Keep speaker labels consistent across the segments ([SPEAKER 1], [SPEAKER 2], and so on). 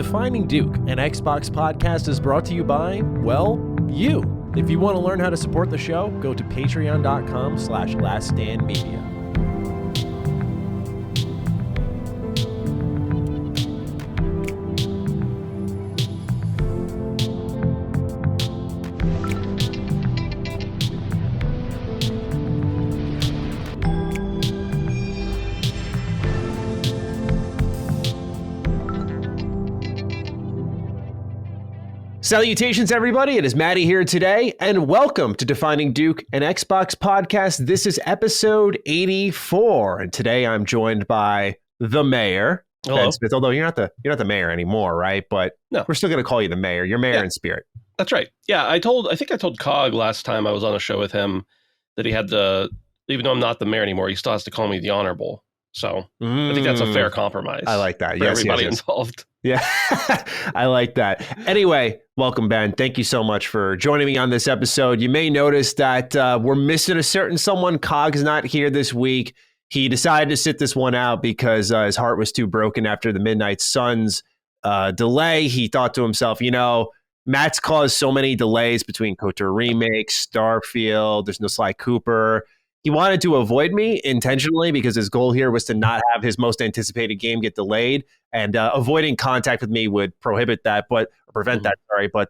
[SPEAKER 1] Defining Duke, an Xbox podcast, is brought to you by, well, you. If you want to learn how to support the show, go to patreon.com/laststandmedia. Salutations, everybody. It is Maddie here today, and welcome to Defining Duke, an Xbox podcast. This is episode 84, and today I'm joined by the mayor,
[SPEAKER 2] Hello.
[SPEAKER 1] Ben Smith. Although you're not the mayor anymore, right? But
[SPEAKER 2] no,
[SPEAKER 1] we're still going to call you the mayor. You're mayor in spirit.
[SPEAKER 2] That's right. Yeah, I think I told Cog last time I was on a show with him that he had to, even though I'm not the mayor anymore, he still has to call me the honorable. So I think that's a fair compromise.
[SPEAKER 1] I like that.
[SPEAKER 2] For
[SPEAKER 1] Yes,
[SPEAKER 2] everybody
[SPEAKER 1] yes.
[SPEAKER 2] involved.
[SPEAKER 1] Yeah, I like that. Anyway, welcome, Ben. Thank you so much for joining me on this episode. You may notice that we're missing a certain someone. Cog's not here this week. He decided to sit this one out because his heart was too broken after the Midnight Suns delay. He thought to himself, Matt's caused so many delays between KOTOR Remake, Starfield, there's no Sly Cooper. He wanted to avoid me intentionally because his goal here was to not have his most anticipated game get delayed, and avoiding contact with me would prevent that. But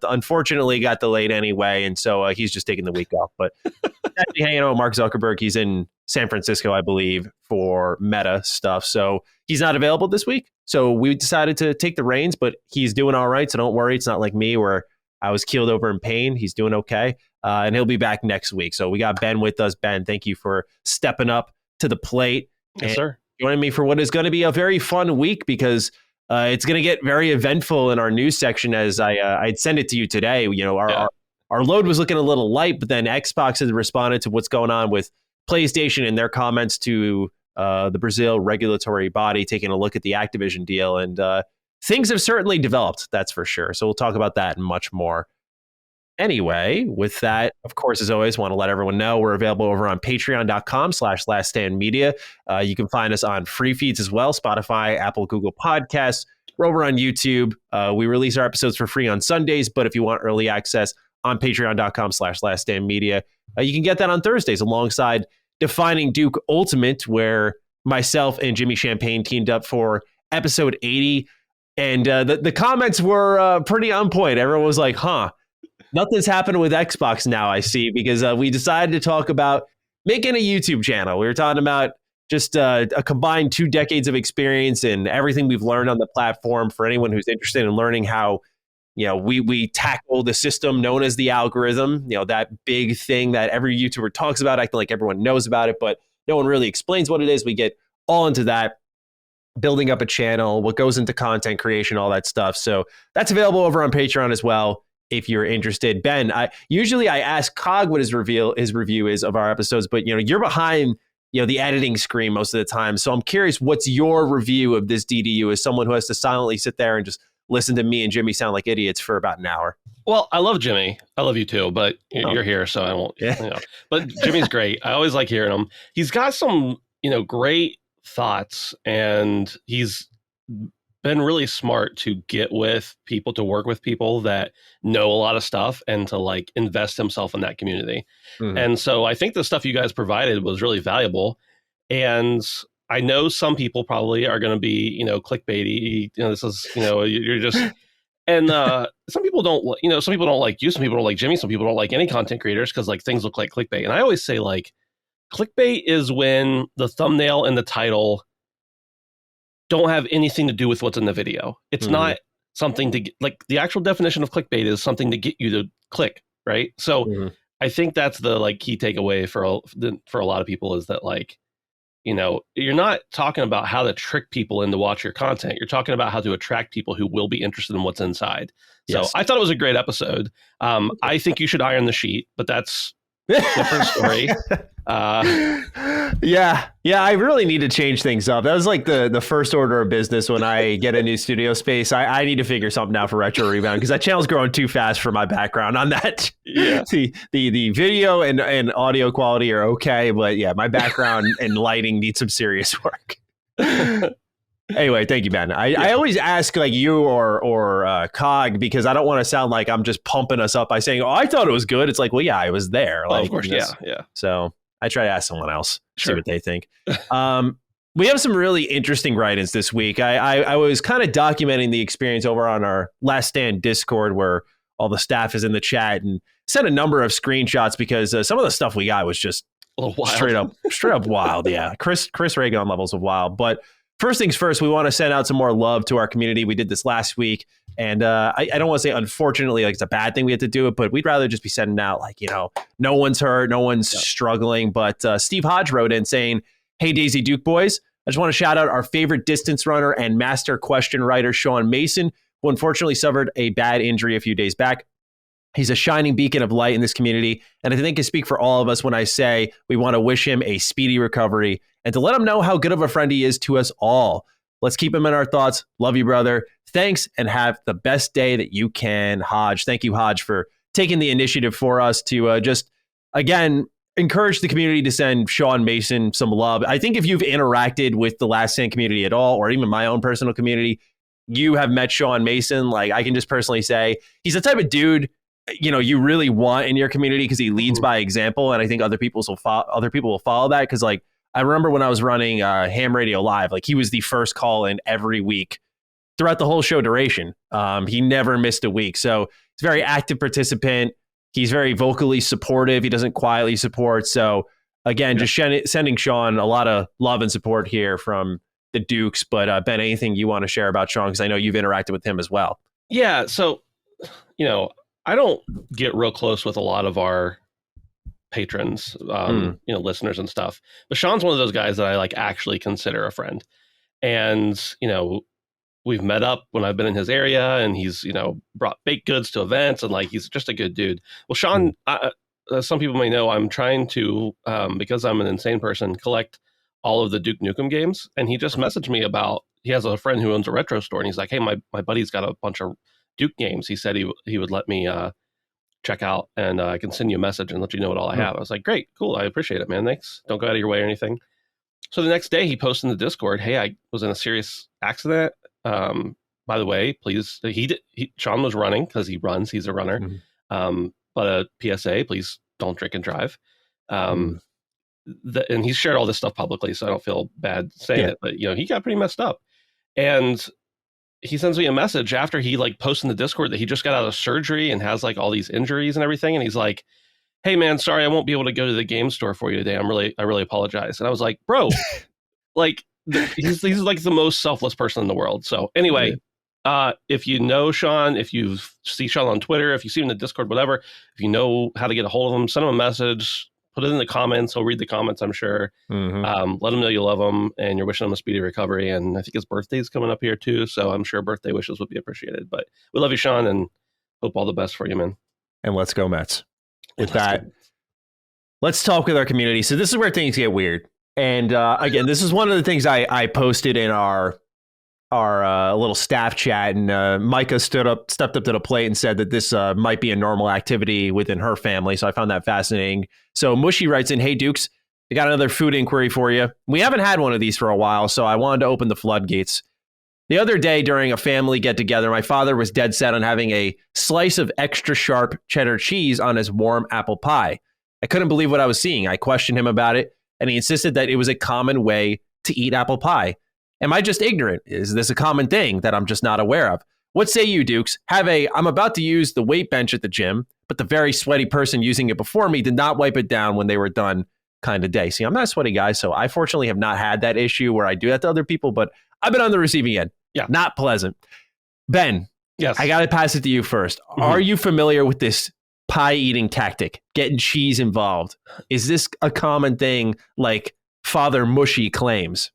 [SPEAKER 1] unfortunately got delayed anyway, and so he's just taking the week off. But actually hanging out with Mark Zuckerberg. He's in San Francisco, I believe, for Meta stuff, so he's not available this week. So we decided to take the reins, but he's doing all right, so don't worry. It's not like me where I was keeled over in pain. He's doing okay. And he'll be back next week. So we got Ben with us. Ben, thank you for stepping up to the plate.
[SPEAKER 2] Yes, sir.
[SPEAKER 1] Joining me for what is going to be a very fun week because it's going to get very eventful in our news section as I'd send it to you today. Our load was looking a little light, but then Xbox has responded to what's going on with PlayStation and their comments to the Brazil regulatory body taking a look at the Activision deal. And things have certainly developed, that's for sure. So we'll talk about that and much more. Anyway, with that, of course, as always, want to let everyone know we're available over on patreon.com/laststandmedia. You can find us on free feeds as well, Spotify, Apple, Google Podcasts. We're over on YouTube. We release our episodes for free on Sundays, but if you want early access on patreon.com/laststandmedia, you can get that on Thursdays alongside Defining Duke Ultimate, where myself and Jimmy Champagne teamed up for episode 80. And the comments were pretty on point. Everyone was like, nothing's happening with Xbox now, I see, because we decided to talk about making a YouTube channel. We were talking about just a combined 2 decades of experience and everything we've learned on the platform for anyone who's interested in learning how, we tackle the system known as the algorithm, that big thing that every YouTuber talks about, acting like everyone knows about it, but no one really explains what it is. We get all into that, building up a channel, what goes into content creation, all that stuff. So that's available over on Patreon as well, if you're interested. Ben, I ask Cog what his review is of our episodes, but you're behind the editing screen most of the time. So I'm curious, what's your review of this DDU as someone who has to silently sit there and just listen to me and Jimmy sound like idiots for about an hour?
[SPEAKER 2] Well, I love Jimmy. I love you too, but you're here, so I won't.
[SPEAKER 1] Yeah.
[SPEAKER 2] But Jimmy's great. I always like hearing him. He's got some great thoughts, and he's been really smart to get with people, to work with people that know a lot of stuff and to invest himself in that community. Mm-hmm. And so I think the stuff you guys provided was really valuable. And I know some people probably are going to be, clickbaity. This is, you're just, and some people don't, some people don't like you. Some people don't like Jimmy. Some people don't like any content creators because things look like clickbait. And I always say clickbait is when the thumbnail and the title don't have anything to do with what's in the video. It's not something to get, the actual definition of clickbait is something to get you to click, right? So I think that's the key takeaway for a lot of people is that you're not talking about how to trick people into watch your content. You're talking about how to attract people who will be interested in what's inside. Yes. So I thought it was a great episode. I think you should iron the sheet, but that's a different story.
[SPEAKER 1] Yeah, I really need to change things up. That was the first order of business when I get a new studio space. I need to figure something out for Retro Rebound because that channel's growing too fast for my background on that. Yeah. See, the video and audio quality are okay, but yeah, my background and lighting need some serious work. Anyway, thank you, Ben. I always ask like you or Cog because I don't want to sound like I'm just pumping us up by saying, "Oh, I thought it was good." It's like, well, yeah, I was there.
[SPEAKER 2] Oh,
[SPEAKER 1] Like,
[SPEAKER 2] of course, yeah.
[SPEAKER 1] So I try to ask someone else, see
[SPEAKER 2] Sure.
[SPEAKER 1] what they think. We have some really interesting write-ins this week. I was kind of documenting the experience over on our Last Stand Discord where all the staff is in the chat and sent a number of screenshots because some of the stuff we got was just
[SPEAKER 2] A little wild.
[SPEAKER 1] straight up wild. Yeah, Chris Reagan levels of wild. But first things first, we want to send out some more love to our community. We did this last week, and I don't want to say unfortunately like it's a bad thing we had to do it, but we'd rather just be sending out like, no one's hurt, no one's struggling. But Steve Hodge wrote in saying, "Hey Daisy Duke boys, I just want to shout out our favorite distance runner and master question writer Sean Mason, who unfortunately suffered a bad injury a few days back. He's a shining beacon of light in this community, and I think I speak for all of us when I say we want to wish him a speedy recovery and to let him know how good of a friend he is to us all. Let's keep him in our thoughts. Love you, brother. Thanks, and have the best day that you can, Hodge." Thank you, Hodge, for taking the initiative for us to just, again, encourage the community to send Sean Mason some love. I think if you've interacted with the Last Stand community at all, or even my own personal community, you have met Sean Mason. Like, I can just personally say he's the type of dude you really want in your community because he leads by example, and I think other people will follow that. Because like I remember when I was running Ham Radio Live, like he was the first call in every week throughout the whole show duration. He never missed a week, so he's a very active participant. He's very vocally supportive. He doesn't quietly support. So again, just sending Sean a lot of love and support here from the Dukes. But Ben, anything you want to share about Sean? Because I know you've interacted with him as well.
[SPEAKER 2] Yeah, so I don't get real close with a lot of our patrons, listeners and stuff. But Sean's one of those guys that I like actually consider a friend. And, we've met up when I've been in his area, and he's, brought baked goods to events, and like he's just a good dude. Well, Sean, some people may know I'm trying to, because I'm an insane person, collect all of the Duke Nukem games. And he just messaged me about, he has a friend who owns a retro store, and he's like, "Hey, my buddy's got a bunch of Duke games. He said he would let me check out, and I can send you a message and let you know what all I have." I was like, "Great, cool, I appreciate it, man. Thanks. Don't go out of your way or anything." So the next day he posted in the Discord, "Hey, I was in a serious accident. By the way, please." Sean was running because he runs. He's a runner. But a PSA, please don't drink and drive. And he shared all this stuff publicly, so I don't feel bad saying it. But he got pretty messed up, and he sends me a message after he like posted in the Discord that he just got out of surgery and has like all these injuries and everything. And he's like, "Hey man, sorry, I won't be able to go to the game store for you today. I really apologize." And I was like, bro, like he's like the most selfless person in the world. So anyway, if you know Sean, if you see Sean on Twitter, if you see him in the Discord, whatever, if you know how to get a hold of him, send him a message, put it in the comments. He'll read the comments, I'm sure. Let him know you love him and you're wishing him a speedy recovery. And I think his birthday's coming up here too, so I'm sure birthday wishes would be appreciated. But we love you, Sean, and hope all the best for you, man.
[SPEAKER 1] And let's go Mets. With that, let's talk with our community. So this is where things get weird. And again, this is one of the things I posted in our little staff chat, and Micah stepped up to the plate and said that this might be a normal activity within her family. So I found that fascinating. So Mushy writes in, "Hey Dukes, I got another food inquiry for you. We haven't had one of these for a while, so I wanted to open the floodgates. The other day during a family get-together, my father was dead set on having a slice of extra sharp cheddar cheese on his warm apple pie. I couldn't believe what I was seeing. I questioned him about it, and he insisted that it was a common way to eat apple pie. Am I just ignorant? Is this a common thing that I'm just not aware of? What say you, Dukes? I'm about to use the weight bench at the gym, but the very sweaty person using it before me did not wipe it down when they were done kind of day." See, I'm not a sweaty guy, so I fortunately have not had that issue where I do that to other people, but I've been on the receiving end.
[SPEAKER 2] Yeah.
[SPEAKER 1] Not pleasant. Ben,
[SPEAKER 2] yes,
[SPEAKER 1] I got to pass it to you first. Are you familiar with this pie eating tactic, getting cheese involved? Is this a common thing like Father Mushy claims?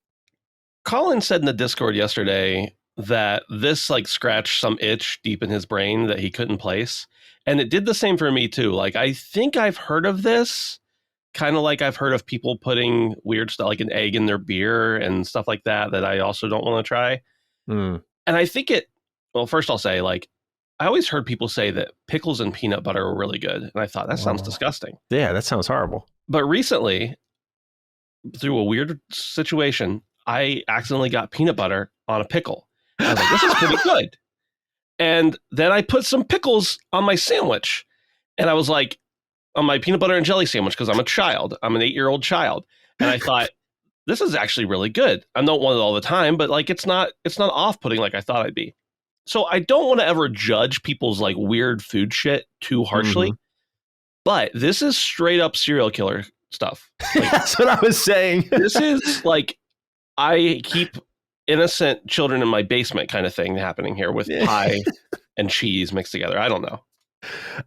[SPEAKER 2] Colin said in the Discord yesterday that this like scratched some itch deep in his brain that he couldn't place. And it did the same for me too. Like, I think I've heard of this, kind of like I've heard of people putting weird stuff like an egg in their beer and stuff like that I also don't want to try. And I think well, first I'll say, like, I always heard people say that pickles and peanut butter were really good. And I thought that sounds disgusting.
[SPEAKER 1] Yeah, that sounds horrible.
[SPEAKER 2] But recently, through a weird situation, I accidentally got peanut butter on a pickle. I was like, this is pretty good. And then I put some pickles on my sandwich. And I was like, on my peanut butter and jelly sandwich, because I'm a child. I'm an 8-year-old child. And I thought, this is actually really good. I don't want it all the time, but like it's not off-putting like I thought I'd be. So I don't want to ever judge people's like weird food shit too harshly. But this is straight up serial killer stuff. Like,
[SPEAKER 1] that's what I was saying.
[SPEAKER 2] This is like, I keep innocent children in my basement kind of thing happening here with pie and cheese mixed together. I don't know.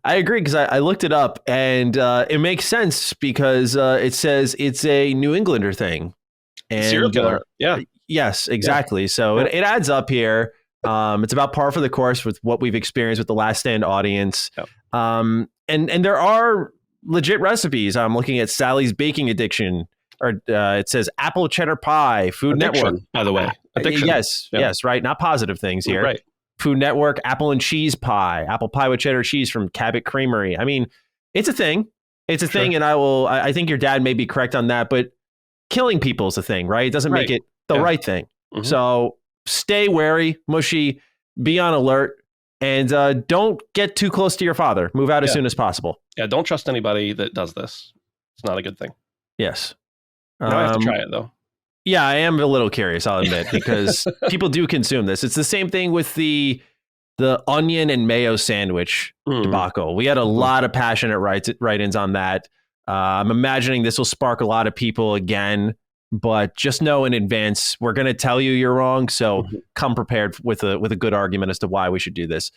[SPEAKER 1] I agree, because I looked it up, and it makes sense because it says it's a New Englander thing. And,
[SPEAKER 2] serial killer. Yeah.
[SPEAKER 1] Yes, exactly. Yeah. So it adds up here. It's about par for the course with what we've experienced with the Last Stand audience. Yep. And there are legit recipes. I'm looking at Sally's Baking Addiction, or it says apple cheddar pie, Food
[SPEAKER 2] Addiction,
[SPEAKER 1] Network.
[SPEAKER 2] By the way. Addiction.
[SPEAKER 1] Yes, right. Not positive things here.
[SPEAKER 2] Right.
[SPEAKER 1] Food Network, apple and cheese pie, apple pie with cheddar cheese from Cabot Creamery. I mean, it's a thing. It's a thing, and I think your dad may be correct on that, but killing people is a thing, right? It doesn't make it the right thing. Mm-hmm. So stay wary, mushy, be on alert, and don't get too close to your father. Move out as soon as possible.
[SPEAKER 2] Yeah, don't trust anybody that does this. It's not a good thing.
[SPEAKER 1] Yes.
[SPEAKER 2] Now I have to try it, though.
[SPEAKER 1] Yeah, I am a little curious, I'll admit, because people do consume this. It's the same thing with the onion and mayo sandwich debacle. We had a lot of passionate write-ins on that. I'm imagining this will spark a lot of people again, but just know in advance, we're going to tell you you're wrong. So come prepared with a good argument as to why we should do this.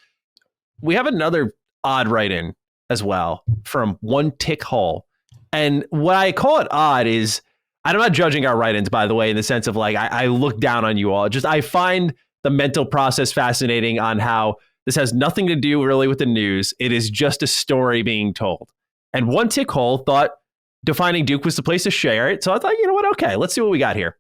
[SPEAKER 1] We have another odd write-in as well from One Tick Hole. And what I call it odd is, I'm not judging our write-ins, by the way, in the sense of like, I look down on you all. Just, I find the mental process fascinating on how this has nothing to do really with the news. It is just a story being told. And One Tick Hole thought Defining Duke was the place to share it. So I thought, you know what? Okay, let's see what we got here.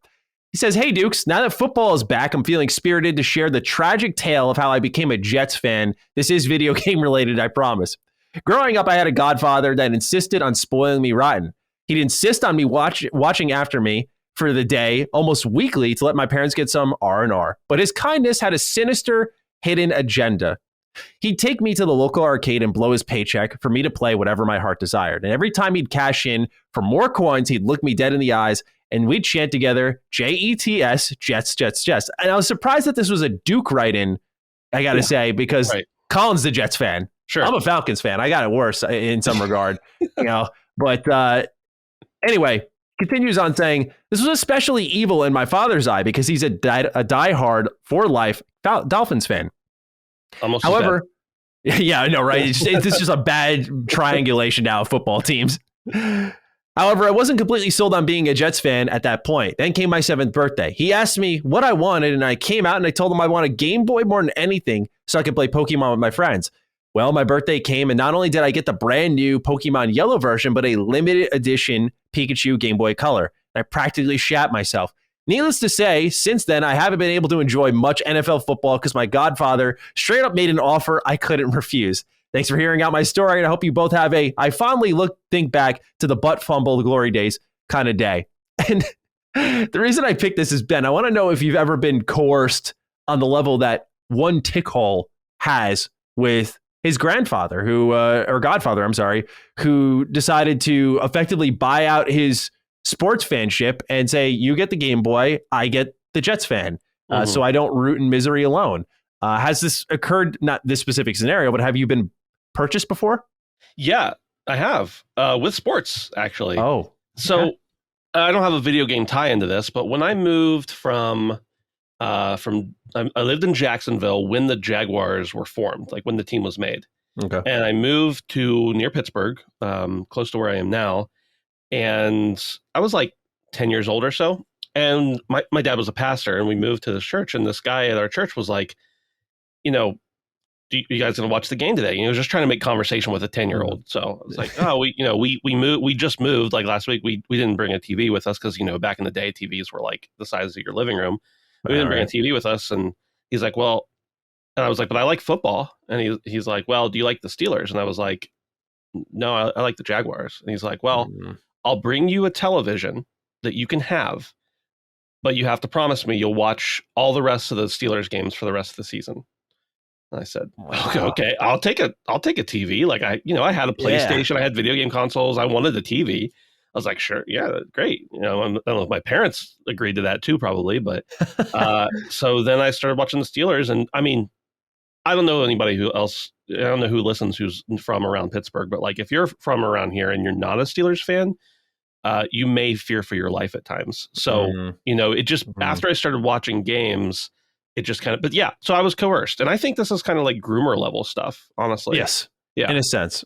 [SPEAKER 1] He says, hey, Dukes, now that football is back, I'm feeling spirited to share the tragic tale of how I became a Jets fan. This is video game related, I promise. Growing up, I had a godfather that insisted on spoiling me rotten. He'd insist on me watching after me for the day almost weekly to let my parents get some R&R. But his kindness had a sinister, hidden agenda. He'd take me to the local arcade and blow his paycheck for me to play whatever my heart desired. And every time he'd cash in for more coins, he'd look me dead in the eyes and we'd chant together, Jets, Jets, Jets, Jets. And I was surprised that this was a Duke write-in, I got to say, because Colin's the Jets fan.
[SPEAKER 2] Sure.
[SPEAKER 1] I'm a Falcons fan. I got it worse in some regard, but anyway, continues on saying, this was especially evil in my father's eye because he's a diehard for life Dolphins fan.
[SPEAKER 2] Almost.
[SPEAKER 1] However, yeah, I know, right? It's just a bad triangulation now of football teams. However, I wasn't completely sold on being a Jets fan at that point. Then came my 7th birthday. He asked me what I wanted, and I came out and I told him I want a Game Boy more than anything so I could play Pokemon with my friends. Well, my birthday came, and not only did I get the brand new Pokemon Yellow version, but a limited edition Pikachu Game Boy Color. I practically shat myself. Needless to say, since then, I haven't been able to enjoy much NFL football because my godfather straight up made an offer I couldn't refuse. Thanks for hearing out my story, and I hope you both have I fondly think back to the butt fumble glory days kind of day. And the reason I picked this is, Ben, I want to know if you've ever been coerced on the level that One Tick Hole has with his grandfather, or godfather, I'm sorry, who decided to effectively buy out his sports fanship and say, you get the Game Boy, I get the Jets fan. So I don't root in misery alone. Has this occurred, not this specific scenario, but have you been purchased before?
[SPEAKER 2] Yeah, I have, with sports, actually.
[SPEAKER 1] Oh,
[SPEAKER 2] so I don't have a video game tie into this, but when I moved I lived in Jacksonville when the Jaguars were formed, like when the team was made.
[SPEAKER 1] Okay.
[SPEAKER 2] And I moved to near Pittsburgh, close to where I am now. And I was like 10 years old or so. And my dad was a pastor, and we moved to this church. And this guy at our church was like, you guys going to watch the game today? And he was just trying to make conversation with a 10-year-old. So I was like, oh, we just moved like last week. We didn't bring a TV with us because, back in the day, TVs were like the size of your living room. We didn't bring a TV with us. And he's like, well, and I was like, but I like football. And he's like, well, do you like the Steelers? And I was like, no, I like the Jaguars. And he's like, well, I'll bring you a television that you can have but you have to promise me you'll watch all the rest of the Steelers games for the rest of the season. And I said, okay, I'll take a TV. Like I had a PlayStation, I had video game consoles, I wanted a TV. I was like, sure, yeah, great. I don't know if my parents agreed to that too, probably, but so then I started watching the Steelers, and I mean, I don't know anybody who else. I don't know who listens who's from around Pittsburgh, but like if you're from around here and you're not a Steelers fan, you may fear for your life at times. So it just after I started watching games, it just kind of. But yeah, so I was coerced, and I think this is kind of like groomer level stuff, honestly.
[SPEAKER 1] Yes,
[SPEAKER 2] yeah,
[SPEAKER 1] in a sense.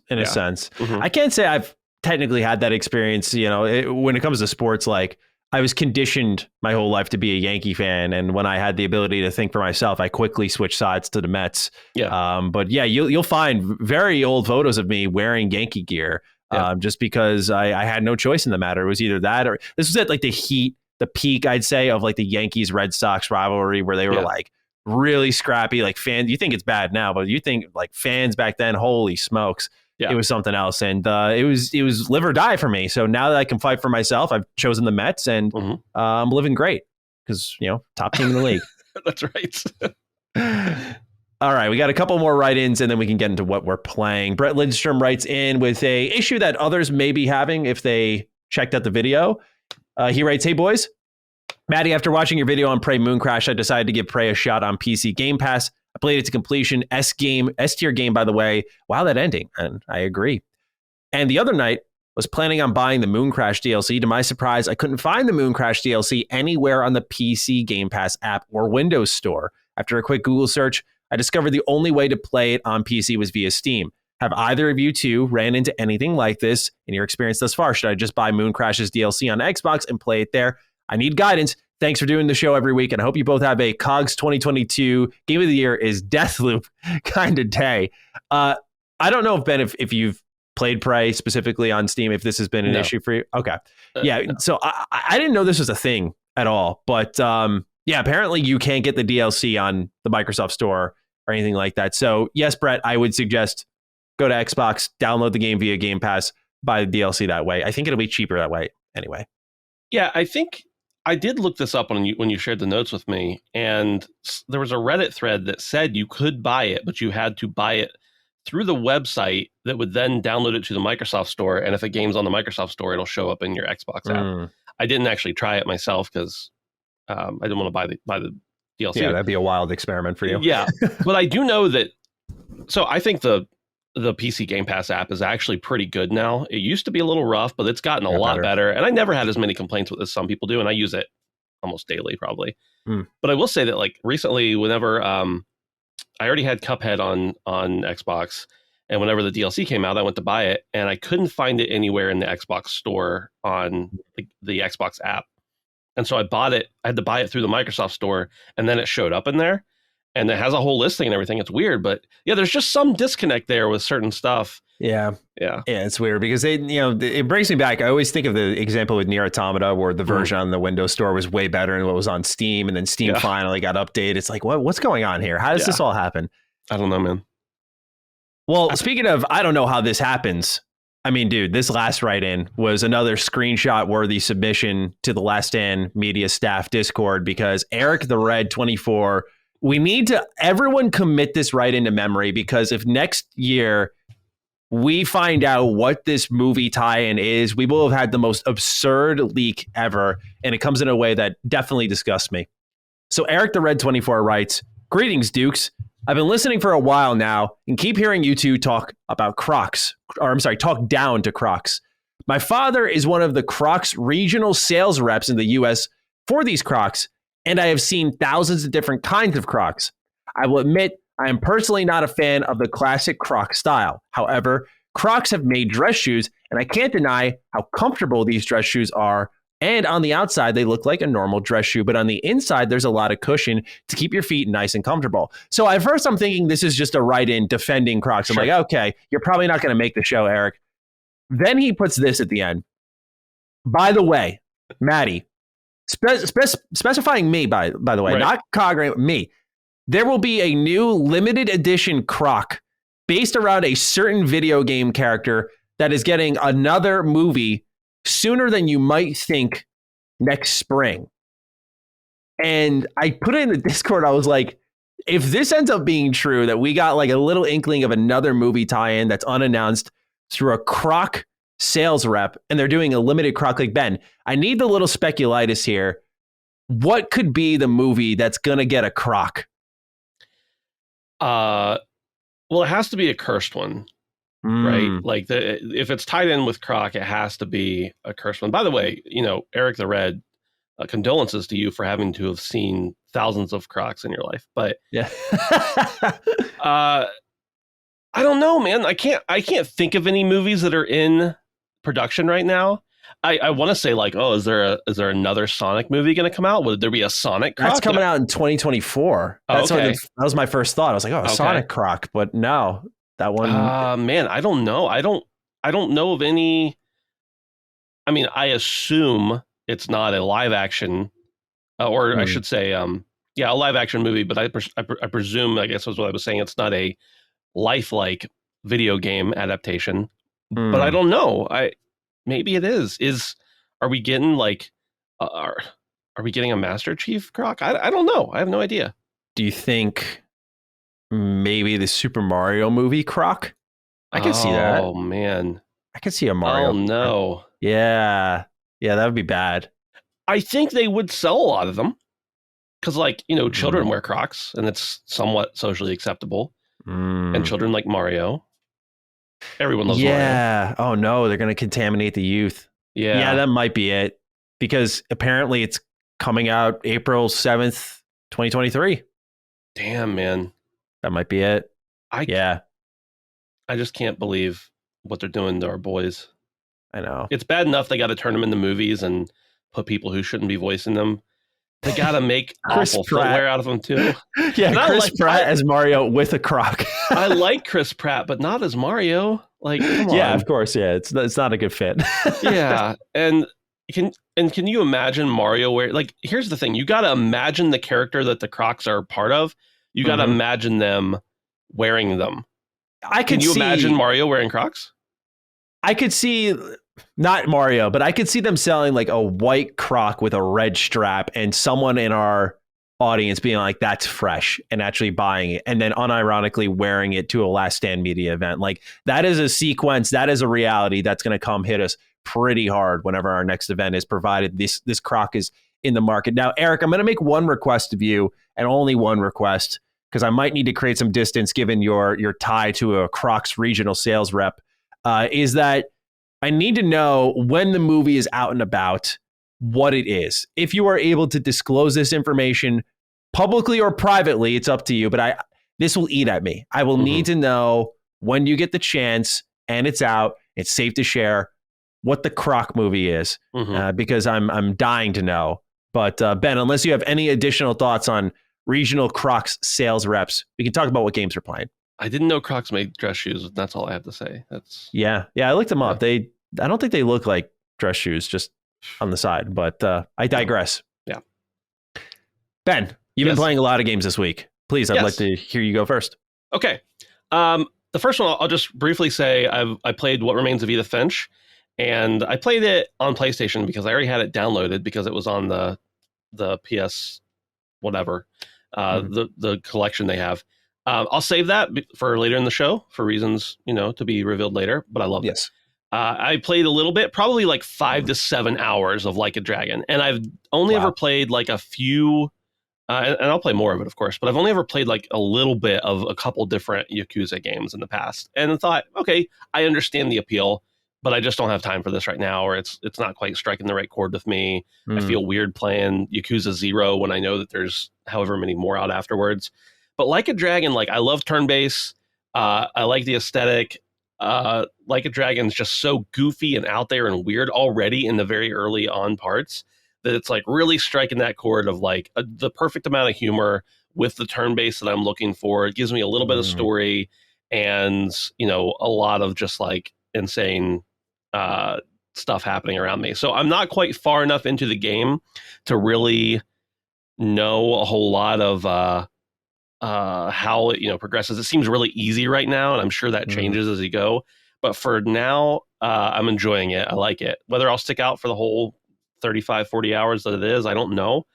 [SPEAKER 1] I can't say I've technically had that experience. When it comes to sports, like I was conditioned my whole life to be a Yankee fan, and when I had the ability to think for myself, I quickly switched sides to the Mets.
[SPEAKER 2] Yeah.
[SPEAKER 1] But yeah, you'll find very old photos of me wearing Yankee gear, just because I had no choice in the matter. It was either that or this was at like the peak, I'd say, of like the Yankees Red Sox rivalry, where they were like really scrappy, like fans. You think it's bad now, but you think like fans back then, holy smokes. Yeah. It was something else, and it was live or die for me. So now that I can fight for myself, I've chosen the Mets, and I'm living great because top team in the league.
[SPEAKER 2] That's right.
[SPEAKER 1] All right, we got a couple more write-ins, and then we can get into what we're playing. Brett Lindstrom writes in with a issue that others may be having if they checked out the video. He writes, "Hey boys, Maddie, after watching your video on Prey Mooncrash, I decided to give Prey a shot on PC Game Pass. I played it to completion. S tier game, by the way. Wow, that ending. And I agree. And the other night, was planning on buying the Mooncrash DLC. To my surprise, I couldn't find the Mooncrash DLC anywhere on the PC Game Pass app or Windows Store. After a quick Google search, I discovered the only way to play it on PC was via Steam. Have either of you two ran into anything like this in your experience thus far? Should I just buy Mooncrash's DLC on Xbox and play it there? I need guidance. Thanks for doing the show every week, and I hope you both have a COGS 2022 Game of the Year is Deathloop kind of day." I don't know, Ben, if you've played Prey specifically on Steam, if this has been an issue for you. Okay. Yeah, no. So I didn't know this was a thing at all, but apparently you can't get the DLC on the Microsoft Store or anything like that. So yes, Brett, I would suggest go to Xbox, download the game via Game Pass, buy the DLC that way. I think it'll be cheaper that way anyway.
[SPEAKER 2] Yeah, I think I did look this up when you shared the notes with me, and there was a Reddit thread that said you could buy it, but you had to buy it through the website that would then download it to the Microsoft Store, and if a game's on the Microsoft Store, it'll show up in your Xbox app. I didn't actually try it myself because I didn't want to buy the DLC.
[SPEAKER 1] Yeah, that'd be a wild experiment for you.
[SPEAKER 2] Yeah, but I do know that. So I think the PC Game Pass app is actually pretty good now. It used to be a little rough, but it's gotten a lot better. And I never had as many complaints with it as some people do, and I use it almost daily probably. But I will say that like recently, whenever I already had Cuphead on Xbox, and whenever the DLC came out, I went to buy it, and I couldn't find it anywhere in the Xbox Store on the Xbox app. And so I bought it. I had to buy it through the Microsoft Store, and then it showed up in there. And it has a whole listing and everything. It's weird, but yeah, there's just some disconnect there with certain stuff.
[SPEAKER 1] Yeah, it's weird because it brings me back. I always think of the example with Nier Automata, where the version on the Windows Store was way better than what was on Steam, and then Steam finally got updated. It's like, what's going on here? How does this all happen?
[SPEAKER 2] I don't know, man.
[SPEAKER 1] Well, speaking of, I don't know how this happens. I mean, dude, this last write-in was another screenshot-worthy submission to the Last Stand Media staff Discord, because Eric the Red 24. We need to everyone commit this right into memory, because if next year we find out what this movie tie-in is, we will have had the most absurd leak ever, and it comes in a way that definitely disgusts me. So Eric the Red 24 writes, "Greetings, Dukes. I've been listening for a while now and keep hearing you two talk about Crocs, talk down to Crocs. My father is one of the Crocs regional sales reps in the US for these Crocs, and I have seen thousands of different kinds of Crocs. I will admit, I am personally not a fan of the classic Croc style. However, Crocs have made dress shoes, and I can't deny how comfortable these dress shoes are. And on the outside, they look like a normal dress shoe, but on the inside, there's a lot of cushion to keep your feet nice and comfortable." So at first, I'm thinking this is just a write-in defending Crocs. I'm like, okay, you're probably not going to make the show, Eric. Then he puts this at the end. "By the way, Maddie," specifying me, by the way, not Cog, me. "There will be a new limited edition Croc based around a certain video game character that is getting another movie sooner than you might think next spring. And I put it in the Discord. I was like, if this ends up being true, that we got like a little inkling of another movie tie-in that's unannounced through a Croc sales rep, and they're doing a limited Croc, like, Ben, I need the little speculitis here. What could be the movie that's going to get a Croc?
[SPEAKER 2] Well, it has to be a cursed one, right? Like if it's tied in with Croc, it has to be a cursed one. By the way, Eric the Red, condolences to you for having to have seen thousands of Crocs in your life. But
[SPEAKER 1] yeah,
[SPEAKER 2] I don't know, man. I can't think of any movies that are in production right now. I want to say like, oh, is there another Sonic movie going to come out? Would there be a Sonic Croc?
[SPEAKER 1] That's coming out in 2024. That's
[SPEAKER 2] okay.
[SPEAKER 1] that was my first thought. I was like, oh, a Sonic Croc, but no, that one.
[SPEAKER 2] Man, I don't know. I don't know of any. I mean, I assume it's not a live action, or I should say, a live action movie. But I presume, I guess was what I was saying. It's not a lifelike video game adaptation. But I don't know. Maybe it is. Are we getting like, are we getting a Master Chief Croc? I don't know. I have no idea.
[SPEAKER 1] Do you think maybe the Super Mario movie Croc? I can see that.
[SPEAKER 2] Oh man,
[SPEAKER 1] I can see a Mario.
[SPEAKER 2] Oh no.
[SPEAKER 1] Yeah, that would be bad.
[SPEAKER 2] I think they would sell a lot of them because, like, children wear Crocs and it's somewhat socially acceptable, and children like Mario. Everyone loves Mario.
[SPEAKER 1] Yeah. Oh no, they're going to contaminate the youth. Yeah, that might be it, because apparently it's coming out April 7th, 2023.
[SPEAKER 2] Damn, man.
[SPEAKER 1] That might be it. I
[SPEAKER 2] just can't believe what they're doing to our boys.
[SPEAKER 1] I know.
[SPEAKER 2] It's bad enough they got to turn them into movies and put people who shouldn't be voicing them. They got to make awful footwear out of them too.
[SPEAKER 1] Yeah, Chris Pratt as Mario with a Croc.
[SPEAKER 2] I like Chris Pratt, but not as Mario. Like, come on.
[SPEAKER 1] Yeah, of course. Yeah, it's not a good fit.
[SPEAKER 2] Yeah, and can you imagine Mario wearing? Like, here's the thing: you got to imagine the character that the Crocs are part of. You got to imagine them wearing them. Can you imagine Mario wearing Crocs?
[SPEAKER 1] I could see. Not Mario, but I could see them selling like a white Croc with a red strap, and someone in our audience being like, that's fresh, and actually buying it, and then unironically wearing it to a Last Stand media event. Like, that is a sequence, that is a reality that's going to come hit us pretty hard whenever our next event is, provided this Croc is in the market. Now, Eric, I'm going to make one request of you, and only one request, because I might need to create some distance given your tie to a Crocs regional sales rep, is that I need to know when the movie is out and about, what it is. If you are able to disclose this information publicly or privately, it's up to you, but this will eat at me. I will need to know when you get the chance and it's out, it's safe to share, what the Croc movie is, because I'm dying to know. But Ben, unless you have any additional thoughts on regional Crocs sales reps, we can talk about what games we're playing.
[SPEAKER 2] I didn't know Crocs made dress shoes. That's all I have to say.
[SPEAKER 1] Yeah. I looked them up. I don't think they look like dress shoes, just on the side, but I digress.
[SPEAKER 2] Yeah.
[SPEAKER 1] Ben, you've been playing a lot of games this week. Please, I'd like to hear you go first.
[SPEAKER 2] Okay. The first one, I'll just briefly say I played What Remains of Edith Finch, and I played it on PlayStation because I already had it downloaded because it was on the PS whatever, the collection they have. I'll save that for later in the show for reasons, to be revealed later, but I love it. I played a little bit, probably like 5 to 7 hours of Like a Dragon. And I've only ever played like a few, and I'll play more of it, of course, but I've only ever played like a little bit of a couple different Yakuza games in the past. And I thought, okay, I understand the appeal, but I just don't have time for this right now, or it's not quite striking the right chord with me. I feel weird playing Yakuza 0 when I know that there's however many more out afterwards. But Like a Dragon, like, I love turn-based. I like the aesthetic. Like a Dragon's just so goofy and out there and weird already in the very early on parts that it's like really striking that chord of like the perfect amount of humor with the turn-based that I'm looking for. It gives me a little bit of story and, a lot of just like insane stuff happening around me. So I'm not quite far enough into the game to really know a whole lot of how it progresses. It seems really easy right now, and I'm sure that changes as you go. But for now, I'm enjoying it. I like it. Whether I'll stick out for the whole 35, 40 hours that it is, I don't know.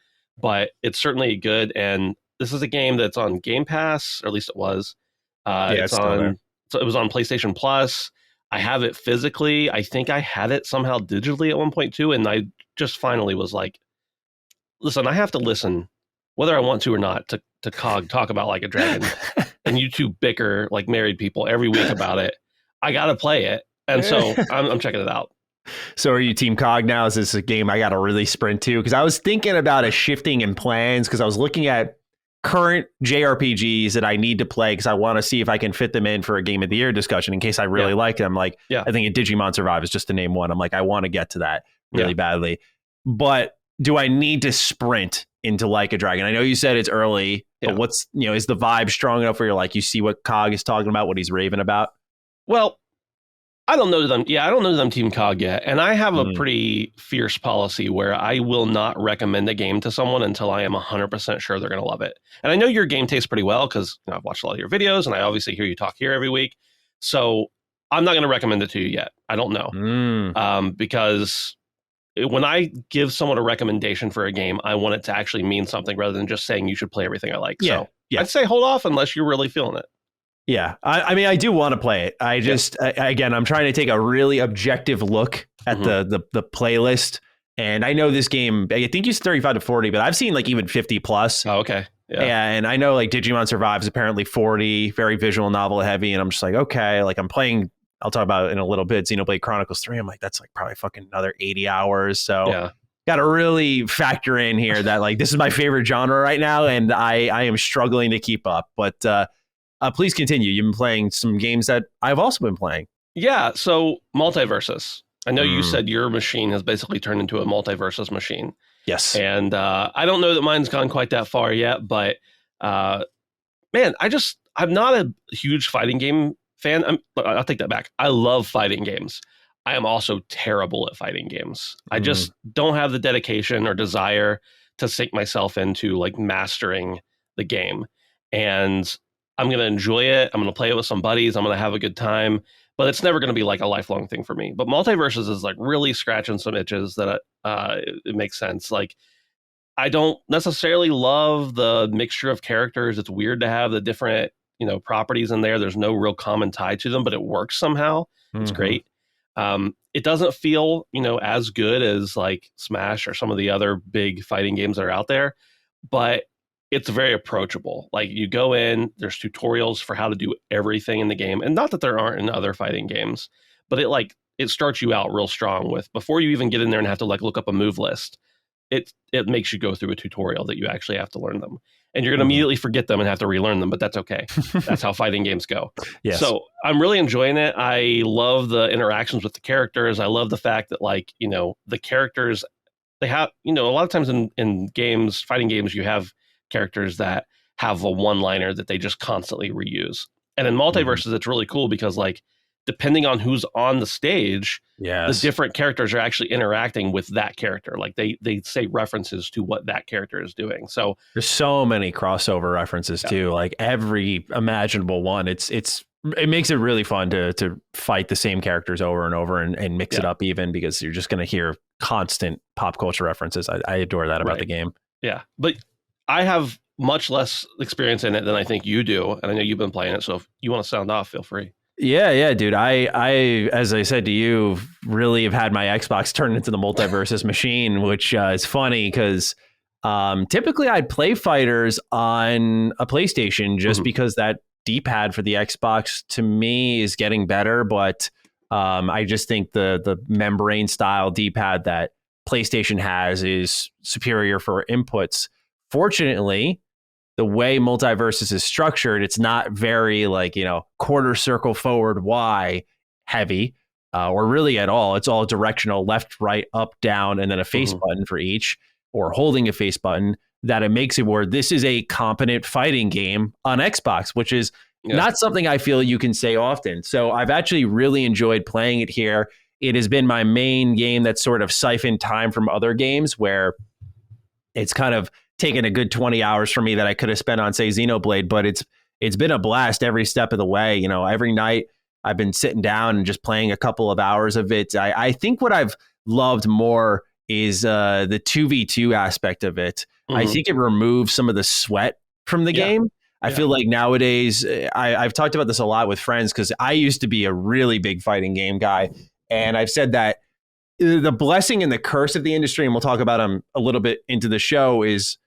[SPEAKER 2] but it's certainly good. And this is a game that's on Game Pass, or at least it was.
[SPEAKER 1] It's still there.
[SPEAKER 2] So it was on PlayStation Plus. I have it physically. I think I had it somehow digitally at one point too, and I just finally was like, listen, I have to listen, whether I want to or not, to Cog talk about Like a Dragon, and you two bicker like married people every week about it. I gotta play it, and so I'm checking it out.
[SPEAKER 1] So are you Team Cog now? Is this a game I got to really sprint to? Because I was thinking about a shifting in plans because I was looking at current JRPGs that I need to play because I want to see if I can fit them in for a Game of the Year discussion in case I really like them. Like, I think Digimon Survive is just to name one. I'm like, I want to get to that really badly. But do I need to sprint into Like a Dragon? I know you said it's early, but what's, is the vibe strong enough where you're like, you see what Cog is talking about, what he's raving about?
[SPEAKER 2] Well, I don't know them. Yeah, I don't know them Team Cog yet. And I have a pretty fierce policy where I will not recommend a game to someone until I am 100% sure they're going to love it. And I know your game tastes pretty well because I've watched a lot of your videos and I obviously hear you talk here every week. So I'm not going to recommend it to you yet. I don't know. Because when I give someone a recommendation for a game, I want it to actually mean something rather than just saying you should play everything I like. So I'd say hold off unless you're really feeling it.
[SPEAKER 1] Yeah, I mean, I do want to play it. I just, again, I'm trying to take a really objective look at the playlist. And I know this game, I think you said 35 to 40, but I've seen like even 50 plus.
[SPEAKER 2] Oh, okay.
[SPEAKER 1] Yeah. And I know like Digimon Survive is apparently 40, very visual novel heavy. And I'm just like, okay, like I'm playing, I'll talk about it in a little bit, Xenoblade Chronicles 3. I'm like, that's like probably fucking another 80 hours. So got to really factor in here that like this is my favorite genre right now. And I am struggling to keep up. But please continue. You've been playing some games that I've also been playing.
[SPEAKER 2] Yeah, so Multiversus. I know you said your machine has basically turned into a Multiversus machine.
[SPEAKER 1] Yes.
[SPEAKER 2] And I don't know that mine's gone quite that far yet, but man, I'm not a huge fighting game fan. I'll take that back. I love fighting games. I am also terrible at fighting games. I just don't have the dedication or desire to sink myself into like mastering the game. And I'm going to enjoy it. I'm going to play it with some buddies. I'm going to have a good time, but it's never going to be like a lifelong thing for me. But Multiversus is like really scratching some itches that it makes sense. Like I don't necessarily love the mixture of characters. It's weird to have the different, properties in there. There's no real common tie to them, but it works somehow. It's great. It doesn't feel, as good as like Smash or some of the other big fighting games that are out there, but it's very approachable. Like you go in, there's tutorials for how to do everything in the game. And not that there aren't in other fighting games, but it starts you out real strong with, before you even get in there and have to like look up a move list, it makes you go through a tutorial that you actually have to learn them. And you're going to immediately forget them and have to relearn them, but that's okay. That's how fighting games go. Yes. So I'm really enjoying it. I love the interactions with the characters. I love the fact that the characters, they have, a lot of times in games, fighting games, you have characters that have a one-liner that they just constantly reuse. And in Multiverses, it's really cool because like depending on who's on the stage, the different characters are actually interacting with that character. Like they say references to what that character is doing. So
[SPEAKER 1] there's so many crossover references too, like every imaginable one. It makes it really fun to fight the same characters over and over and mix it up even because you're just going to hear constant pop culture references. I adore that about the game.
[SPEAKER 2] Yeah. But I have much less experience in it than I think you do. And I know you've been playing it. So if you want to sound off, feel free.
[SPEAKER 1] Yeah, dude. I, as I said to you, really have had my Xbox turned into the Multiversus machine, which is funny because typically I'd play fighters on a PlayStation just because that D-pad for the Xbox to me is getting better. But I just think the membrane style D-pad that PlayStation has is superior for inputs. Fortunately, the way Multiversus is structured, it's not very quarter circle forward Y heavy or really at all. It's all directional, left, right, up, down, and then a face button for each, or holding a face button, that it makes it where this is a competent fighting game on Xbox, which is not something I feel you can say often. So I've actually really enjoyed playing it here. It has been my main game that's sort of siphoned time from other games where it's kind of taken a good 20 hours for me that I could have spent on, say, Xenoblade, but it's been a blast every step of the way. Every night I've been sitting down and just playing a couple of hours of it. I think what I've loved more is the 2v2 aspect of it. I think it removes some of the sweat from the game. I feel like nowadays, I've talked about this a lot with friends because I used to be a really big fighting game guy. And I've said that the blessing and the curse of the industry, and we'll talk about them a little bit into the show, is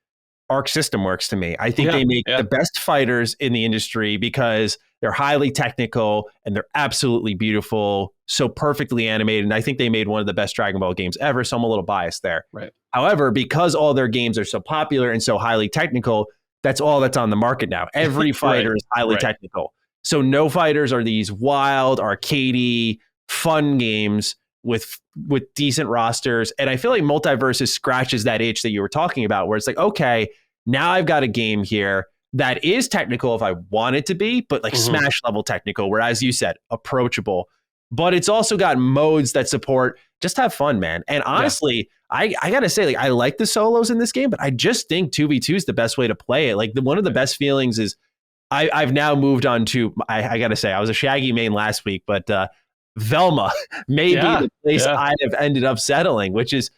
[SPEAKER 1] Arc System Works to me. I think they make the best fighters in the industry because they're highly technical and they're absolutely beautiful, so perfectly animated. And I think they made one of the best Dragon Ball games ever, so I'm a little biased there.
[SPEAKER 2] Right.
[SPEAKER 1] However, because all their games are so popular and so highly technical, that's all that's on the market now. Every fighter is highly technical. So no fighters are these wild, arcadey, fun games with decent rosters. And I feel like Multiverses scratches that itch that you were talking about, where it's like, okay, now I've got a game here that is technical if I want it to be, but like Smash level technical, where, as you said, approachable. But it's also got modes that support just have fun, man. And honestly, I got to say, like, I like the solos in this game, but I just think 2v2 is the best way to play it. Like, one of the best feelings is I've now moved on to, I got to say, I was a Shaggy main last week, but Velma may be the place I have ended up settling, which is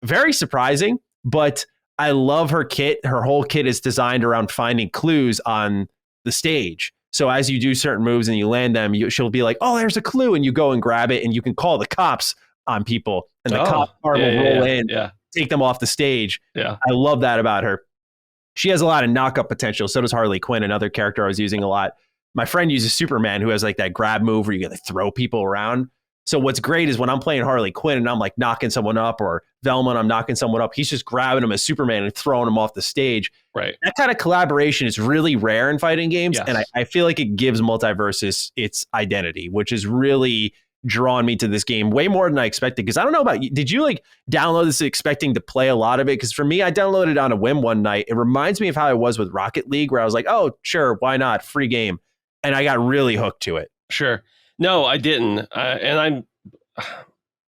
[SPEAKER 1] very surprising, but I love her kit. Her whole kit is designed around finding clues on the stage. So as you do certain moves and you land them, she'll be like, oh, there's a clue. And you go and grab it and you can call the cops on people. And the cop car will roll in, take them off the stage. Yeah. I love that about her. She has a lot of knock-up potential. So does Harley Quinn, another character I was using a lot. My friend uses Superman, who has like that grab move where you get to throw people around. So what's great is when I'm playing Harley Quinn and I'm like knocking someone up, or Velma and I'm knocking someone up, he's just grabbing them as Superman and throwing them off the stage.
[SPEAKER 2] Right.
[SPEAKER 1] That kind of collaboration is really rare in fighting games. Yes. And I feel like it gives Multiverses its identity, which has really drawn me to this game way more than I expected. Because I don't know about you. Did you like download this expecting to play a lot of it? Because for me, I downloaded it on a whim one night. It reminds me of how I was with Rocket League, where I was like, oh, sure, why not? Free game. And I got really hooked to it.
[SPEAKER 2] Sure. No, I didn't.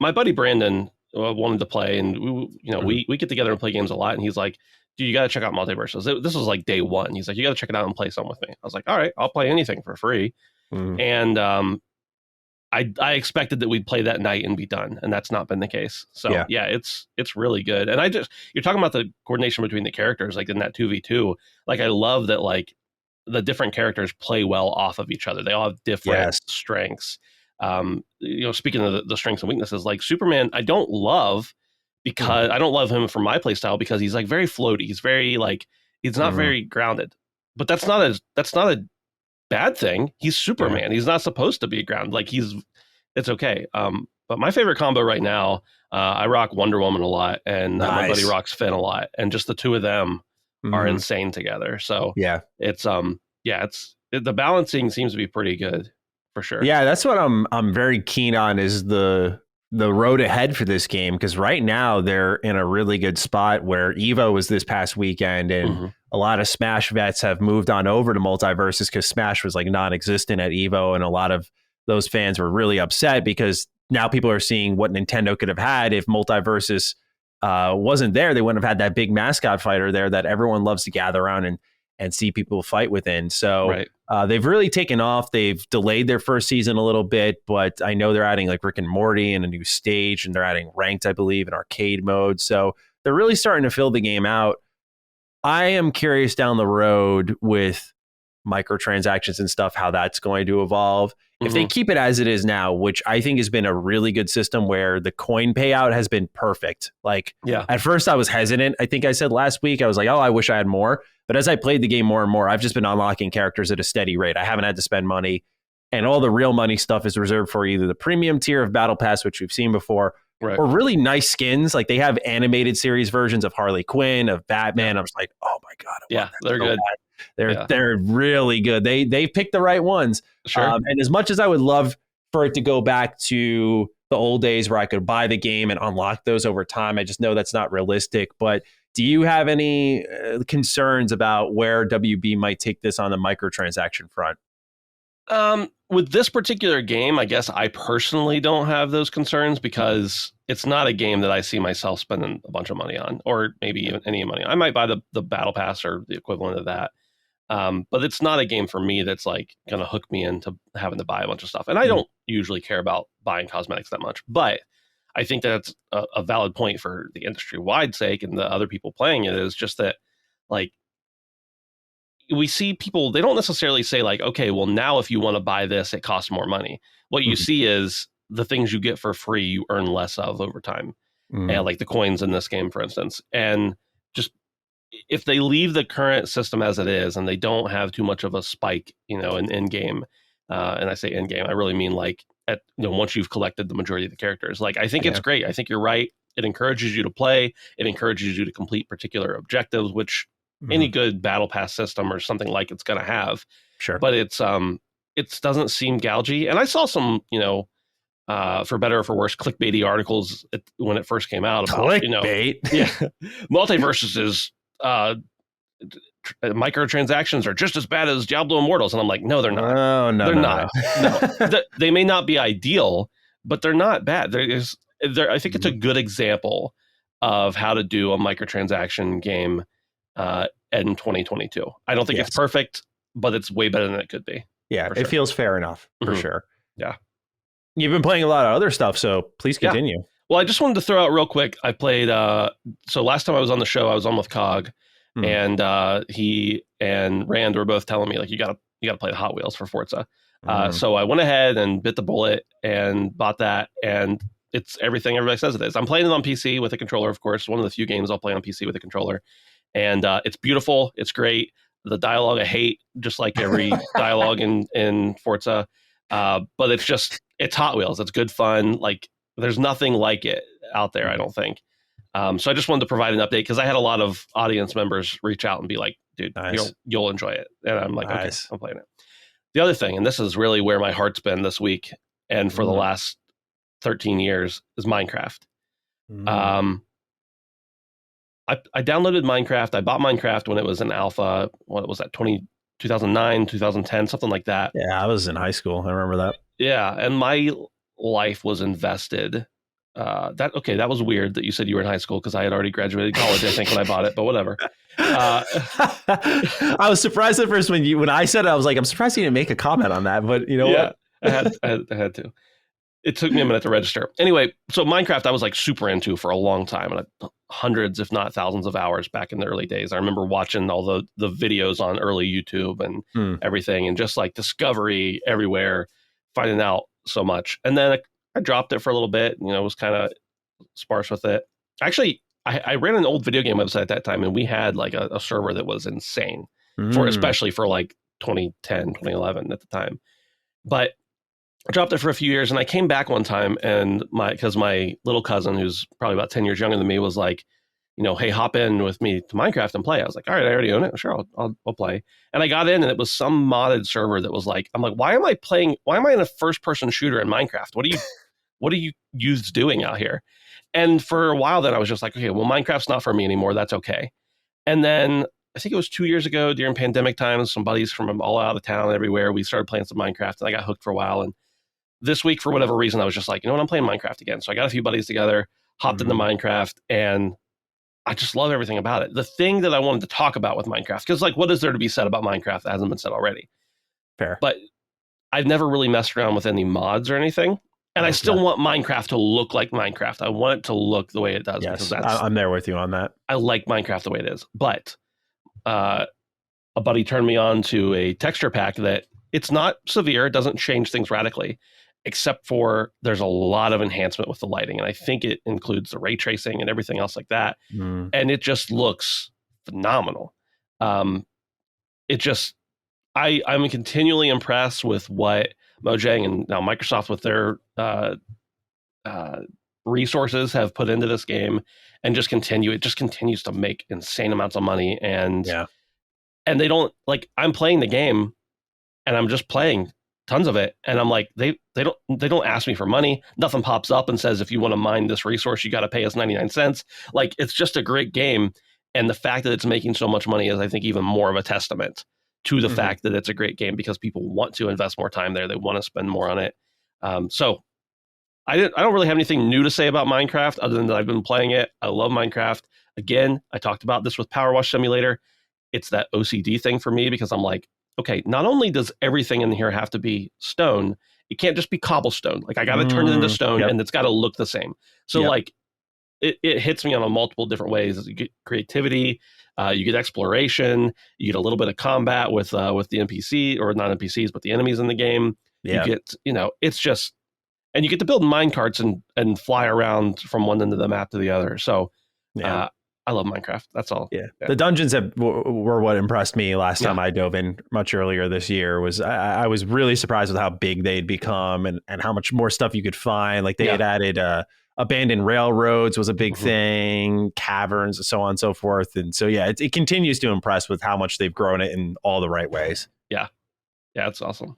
[SPEAKER 2] My buddy Brandon wanted to play, and we get together and play games a lot. And he's like, dude, you got to check out Multiverses. This was like day one. He's like, you got to check it out and play some with me. I was like, all right, I'll play anything for free. And I expected that we'd play that night and be done, and that's not been the case. So yeah, it's really good. And you're talking about the coordination between the characters, like in that 2v2. Like, I love that, like, the different characters play well off of each other. They all have different strengths. Speaking of the strengths and weaknesses, like Superman, I don't love because I don't love him for my play style because he's like very floaty. He's very like, he's not very grounded, but that's not a bad thing. He's Superman. He's not supposed to be grounded. Like, it's okay. But my favorite combo right now, I rock Wonder Woman a lot, and my buddy rocks Finn a lot, and just the two of them are insane together. So it's the balancing seems to be pretty good for sure.
[SPEAKER 1] Yeah, that's what I'm very keen on, is the road ahead for this game, because right now they're in a really good spot where Evo was this past weekend, and a lot of Smash vets have moved on over to Multiverses because Smash was like non-existent at Evo, and a lot of those fans were really upset because now people are seeing what Nintendo could have had if Multiverses wasn't there. They wouldn't have had that big mascot fighter there that everyone loves to gather around and see people fight within. So they've really taken off. They've delayed their first season a little bit, but I know they're adding like Rick and Morty and a new stage, and they're adding ranked, I believe, and arcade mode. So they're really starting to fill the game out. I am curious down the road with microtransactions and stuff, how that's going to evolve. If they keep it as it is now, which I think has been a really good system where the coin payout has been perfect. Like, at first I was hesitant. I think I said last week, I was like, oh, I wish I had more. But as I played the game more and more, I've just been unlocking characters at a steady rate. I haven't had to spend money. And all the real money stuff is reserved for either the premium tier of Battle Pass, which we've seen before, or really nice skins. Like, they have animated series versions of Harley Quinn, of Batman. I was like, oh my God.
[SPEAKER 2] They're good.
[SPEAKER 1] They're really good. They picked the right ones. And as much as I would love for it to go back to the old days where I could buy the game and unlock those over time, I just know that's not realistic. But do you have any concerns about where WB might take this on the microtransaction front?
[SPEAKER 2] With this particular game, I guess I personally don't have those concerns because it's not a game that I see myself spending a bunch of money on, or maybe even any money. I might buy the Battle Pass or the equivalent of that. But it's not a game for me that's like going to hook me into having to buy a bunch of stuff. And I don't usually care about buying cosmetics that much, but I think that's a valid point for the industry wide sake and the other people playing it, is just that, like, we see people, they don't necessarily say like, okay, well, now if you want to buy this, it costs more money. What you see is the things you get for free, you earn less of over time. And like the coins in this game, for instance. And just, if they leave the current system as it is and they don't have too much of a spike, in game, and I say in game, I really mean like at, once you've collected the majority of the characters, like, I think it's great. I think you're right. It encourages you to play. It encourages you to complete particular objectives, which any good battle pass system or something like it's going to have.
[SPEAKER 1] Sure.
[SPEAKER 2] But it doesn't seem gougy. And I saw some, for better or for worse, clickbaity articles when it first came out about,
[SPEAKER 1] clickbait.
[SPEAKER 2] Multiverses is microtransactions are just as bad as Diablo Immortals. And I'm like, no, they're not.
[SPEAKER 1] Oh, no,
[SPEAKER 2] they're
[SPEAKER 1] no,
[SPEAKER 2] not. No. They may not be ideal, but they're not bad. I think it's a good example of how to do a microtransaction game in 2022. I don't think it's perfect, but it's way better than it could be.
[SPEAKER 1] Yeah, it feels fair enough, for sure.
[SPEAKER 2] Yeah.
[SPEAKER 1] You've been playing a lot of other stuff, so please continue.
[SPEAKER 2] Well, I just wanted to throw out real quick, I played, so last time I was on the show, I was on with Cog, and he and Rand were both telling me, like, you gotta play the Hot Wheels for Forza. So I went ahead and bit the bullet and bought that, and it's everything everybody says it is. I'm playing it on PC with a controller, of course. One of the few games I'll play on PC with a controller. And it's beautiful. It's great. The dialogue I hate, just like every dialogue in Forza. But it's Hot Wheels. It's good fun. Like, there's nothing like it out there, I don't think. So I just wanted to provide an update because I had a lot of audience members reach out and be like, dude, you'll enjoy it. And I'm like, okay, I'm playing it. The other thing, and this is really where my heart's been this week and for the last 13 years, is Minecraft. I downloaded Minecraft. I bought Minecraft when it was in alpha. What was that? 2009, 2010, something like that.
[SPEAKER 1] Yeah, I was in high school. I remember that.
[SPEAKER 2] Yeah, and my life was invested. That was weird that you said you were in high school because I had already graduated college, I think, when I bought it, but whatever.
[SPEAKER 1] I was surprised at first when I said it, I was like, I'm surprised you didn't make a comment on that, but you know what?
[SPEAKER 2] I had to. It took me a minute to register. Anyway, so Minecraft I was like super into for a long time, and hundreds, if not thousands of hours back in the early days. I remember watching all the videos on early YouTube and everything, and just like discovery everywhere, finding out so much. And then I dropped it for a little bit, was kind of sparse with it. Actually, I ran an old video game website at that time, and we had like a server that was insane, especially for like 2010, 2011 at the time. But I dropped it for a few years, and I came back one time, and because my little cousin, who's probably about 10 years younger than me, was like, hey, hop in with me to Minecraft and play. I was like, all right, I already own it. Sure, I'll play. And I got in, and it was some modded server that was like, I'm like, why am I in a first person shooter in Minecraft? What are you youths doing out here? And for a while then I was just like, okay, well, Minecraft's not for me anymore. That's okay. And then I think it was 2 years ago during pandemic times, some buddies from all out of town everywhere, we started playing some Minecraft, and I got hooked for a while. And this week, for whatever reason, I was just like, you know what, I'm playing Minecraft again. So I got a few buddies together, hopped into Minecraft, and I just love everything about it. The thing that I wanted to talk about with Minecraft, because like, what is there to be said about Minecraft that hasn't been said already?
[SPEAKER 1] Fair.
[SPEAKER 2] But I've never really messed around with any mods or anything. And I still want Minecraft to look like Minecraft. I want it to look the way it does.
[SPEAKER 1] Yes, I'm there with you on that.
[SPEAKER 2] I like Minecraft the way it is. But a buddy turned me on to a texture pack that it's not severe. It doesn't change things radically, except for there's a lot of enhancement with the lighting. And I think it includes the ray tracing and everything else like that. And it just looks phenomenal. I'm continually impressed with what Mojang and now Microsoft with their resources have put into this game, and it just continues to make insane amounts of money. And they don't, like, I'm playing the game and I'm just playing tons of it, and I'm like, they don't ask me for money. Nothing pops up and says, if you want to mine this resource, you got to pay us 99 cents. Like, it's just a great game. And the fact that it's making so much money is, I think, even more of a testament to the fact that it's a great game, because people want to invest more time there. They want to spend more on it. So I don't really have anything new to say about Minecraft other than that I've been playing it. I love Minecraft. Again, I talked about this with Power Wash Simulator. It's that OCD thing for me, because I'm like, okay, not only does everything in here have to be stone, it can't just be cobblestone. Like I got to turn it into stone, and it's got to look the same. So like it hits me on a multiple different ways. You get creativity, you get exploration, you get a little bit of combat with the NPC, or not NPCs, but the enemies in the game. You get, it's just, and you get to build mine carts and fly around from one end of the map to the other. So I love Minecraft. That's all.
[SPEAKER 1] Yeah. The dungeons were what impressed me last time I dove in much earlier this year. Was I was really surprised with how big they'd become and how much more stuff you could find. Like they had added abandoned railroads was a big thing, caverns, and so on and so forth. And so, it continues to impress with how much they've grown it in all the right ways. Yeah.
[SPEAKER 2] Yeah, it's awesome.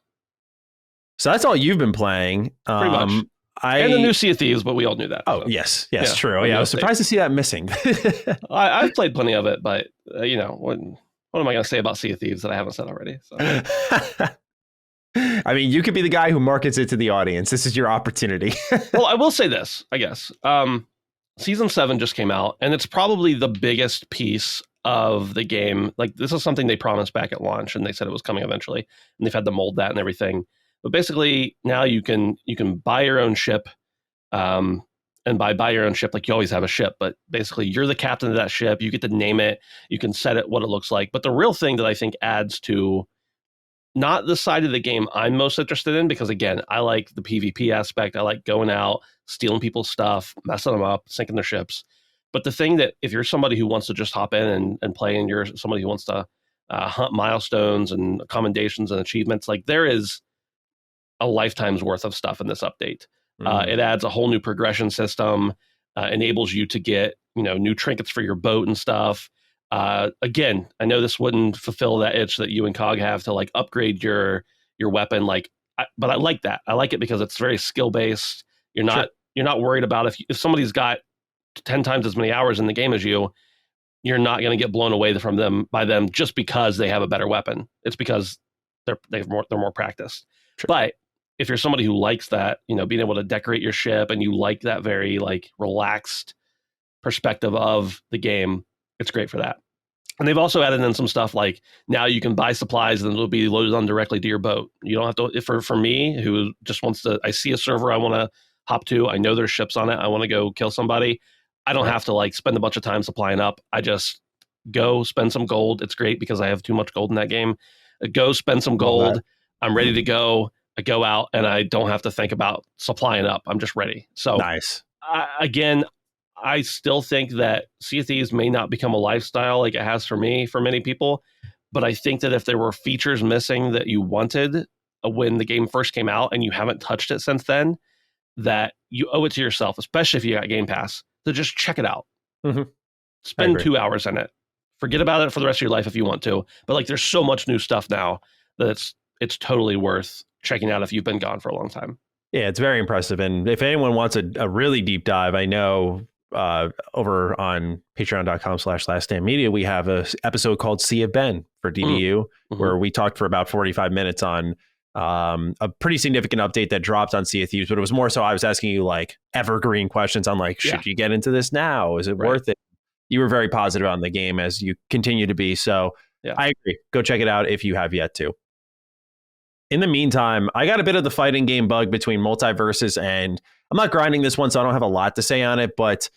[SPEAKER 1] So that's all you've been playing.
[SPEAKER 2] Pretty much. And the new Sea of Thieves, but we all knew that.
[SPEAKER 1] Oh, so. yes, true. Yeah, I was surprised to see that missing.
[SPEAKER 2] I've played plenty of it, but, what am I going to say about Sea of Thieves that I haven't said already? So.
[SPEAKER 1] I mean, you could be the guy who markets it to the audience. This is your opportunity.
[SPEAKER 2] Well, I will say this, I guess. Season 7 just came out, and it's probably the biggest piece of the game. Like, this is something they promised back at launch, and they said it was coming eventually, and they've had to mold that and everything. But basically, now you can buy your own ship, and by buy your own ship, like you always have a ship, but basically you're the captain of that ship. You get to name it. You can set it what it looks like. But the real thing that I think adds to not the side of the game I'm most interested in, because again, I like the PvP aspect. I like going out, stealing people's stuff, messing them up, sinking their ships. But the thing that if you're somebody who wants to just hop in and play, and you're somebody who wants to hunt milestones and commendations and achievements, like there is a lifetime's worth of stuff in this update. It adds a whole new progression system, enables you to get, new trinkets for your boat and stuff. Again, I know this wouldn't fulfill that itch that you and Cog have to like upgrade your weapon. But I like that. I like it because it's very skill based. You're not worried about if somebody's got 10 times as many hours in the game as you, you're not going to get blown away by them just because they have a better weapon. It's because they're more practiced. Sure. But if you're somebody who likes that, being able to decorate your ship, and you like that very like relaxed perspective of the game, it's great for that. And they've also added in some stuff like now you can buy supplies and it'll be loaded on directly to your boat. You don't have to, for me who just wants to, I see a server I want to hop to, I know there's ships on it, I want to go kill somebody. I don't have to like spend a bunch of time supplying up. I just go spend some gold. It's great because I have too much gold in that game. Go spend some gold. I'm ready to go. I go out and I don't have to think about supplying up. I'm just ready. So
[SPEAKER 1] nice.
[SPEAKER 2] Again, I still think that Sea of Thieves may not become a lifestyle like it has for me, for many people. But I think that if there were features missing that you wanted when the game first came out and you haven't touched it since then, that you owe it to yourself, especially if you got Game Pass, to just check it out. Spend 2 hours in it. Forget about it for the rest of your life if you want to. But like, there's so much new stuff now that it's totally worth checking out if you've been gone for a long time.
[SPEAKER 1] Yeah, it's very impressive. And if anyone wants a really deep dive, I know over on patreon.com/laststandmedia, we have a episode called Sea of Ben for DBU, where we talked for about 45 minutes on a pretty significant update that dropped on Sea of Thieves. But it was more so I was asking you like evergreen questions on like, should you get into this now? Is it worth it? You were very positive on the game, as you continue to be. So I agree. Go check it out if you have yet to. In the meantime, I got a bit of the fighting game bug between multiverses, and I'm not grinding this one, so I don't have a lot to say on it, but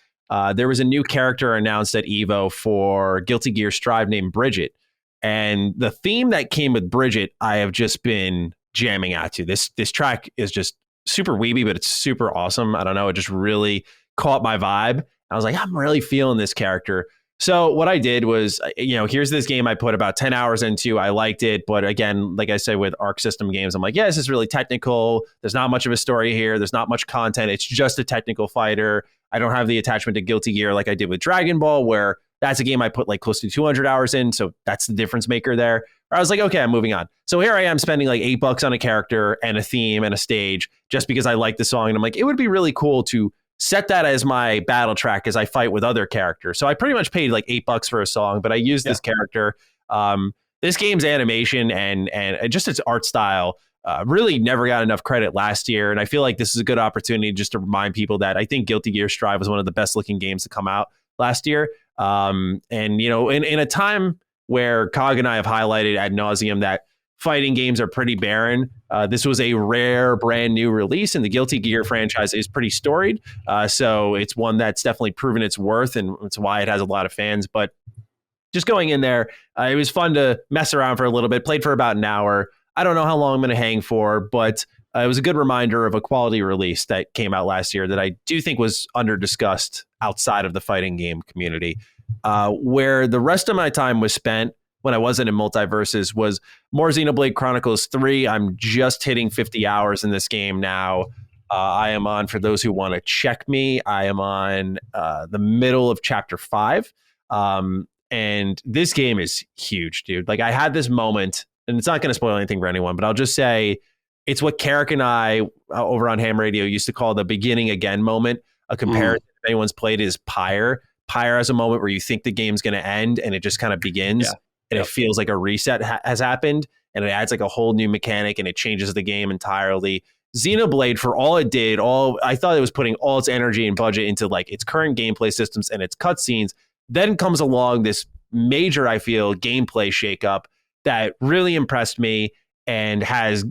[SPEAKER 1] there was a new character announced at EVO for Guilty Gear Strive named Bridget. And the theme that came with Bridget, I have just been jamming out to. This track is just super weeby, but it's super awesome. I don't know, it just really caught my vibe. I was like, I'm really feeling this character. So what I did was, here's this game I put about 10 hours into. I liked it. But again, like I said, with Arc System games, I'm like, this is really technical. There's not much of a story here. There's not much content. It's just a technical fighter. I don't have the attachment to Guilty Gear like I did with Dragon Ball, where that's a game I put like close to 200 hours in. So that's the difference maker there. I was like, okay, I'm moving on. So here I am spending like $8 on a character and a theme and a stage just because I like the song. And I'm like, it would be really cool to set that as my battle track as I fight with other characters. So I pretty much paid like $8 for a song, but I used this character. This game's animation and just its art style really never got enough credit last year. And I feel like this is a good opportunity just to remind people that I think Guilty Gear Strive was one of the best looking games to come out last year. And in a time where Cog and I have highlighted ad nauseum that fighting games are pretty barren. This was a rare brand new release, and the Guilty Gear franchise is pretty storied. So it's one that's definitely proven its worth, and it's why it has a lot of fans. But just going in there, it was fun to mess around for a little bit, played for about an hour. I don't know how long I'm going to hang for, but it was a good reminder of a quality release that came out last year that I do think was under-discussed outside of the fighting game community. Where the rest of my time was spent when I wasn't in Multiverses was more Xenoblade Chronicles 3. I'm just hitting 50 hours in this game now. I am on, for those who want to check me, I am on the middle of Chapter 5. And this game is huge, dude. Like, I had this moment, and it's not going to spoil anything for anyone, but I'll just say it's what Carrick and I over on Ham Radio used to call the beginning again moment. A comparison, if anyone's played, is Pyre. Pyre has a moment where you think the game's going to end, and it just kind of begins. Yeah. And it feels like a reset has happened, and it adds like a whole new mechanic, and it changes the game entirely. Xenoblade, for all it did, I thought it was putting all its energy and budget into like its current gameplay systems and its cutscenes. Then comes along this major, I feel, gameplay shakeup that really impressed me and has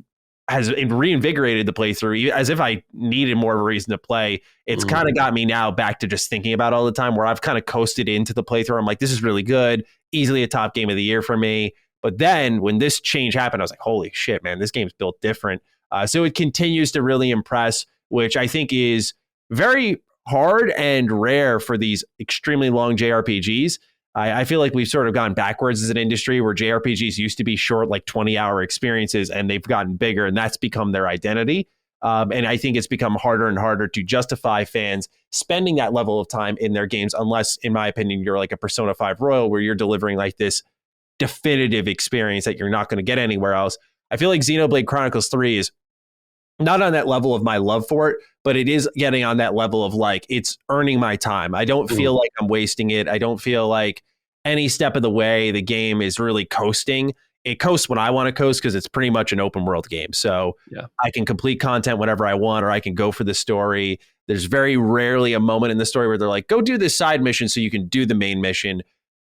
[SPEAKER 1] reinvigorated the playthrough, as if I needed more of a reason to play. It's kind of got me now back to just thinking about all the time, where I've kind of coasted into the playthrough. I'm like, this is really good, easily a top game of the year for me. But then when this change happened, I was like, holy shit, man, this game's built different. So it continues to really impress, which I think is very hard and rare for these extremely long JRPGs. I feel like we've sort of gone backwards as an industry, where JRPGs used to be short, like 20-hour experiences, and they've gotten bigger, and that's become their identity. And I think it's become harder and harder to justify fans spending that level of time in their games, unless, in my opinion, you're like a Persona 5 Royal, where you're delivering like this definitive experience that you're not going to get anywhere else. I feel like Xenoblade Chronicles 3 is not on that level of my love for it, but it is getting on that level of like, it's earning my time. I don't feel like I'm wasting it. I don't feel like any step of the way the game is really coasting. It coasts when I want to coast, because it's pretty much an open world game. So I can complete content whenever I want, or I can go for the story. There's very rarely a moment in the story where they're like, go do this side mission so you can do the main mission.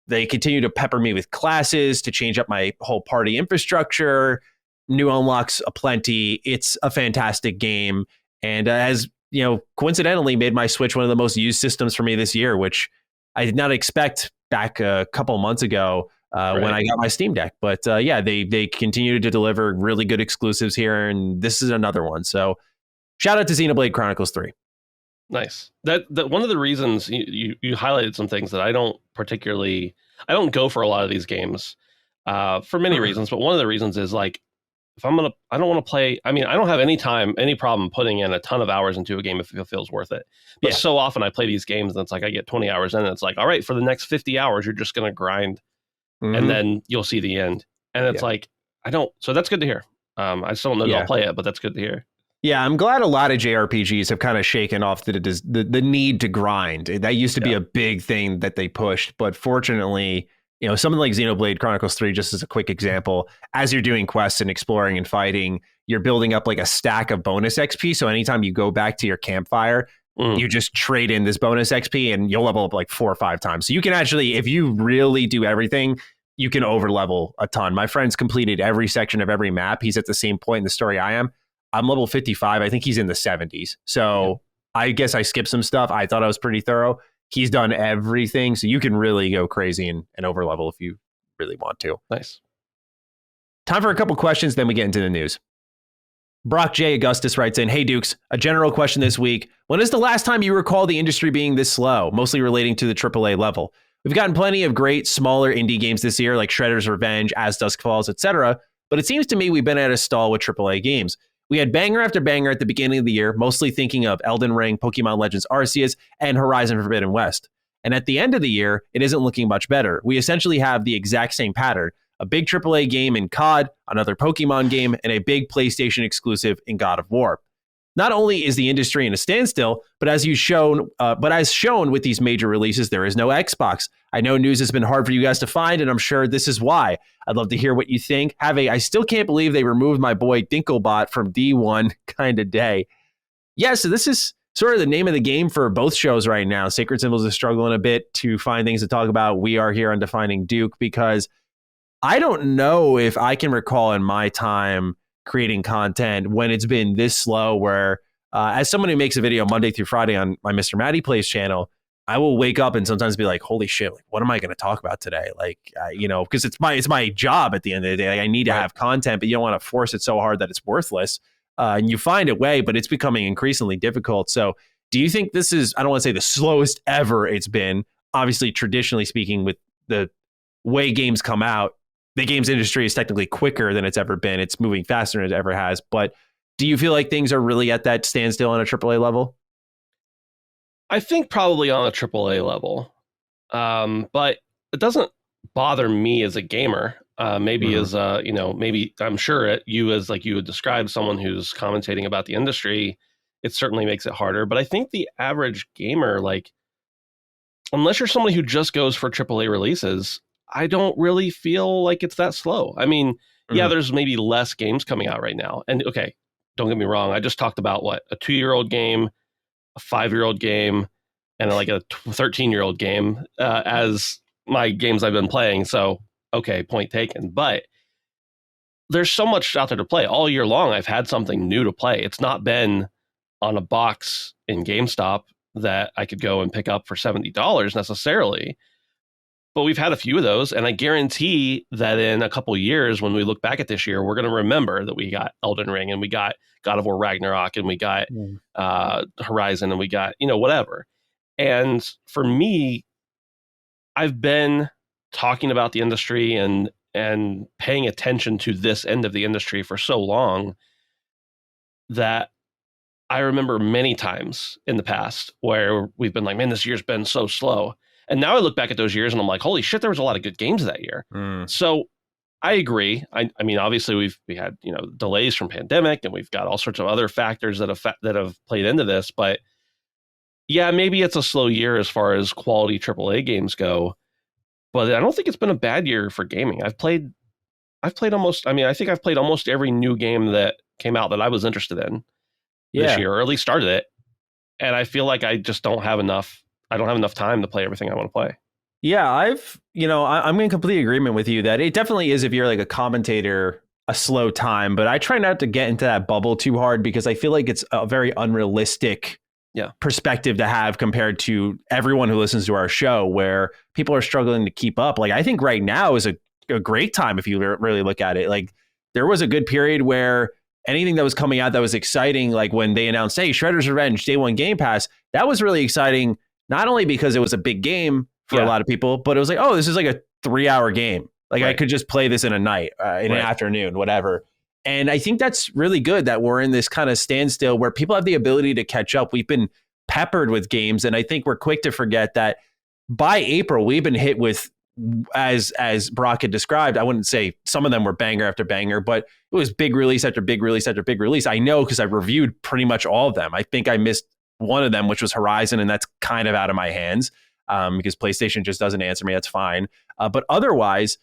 [SPEAKER 1] They continue to pepper me with classes to change up my whole party infrastructure. New unlocks aplenty. It's a fantastic game, and has, you know, coincidentally made my Switch one of the most used systems for me this year, which I did not expect back a couple months ago when I got my Steam Deck. But they continue to deliver really good exclusives here, and this is another one. So shout out to Xenoblade Chronicles 3.
[SPEAKER 2] Nice. That one of the reasons you highlighted some things that I don't go for a lot of these games for many reasons, but one of the reasons is like, I don't want to play. I mean, I don't have any problem putting in a ton of hours into a game if it feels worth it. But so often I play these games and it's like I get 20 hours in and it's like, all right, for the next 50 hours, you're just going to grind and then you'll see the end. And it's like, so that's good to hear. I still don't know if I'll play it, but that's good to hear. Yeah,
[SPEAKER 1] I'm glad a lot of JRPGs have kind of shaken off the need to grind. That used to be a big thing that they pushed, but fortunately, you know, something like Xenoblade Chronicles 3, just as a quick example, as you're doing quests and exploring and fighting, you're building up like a stack of bonus XP. So anytime you go back to your campfire, you just trade in this bonus XP and you'll level up like 4 or 5 times. So you can actually, if you really do everything, you can over level a ton. My friend's completed every section of every map. He's at the same point in the story I am. I'm level 55. I think he's in the 70s. So I guess I skipped some stuff. I thought I was pretty thorough. He's done everything, so you can really go crazy and over level if you really want to.
[SPEAKER 2] Nice.
[SPEAKER 1] Time for a couple questions, then we get into the news. Brock J. Augustus writes in, hey Dukes, a general question this week. When is the last time you recall the industry being this slow, mostly relating to the AAA level? We've gotten plenty of great, smaller indie games this year, like Shredder's Revenge, As Dusk Falls, etc., but it seems to me we've been at a stall with AAA games. We had banger after banger at the beginning of the year, mostly thinking of Elden Ring, Pokemon Legends Arceus, and Horizon Forbidden West. And at the end of the year, it isn't looking much better. We essentially have the exact same pattern. A big AAA game in COD, another Pokemon game, and a big PlayStation exclusive in God of War. Not only is the industry in a standstill, but as shown with these major releases, there is no Xbox. I know news has been hard for you guys to find, and I'm sure this is why. I'd love to hear what you think. I still can't believe they removed my boy Dinklebot from D1 kind of day. Yeah, so this is sort of the name of the game for both shows right now. Sacred Symbols is struggling a bit to find things to talk about. We are here on Defining Duke because I don't know if I can recall in my time creating content when it's been this slow where as someone who makes a video Monday through Friday on my Mr. Matty Plays channel, I will wake up and sometimes be like, holy shit, like, what am I going to talk about today? Like, because it's my job at the end of the day. Like, I need to have content, but you don't want to force it so hard that it's worthless. And you find a way, but it's becoming increasingly difficult. So do you think this is, I don't want to say the slowest ever it's been, obviously, traditionally speaking, with the way games come out, the games industry is technically quicker than it's ever been. It's moving faster than it ever has. But do you feel like things are really at that standstill on a AAA level?
[SPEAKER 2] I think probably on a AAA level. But it doesn't bother me as a gamer. Maybe as maybe I'm sure you as like you would describe someone who's commentating about the industry, it certainly makes it harder. But I think the average gamer, like, unless you're somebody who just goes for AAA releases, I don't really feel like it's that slow. I mean, yeah, there's maybe less games coming out right now. And okay, don't get me wrong. I just talked about a 2-year-old game, a 5-year-old game, and like a 13-year-old game as my games I've been playing. So, okay, point taken. But there's so much out there to play. All year long, I've had something new to play. It's not been on a box in GameStop that I could go and pick up for $70 necessarily. But we've had a few of those, and I guarantee that in a couple of years, when we look back at this year, we're going to remember that we got Elden Ring, and we got God of War Ragnarok, and we got Horizon, and we got, whatever. And for me, I've been talking about the industry and paying attention to this end of the industry for so long that I remember many times in the past where we've been like, man, this year's been so slow. And now I look back at those years and I'm like, holy shit, there was a lot of good games that year. So I agree. I mean, obviously we had, delays from pandemic, and we've got all sorts of other factors that have played into this. But yeah, maybe it's a slow year as far as quality AAA games go. But I don't think it's been a bad year for gaming. I've played almost, I think I've played almost every new game that came out that I was interested in this year, or at least started it. And I feel like I just don't have enough time to play everything I want to play.
[SPEAKER 1] Yeah, I'm in complete agreement with you that it definitely is, if you're like a commentator, a slow time, but I try not to get into that bubble too hard because I feel like it's a very unrealistic perspective to have compared to everyone who listens to our show, where people are struggling to keep up. Like, I think right now is a great time if you really look at it. Like, there was a good period where anything that was coming out that was exciting, like when they announced, hey, Shredder's Revenge, Day One Game Pass, that was really exciting, not only because it was a big game for a lot of people, but it was like, oh, this is like a 3-hour game. Like, I could just play this in a night, in an afternoon, whatever. And I think that's really good that we're in this kind of standstill where people have the ability to catch up. We've been peppered with games, and I think we're quick to forget that by April, we've been hit with, as Brock had described, I wouldn't say some of them were banger after banger, but it was big release after big release after big release. I know because I reviewed pretty much all of them. I think I missed one of them, which was Horizon, and that's kind of out of my hands because PlayStation just doesn't answer me. That's fine. But otherwise,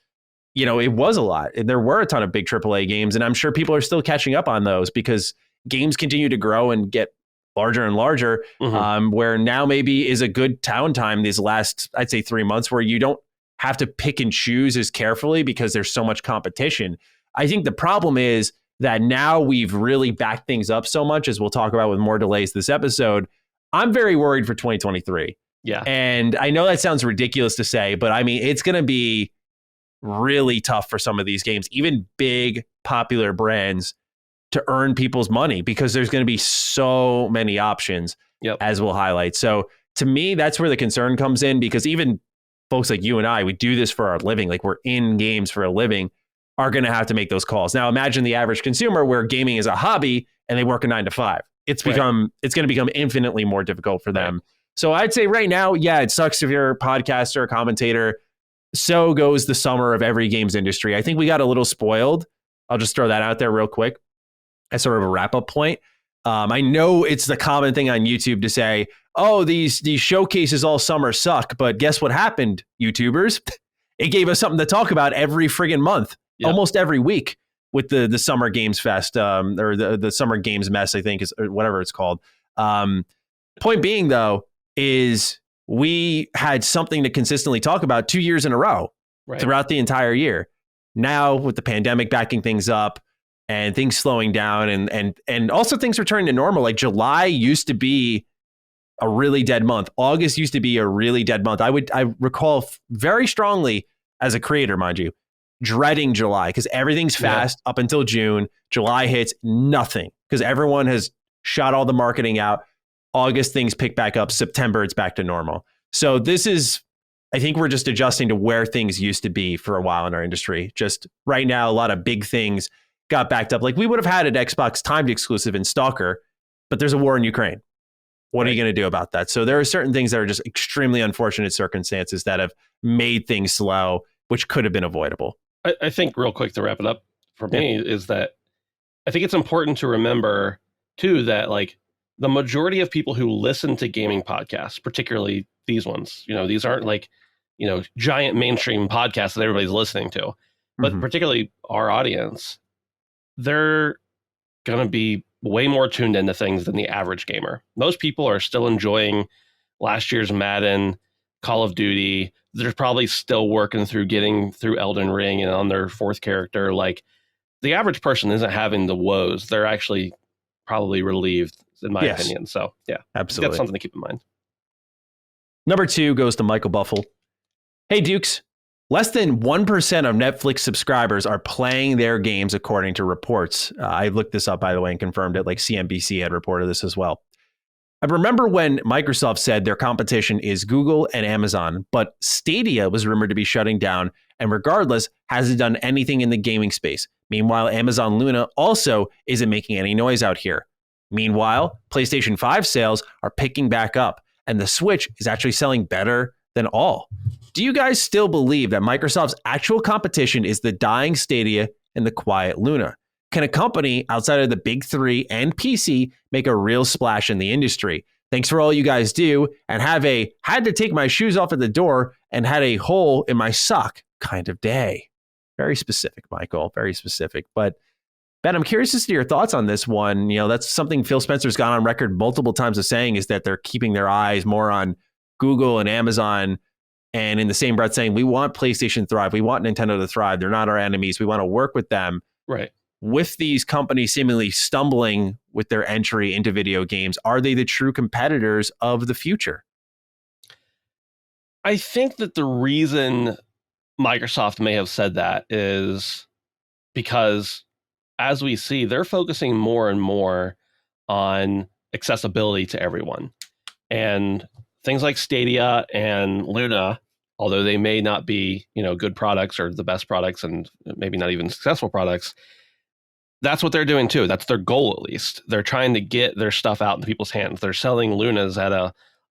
[SPEAKER 1] it was a lot. There were a ton of big AAA games, and I'm sure people are still catching up on those because games continue to grow and get larger and larger, where now maybe is a good downtime these last, I'd say 3 months, where you don't have to pick and choose as carefully because there's so much competition. I think the problem is that now we've really backed things up so much, as we'll talk about with more delays this episode. I'm very worried for 2023.
[SPEAKER 2] Yeah.
[SPEAKER 1] And I know that sounds ridiculous to say, but I mean, it's going to be really tough for some of these games, even big popular brands, to earn people's money because there's going to be so many options, as we'll highlight. So to me, that's where the concern comes in, because even folks like you and I, we do this for our living, like we're in games for a living, are going to have to make those calls. Now imagine the average consumer where gaming is a hobby and they work a 9 to 5. It's going to become infinitely more difficult for them. So I'd say right now, it sucks if you're a podcaster, a commentator. So goes the summer of every games industry. I think we got a little spoiled. I'll just throw that out there real quick as sort of a wrap-up point. I know it's the common thing on YouTube to say, oh, these showcases all summer suck, but guess what happened, YouTubers? It gave us something to talk about every friggin' month, almost every week, with the Summer Games Fest, or the Summer Games Mess, I think, is, or whatever it's called. Point being, though, is we had something to consistently talk about 2 years in a row throughout the entire year. Now with the pandemic backing things up and things slowing down and also things returning to normal, like July used to be a really dead month. August used to be a really dead month. I recall very strongly as a creator, mind you, dreading July because everything's fast up until June. July hits, nothing, because everyone has shot all the marketing out. August, things pick back up. September, it's back to normal. So this is, I think we're just adjusting to where things used to be for a while in our industry. Just right now, a lot of big things got backed up. Like we would have had an Xbox timed exclusive in Stalker, but there's a war in Ukraine. What are you going to do about that? So there are certain things that are just extremely unfortunate circumstances that have made things slow, which could have been avoidable.
[SPEAKER 2] I think real quick to wrap it up for me is that I think it's important to remember too that like the majority of people who listen to gaming podcasts, particularly these ones, these aren't like, giant mainstream podcasts that everybody's listening to, but particularly our audience, they're going to be way more tuned into things than the average gamer. Most people are still enjoying last year's Madden, Call of Duty. They're probably still working through getting through Elden Ring and on their fourth character. Like the average person isn't having the woes. They're actually probably relieved, in my opinion. So yeah,
[SPEAKER 1] absolutely.
[SPEAKER 2] That's something to keep in mind.
[SPEAKER 1] Number 2 goes to Michael Buffle. Hey, Dukes. Less than 1% of Netflix subscribers are playing their games, according to reports. I looked this up, by the way, and confirmed it. Like CNBC had reported this as well. I remember when Microsoft said their competition is Google and Amazon, but Stadia was rumored to be shutting down, and regardless, hasn't done anything in the gaming space. Meanwhile, Amazon Luna also isn't making any noise out here. Meanwhile, PlayStation 5 sales are picking back up, and the Switch is actually selling better than all. Do you guys still believe that Microsoft's actual competition is the dying Stadia and the quiet Luna? Can a company outside of the big three and PC make a real splash in the industry? Thanks for all you guys do, and had to take my shoes off at the door and had a hole in my sock kind of day. Very specific, Michael, very specific. But Ben, I'm curious as to your thoughts on this one. That's something Phil Spencer's gone on record multiple times of saying, is that they're keeping their eyes more on Google and Amazon, and in the same breath saying, we want PlayStation to thrive. We want Nintendo to thrive. They're not our enemies. We want to work with them.
[SPEAKER 2] Right.
[SPEAKER 1] With these companies seemingly stumbling with their entry into video games, are they the true competitors of the future?
[SPEAKER 2] I think that the reason Microsoft may have said that is because, as we see, they're focusing more and more on accessibility to everyone. And things like Stadia and Luna, although they may not be, good products or the best products and maybe not even successful products, that's what they're doing too. That's their goal, at least. They're trying to get their stuff out into people's hands. They're selling Lunas at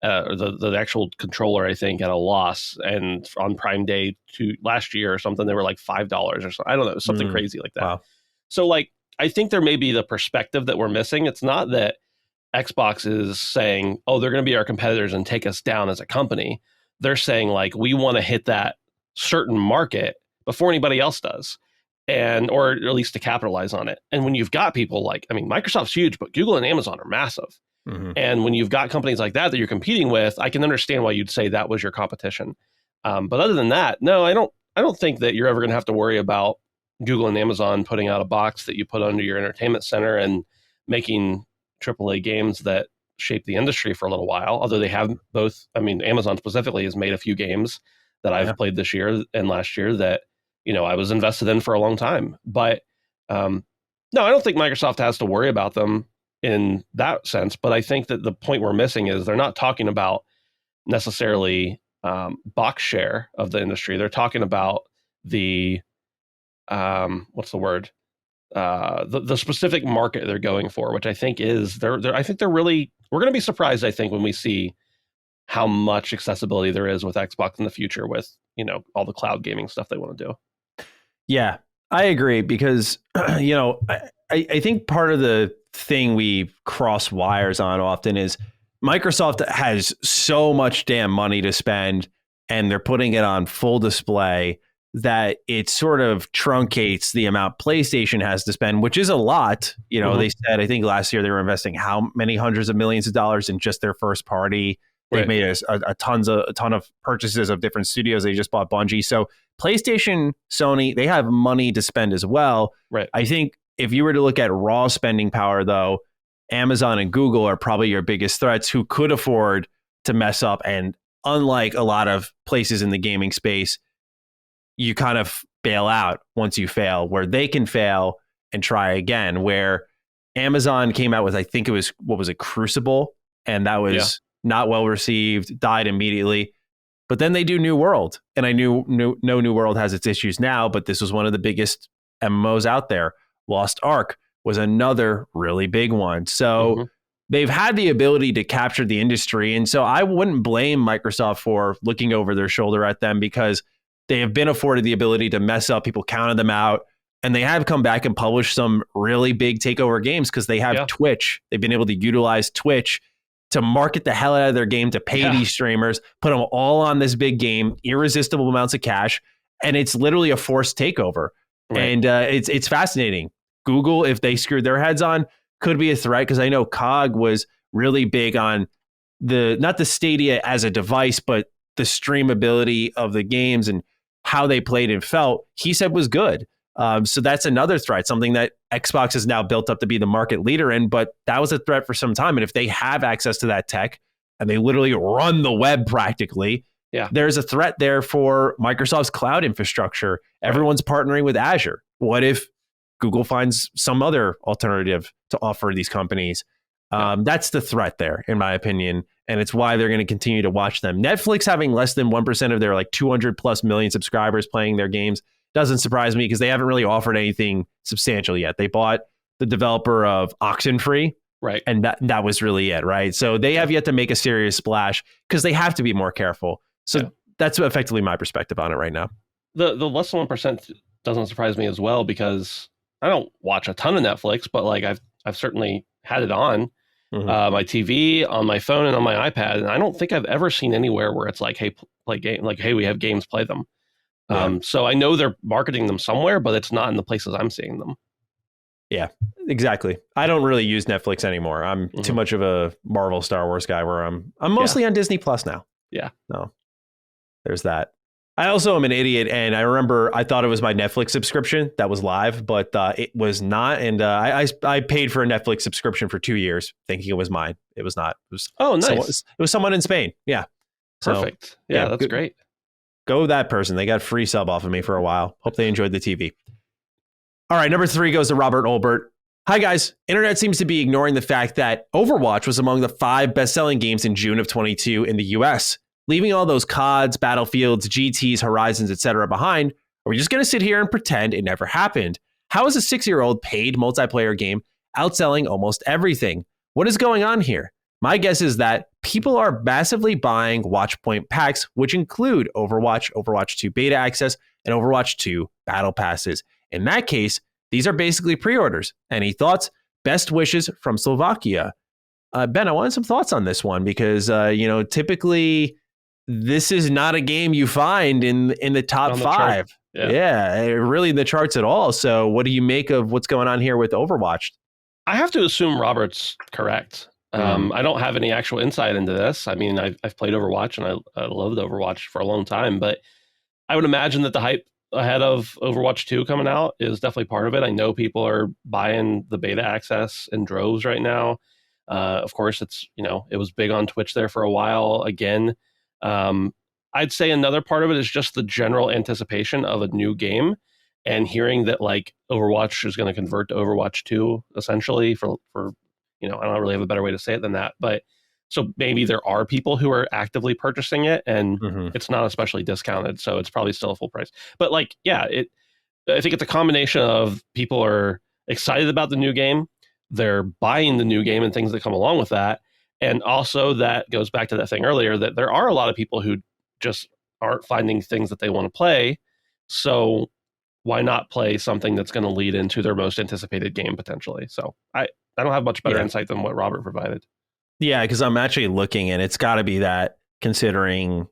[SPEAKER 2] the actual controller, I think, at a loss. And on Prime Day to last year or something, they were like $5 or something. I don't know, something crazy like that.
[SPEAKER 1] Wow.
[SPEAKER 2] So I think there may be the perspective that we're missing. It's not that Xbox is saying, oh, they're going to be our competitors and take us down as a company. They're saying we want to hit that certain market before anybody else does. Or at least to capitalize on it. And when you've got people Microsoft's huge, but Google and Amazon are massive. Mm-hmm. And when you've got companies like that you're competing with, I can understand why you'd say that was your competition. But other than that, no, I don't think that you're ever going to have to worry about Google and Amazon putting out a box that you put under your entertainment center and making AAA games that shape the industry for a little while. Although they have both, Amazon specifically has made a few games that I've played this year and last year that I was invested in for a long time. But no, I don't think Microsoft has to worry about them in that sense. But I think that the point we're missing is they're not talking about necessarily box share of the industry. They're talking about the what's the word? The specific market they're going for, which I think is I think they're really, we're going to be surprised, I think, when we see how much accessibility there is with Xbox in the future with, all the cloud gaming stuff they want to do.
[SPEAKER 1] Yeah, I agree because, I think part of the thing we cross wires on often is Microsoft has so much damn money to spend and they're putting it on full display that it sort of truncates the amount PlayStation has to spend, which is a lot. They said, I think last year they were investing how many hundreds of millions of dollars in just their first party They've made a ton of purchases of different studios. They just bought Bungie. So PlayStation, Sony, they have money to spend as well.
[SPEAKER 2] Right.
[SPEAKER 1] I think if you were to look at raw spending power, though, Amazon and Google are probably your biggest threats who could afford to mess up. And unlike a lot of places in the gaming space, you kind of bail out once you fail, where they can fail and try again, where Amazon came out with, I think it was, Crucible, and that was not well received, died immediately. But then they do New World, and I know New World has its issues now, but this was one of the biggest MMOs out there. Lost Ark was another really big one. So they've had the ability to capture the industry. And so I wouldn't blame Microsoft for looking over their shoulder at them, because they have been afforded the ability to mess up. People counted them out, and they have come back and published some really big takeover games because they have Twitch. They've been able to utilize Twitch to market the hell out of their game, to pay these streamers, put them all on this big game, irresistible amounts of cash. And it's literally a forced takeover. Right. And it's fascinating. Google, if they screwed their heads on, could be a threat, because I know COG was really big on not the Stadia as a device, but the streamability of the games and how they played and felt, he said was good. So that's another threat, something that Xbox has now built up to be the market leader in, but that was a threat for some time. And if they have access to that tech and they literally run the web practically, there's a threat there for Microsoft's cloud infrastructure. Everyone's partnering with Azure. What if Google finds some other alternative to offer these companies? That's the threat there, in my opinion. And it's why they're going to continue to watch them. Netflix having less than 1% of their 200 plus million subscribers playing their games doesn't surprise me, because they haven't really offered anything substantial yet. They bought the developer of Oxenfree, right? And that was really it, right? So they have yet to make a serious splash, because they have to be more careful. So that's effectively my perspective on it right now.
[SPEAKER 2] The less than 1% doesn't surprise me as well, because I don't watch a ton of Netflix, but I've certainly had it on my TV, on my phone, and on my iPad, and I don't think I've ever seen anywhere where it's like, hey, play game, hey, we have games, play them. So I know they're marketing them somewhere, but it's not in the places I'm seeing them.
[SPEAKER 1] Yeah, exactly. I don't really use Netflix anymore. I'm too much of a Marvel Star Wars guy, where I'm mostly on Disney Plus now. Yeah. No, there's that. I also am an idiot, and I remember I thought it was my Netflix subscription that was live, but it was not. And I paid for a Netflix subscription for 2 years, thinking it was mine. It was not. It was nice. It was someone in Spain. Yeah.
[SPEAKER 2] Perfect. So, yeah, that's great.
[SPEAKER 1] Go with that person. They got free sub off of me for a while. Hope they enjoyed the TV. All right, number 3 goes to Robert Olbert. Hi, guys. Internet seems to be ignoring the fact that Overwatch was among the 5 best-selling games in June of 22 in the US. Leaving all those CODs, Battlefields, GTs, Horizons, etc. behind, are we just going to sit here and pretend it never happened? How is a 6-year-old paid multiplayer game outselling almost everything? What is going on here? My guess is that people are massively buying Watchpoint packs, which include Overwatch, Overwatch 2 beta access, and Overwatch 2 battle passes. In that case, these are basically pre-orders. Any thoughts? Best wishes from Slovakia. Ben, I wanted some thoughts on this one, because typically this is not a game you find in the top 5. Really in the charts at all. So what do you make of what's going on here with Overwatch?
[SPEAKER 2] I have to assume Robert's correct. I don't have any actual insight into this. I mean, I've played Overwatch, and I loved Overwatch for a long time, but I would imagine that the hype ahead of Overwatch 2 coming out is definitely part of it. I know people are buying the beta access in droves right now. Of course, it's, it was big on Twitch there for a while. Again, I'd say another part of it is just the general anticipation of a new game, and hearing that Overwatch is going to convert to Overwatch 2 essentially for I don't really have a better way to say it than that. But so maybe there are people who are actively purchasing it, and it's not especially discounted, so it's probably still a full price. But I think it's a combination of people are excited about the new game, they're buying the new game and things that come along with that. And also that goes back to that thing earlier, that there are a lot of people who just aren't finding things that they want to play. So why not play something that's going to lead into their most anticipated game potentially? So I don't have much better insight than what Robert provided.
[SPEAKER 1] Yeah, because I'm actually looking, and it's got to be that, considering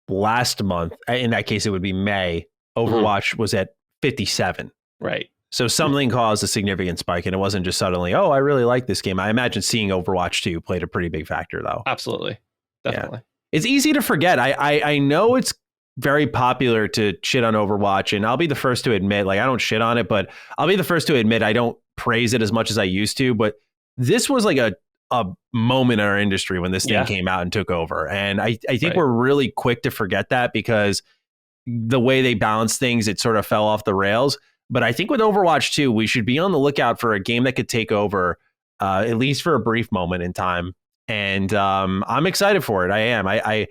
[SPEAKER 1] last month, in that case, it would be May, Overwatch was at 57.
[SPEAKER 2] Right.
[SPEAKER 1] So something caused a significant spike, and it wasn't just suddenly, oh, I really like this game. I imagine seeing Overwatch 2 played a pretty big factor, though.
[SPEAKER 2] Absolutely. definitely.
[SPEAKER 1] It's easy to forget. I know it's very popular to shit on Overwatch, and I'll be the first to admit, like, I don't shit on it, but I'll be the first to admit I don't praise it as much as I used to. But this was like a moment in our industry when this thing came out and took over. And I think we're really quick to forget that because the way they balance things, it sort of fell off the rails. But I think with Overwatch 2, we should be on the lookout for a game that could take over, at least for a brief moment in time. And I'm excited for it. I am. I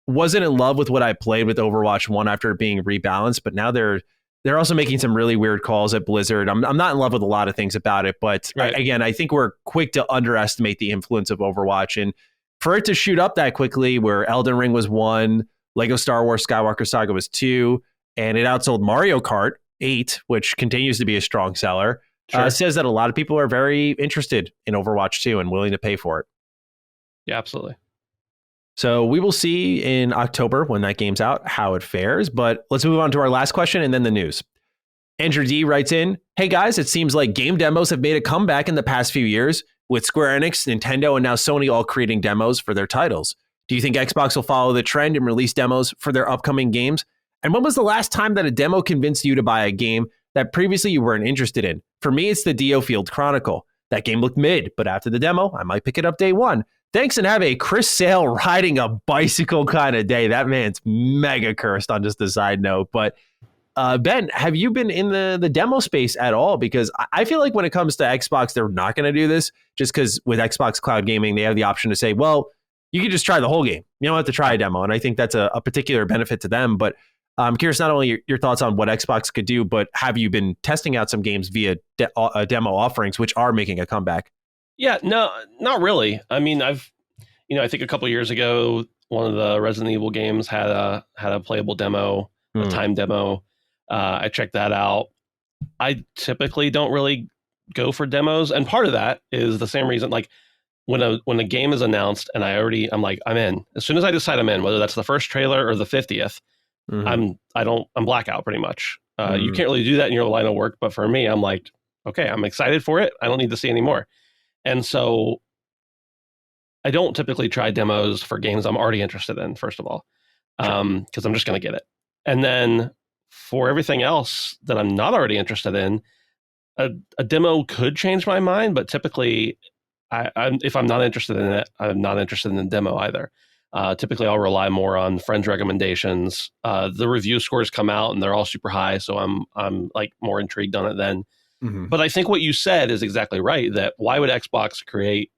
[SPEAKER 1] wasn't in love with what I played with Overwatch 1 after it being rebalanced, but now they're also making some really weird calls at Blizzard. I'm not in love with a lot of things about it, but again, I think we're quick to underestimate the influence of Overwatch. And for it to shoot up that quickly, where Elden Ring was 1, Lego Star Wars Skywalker Saga was 2, and it outsold Mario Kart 8, which continues to be a strong seller, says that a lot of people are very interested in Overwatch 2 and willing to pay for it.
[SPEAKER 2] Yeah, absolutely.
[SPEAKER 1] So we will see in October when that game's out how it fares. But let's move on to our last question and then the news. Andrew D writes in, hey guys, it seems like game demos have made a comeback in the past few years with Square Enix, Nintendo, and now Sony all creating demos for their titles. Do you think Xbox will follow the trend and release demos for their upcoming games? And when was the last time that a demo convinced you to buy a game that previously you weren't interested in? For me, it's the Dio Field Chronicle. That game looked mid, but after the demo, I might pick it up day one. Thanks, and have a Chris Sale riding a bicycle kind of day. That man's mega cursed on just a side note. But Ben, have you been in the demo space at all? Because I feel like when it comes to Xbox, they're not going to do this just because with Xbox Cloud Gaming, they have the option to say, well, you can just try the whole game. You don't have to try a demo. And I think that's a particular benefit to them. But I'm curious not only your thoughts on what Xbox could do, but have you been testing out some games via demo offerings, which are making a comeback?
[SPEAKER 2] Yeah, no, not really. I mean, I think a couple of years ago, one of the Resident Evil games had a playable demo, a time demo. I checked that out. I typically don't really go for demos, and part of that is the same reason. Like when a game is announced, and I'm like, I'm in. As soon as I decide I'm in, whether that's the first trailer or the 50th, I'm blackout pretty much. You can't really do that in your line of work, but for me, I'm like, okay, I'm excited for it. I don't need to see any more. And so I don't typically try demos for games I'm already interested in, first of all, because I'm just going to get it. And then for everything else that I'm not already interested in, a demo could change my mind, but typically, if I'm not interested in it, I'm not interested in the demo either. Typically, I'll rely more on friends' recommendations. The review scores come out and they're all super high, so I'm like more intrigued on it then. But I think what you said is exactly right, that why would Xbox create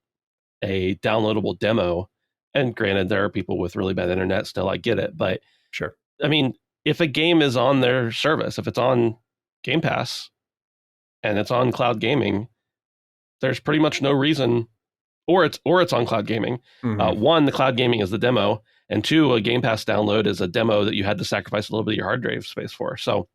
[SPEAKER 2] a downloadable demo? And granted, there are people with really bad internet still, I get it. But
[SPEAKER 1] sure.
[SPEAKER 2] I mean, if a game is on their service, if it's on Game Pass and it's on cloud gaming, there's pretty much no reason, or it's on cloud gaming. One, the cloud gaming is the demo. And two, a Game Pass download is a demo that you had to sacrifice a little bit of your hard drive space for. So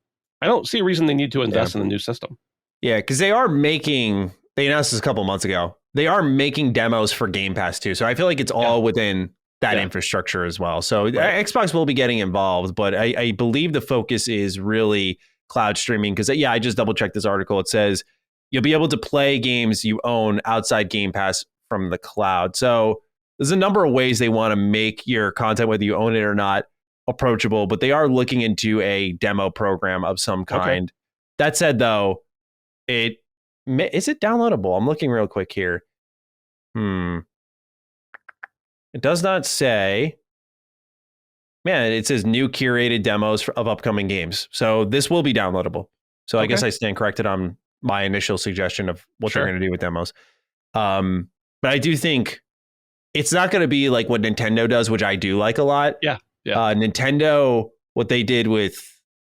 [SPEAKER 2] I don't see a reason they need to invest in a new system.
[SPEAKER 1] Yeah, because they announced this a couple months ago. They are making demos for Game Pass too. So I feel like it's all within that infrastructure as well. So Xbox will be getting involved, but I believe the focus is really cloud streaming. Because I just double checked this article. It says you'll be able to play games you own outside Game Pass from the cloud. So there's a number of ways they want to make your content, whether you own it or not, approachable. But they are looking into a demo program of some kind. Okay. That said, though, is it downloadable? I'm looking real quick here. It does not say. Man, it says new curated demos of upcoming games. So this will be downloadable. So I guess I stand corrected on my initial suggestion of what they're going to do with demos. But I do think it's not going to be like what Nintendo does, which I do like a lot.
[SPEAKER 2] Yeah.
[SPEAKER 1] Nintendo, what they did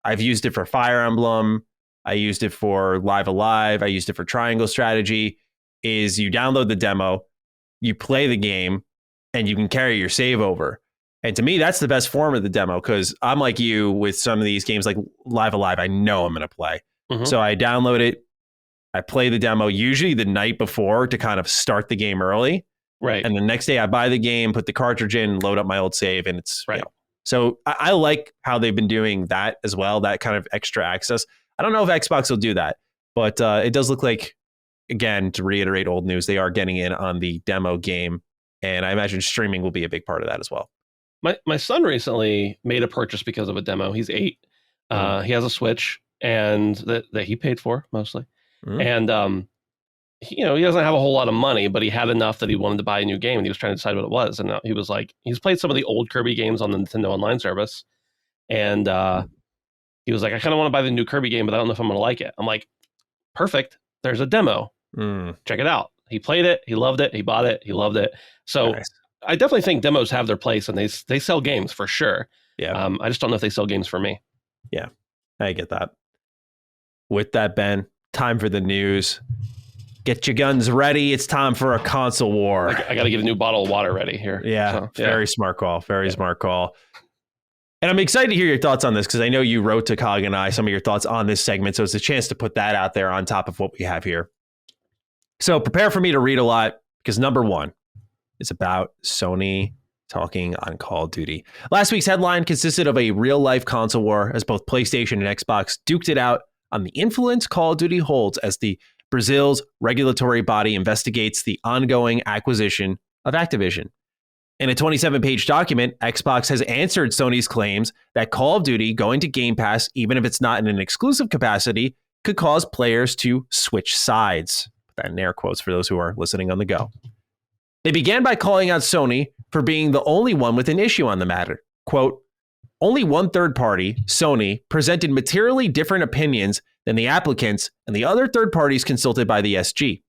[SPEAKER 1] I've used it for Fire Emblem. I used it for Live Alive. I used it for Triangle Strategy. Is you download the demo, you play the game, and you can carry your save over. And to me, that's the best form of the demo because I'm like you with some of these games like Live Alive. I know I'm going to play. So I download it. I play the demo usually the night before to kind of start the game early.
[SPEAKER 2] Right.
[SPEAKER 1] And the next day I buy the game, put the cartridge in, load up my old save, and it's right. So I like how they've been doing that as well, that kind of extra access. I don't know if Xbox will do that, but it does look like, again, to reiterate old news, they are getting in on the demo game And I imagine streaming will be a big part of that as well.
[SPEAKER 2] My son recently made a purchase because of a demo. He's 8. He has a Switch, and that he paid for mostly. And he doesn't have a whole lot of money, but he had enough that he wanted to buy a new game, and he was trying to decide what it was. And he was like, he's played some of the old Kirby games on the Nintendo Online service, and he was like, I kind of want to buy the new Kirby game, but I don't know if I'm going to like it. I'm like, perfect. There's a demo. Check it out. He played it. He loved it. He bought it. He loved it. So nice. I definitely think demos have their place, and they sell games for sure.
[SPEAKER 1] Yeah.
[SPEAKER 2] I just don't know if they sell games for me.
[SPEAKER 1] Yeah, I get that. With that, Ben, time for the news. Get your guns ready. It's time for a console war.
[SPEAKER 2] I got to get a new bottle of water ready here.
[SPEAKER 1] Yeah, very smart call. Very smart call. And I'm excited to hear your thoughts on this because I know you wrote to Cog and I some of your thoughts on this segment. So it's a chance to put that out there on top of what we have here. So prepare for me to read a lot because number one is about Sony talking on Call of Duty. Last week's headline consisted of a real-life console war as both PlayStation and Xbox duked it out on the influence Call of Duty holds as the Brazil's regulatory body investigates the ongoing acquisition of Activision. In a 27-page document, Xbox has answered Sony's claims that Call of Duty going to Game Pass, even if it's not in an exclusive capacity, could cause players to switch sides. Put that in air quotes for those who are listening on the go. They began by calling out Sony for being the only one with an issue on the matter. Quote, only one third party, Sony, presented materially different opinions than the applicants and the other third parties consulted by the SG.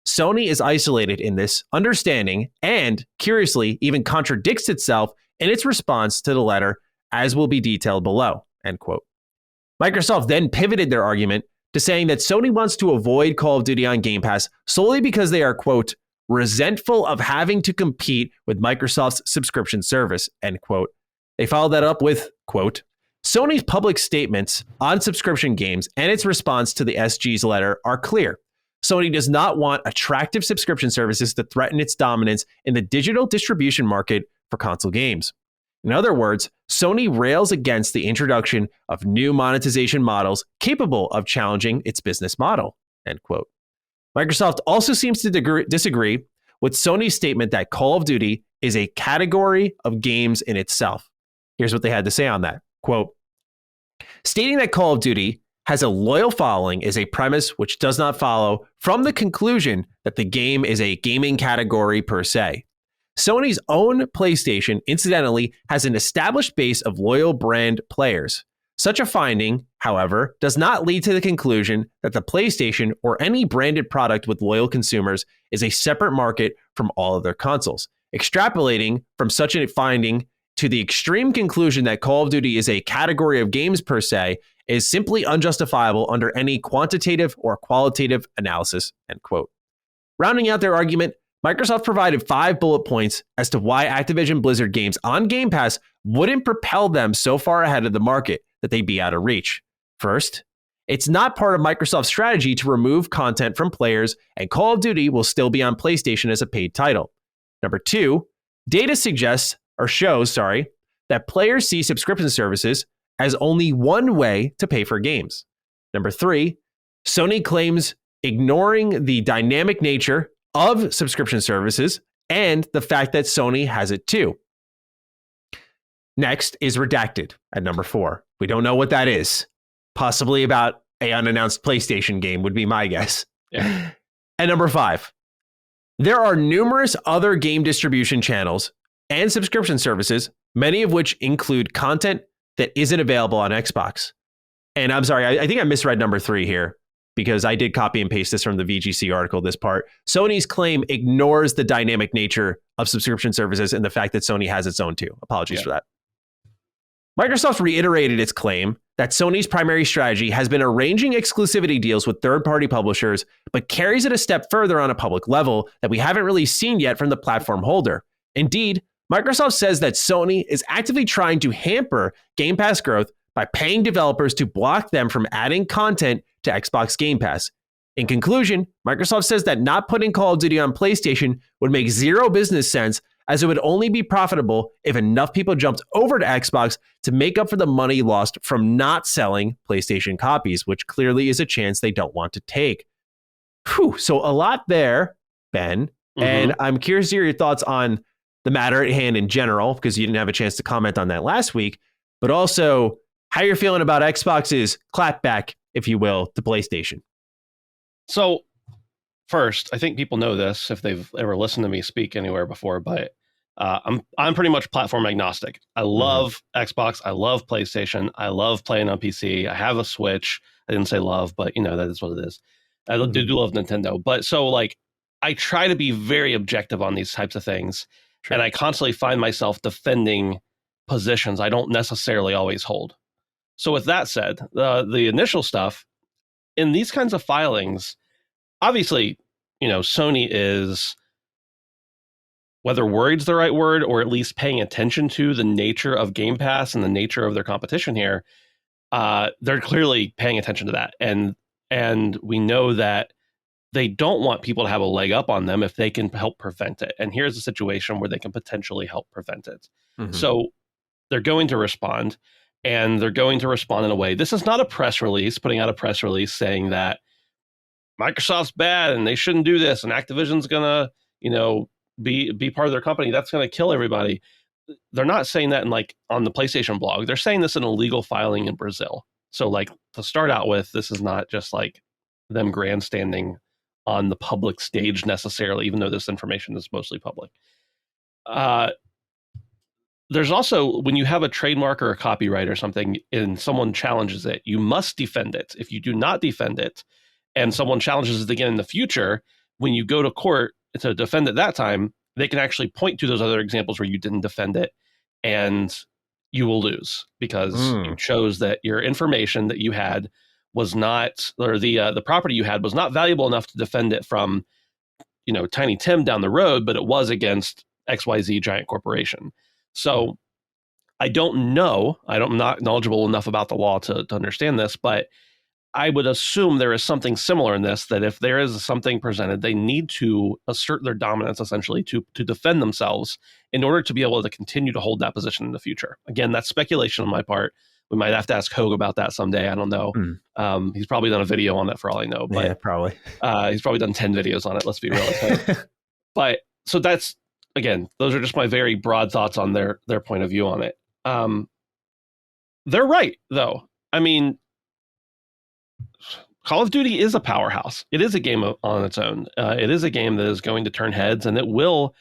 [SPEAKER 1] Sony is isolated in this understanding and, curiously, even contradicts itself in its response to the letter, as will be detailed below, end quote. Microsoft then pivoted their argument to saying that Sony wants to avoid Call of Duty on Game Pass solely because they are, quote, resentful of having to compete with Microsoft's subscription service, end quote. They followed that up with, quote, Sony's public statements on subscription games and its response to the SG's letter are clear. Sony does not want attractive subscription services to threaten its dominance in the digital distribution market for console games. In other words, Sony rails against the introduction of new monetization models capable of challenging its business model, end quote. Microsoft also seems to disagree with Sony's statement that Call of Duty is a category of games in itself. Here's what they had to say on that. Quote, stating that Call of Duty has a loyal following is a premise which does not follow from the conclusion that the game is a gaming category per se. Sony's own PlayStation, incidentally, has an established base of loyal brand players. Such a finding, however, does not lead to the conclusion that the PlayStation or any branded product with loyal consumers is a separate market from all other consoles. Extrapolating from such a finding to the extreme conclusion that Call of Duty is a category of games per se is simply unjustifiable under any quantitative or qualitative analysis, end quote. Rounding out their argument, Microsoft provided 5 bullet points as to why Activision Blizzard games on Game Pass wouldn't propel them so far ahead of the market that they'd be out of reach. First, it's not part of Microsoft's strategy to remove content from players, and Call of Duty will still be on PlayStation as a paid title. Number 2, data shows that players see subscription services as only one way to pay for games. Number 3, Sony claims ignoring the dynamic nature of subscription services and the fact that Sony has it too. Next is redacted at number 4. We don't know what that is. Possibly about an unannounced PlayStation game would be my guess.
[SPEAKER 2] Yeah.
[SPEAKER 1] And number 5, there are numerous other game distribution channels and subscription services, many of which include content that isn't available on Xbox. And I'm sorry, I think I misread number 3 here because I did copy and paste this from the VGC article, this part. Sony's claim ignores the dynamic nature of subscription services and the fact that Sony has its own too. Apologies for that. Microsoft reiterated its claim that Sony's primary strategy has been arranging exclusivity deals with third-party publishers, but carries it a step further on a public level that we haven't really seen yet from the platform holder. Indeed, Microsoft says that Sony is actively trying to hamper Game Pass growth by paying developers to block them from adding content to Xbox Game Pass. In conclusion, Microsoft says that not putting Call of Duty on PlayStation would make zero business sense, as it would only be profitable if enough people jumped over to Xbox to make up for the money lost from not selling PlayStation copies, which clearly is a chance they don't want to take. Whew, so a lot there, Ben. And I'm curious to hear your thoughts on the matter at hand in general, because you didn't have a chance to comment on that last week, but also how you're feeling about Xbox's clapback, if you will, to PlayStation.
[SPEAKER 2] So first, I think people know this if they've ever listened to me speak anywhere before, but I'm pretty much platform agnostic. I love Xbox. I love PlayStation. I love playing on PC. I have a Switch. I didn't say love, but that is what it is. I do love Nintendo. But so I try to be very objective on these types of things. Sure. And I constantly find myself defending positions I don't necessarily always hold. So with that said, the initial stuff in these kinds of filings, obviously, Sony is, whether worried's the right word, or at least paying attention to the nature of Game Pass and the nature of their competition here, they're clearly paying attention to that. And we know that they don't want people to have a leg up on them if they can help prevent it. And here's a situation where they can potentially help prevent it. So they're going to respond, and they're going to respond in a way. This is not a press release, putting out a press release saying that Microsoft's bad and they shouldn't do this, and Activision's going to, be part of their company. That's going to kill everybody. They're not saying that on the PlayStation blog. They're saying this in a legal filing in Brazil. So to start out with, this is not just them grandstanding on the public stage necessarily, even though this information is mostly public. There's also, when you have a trademark or a copyright or something and someone challenges it, you must defend it. If you do not defend it and someone challenges it again in the future, when you go to court to defend it that time, they can actually point to those other examples where you didn't defend it, and you will lose because you chose that your information that you had was not, or the property you had was not valuable enough to defend it from, Tiny Tim down the road, but it was against XYZ giant corporation. So I don't know. I'm not knowledgeable enough about the law to understand this, but I would assume there is something similar in this, that if there is something presented, they need to assert their dominance essentially to defend themselves in order to be able to continue to hold that position in the future. Again, that's speculation on my part. We might have to ask Hogue about that someday. I don't know. He's probably done a video on that for all I know. But,
[SPEAKER 1] yeah, probably.
[SPEAKER 2] He's probably done 10 videos on it. Let's be real. But so that's, again, those are just my very broad thoughts on their point of view on it. They're right, though. I mean, Call of Duty is a powerhouse. It is a game on its own. It is a game that is going to turn heads, and it will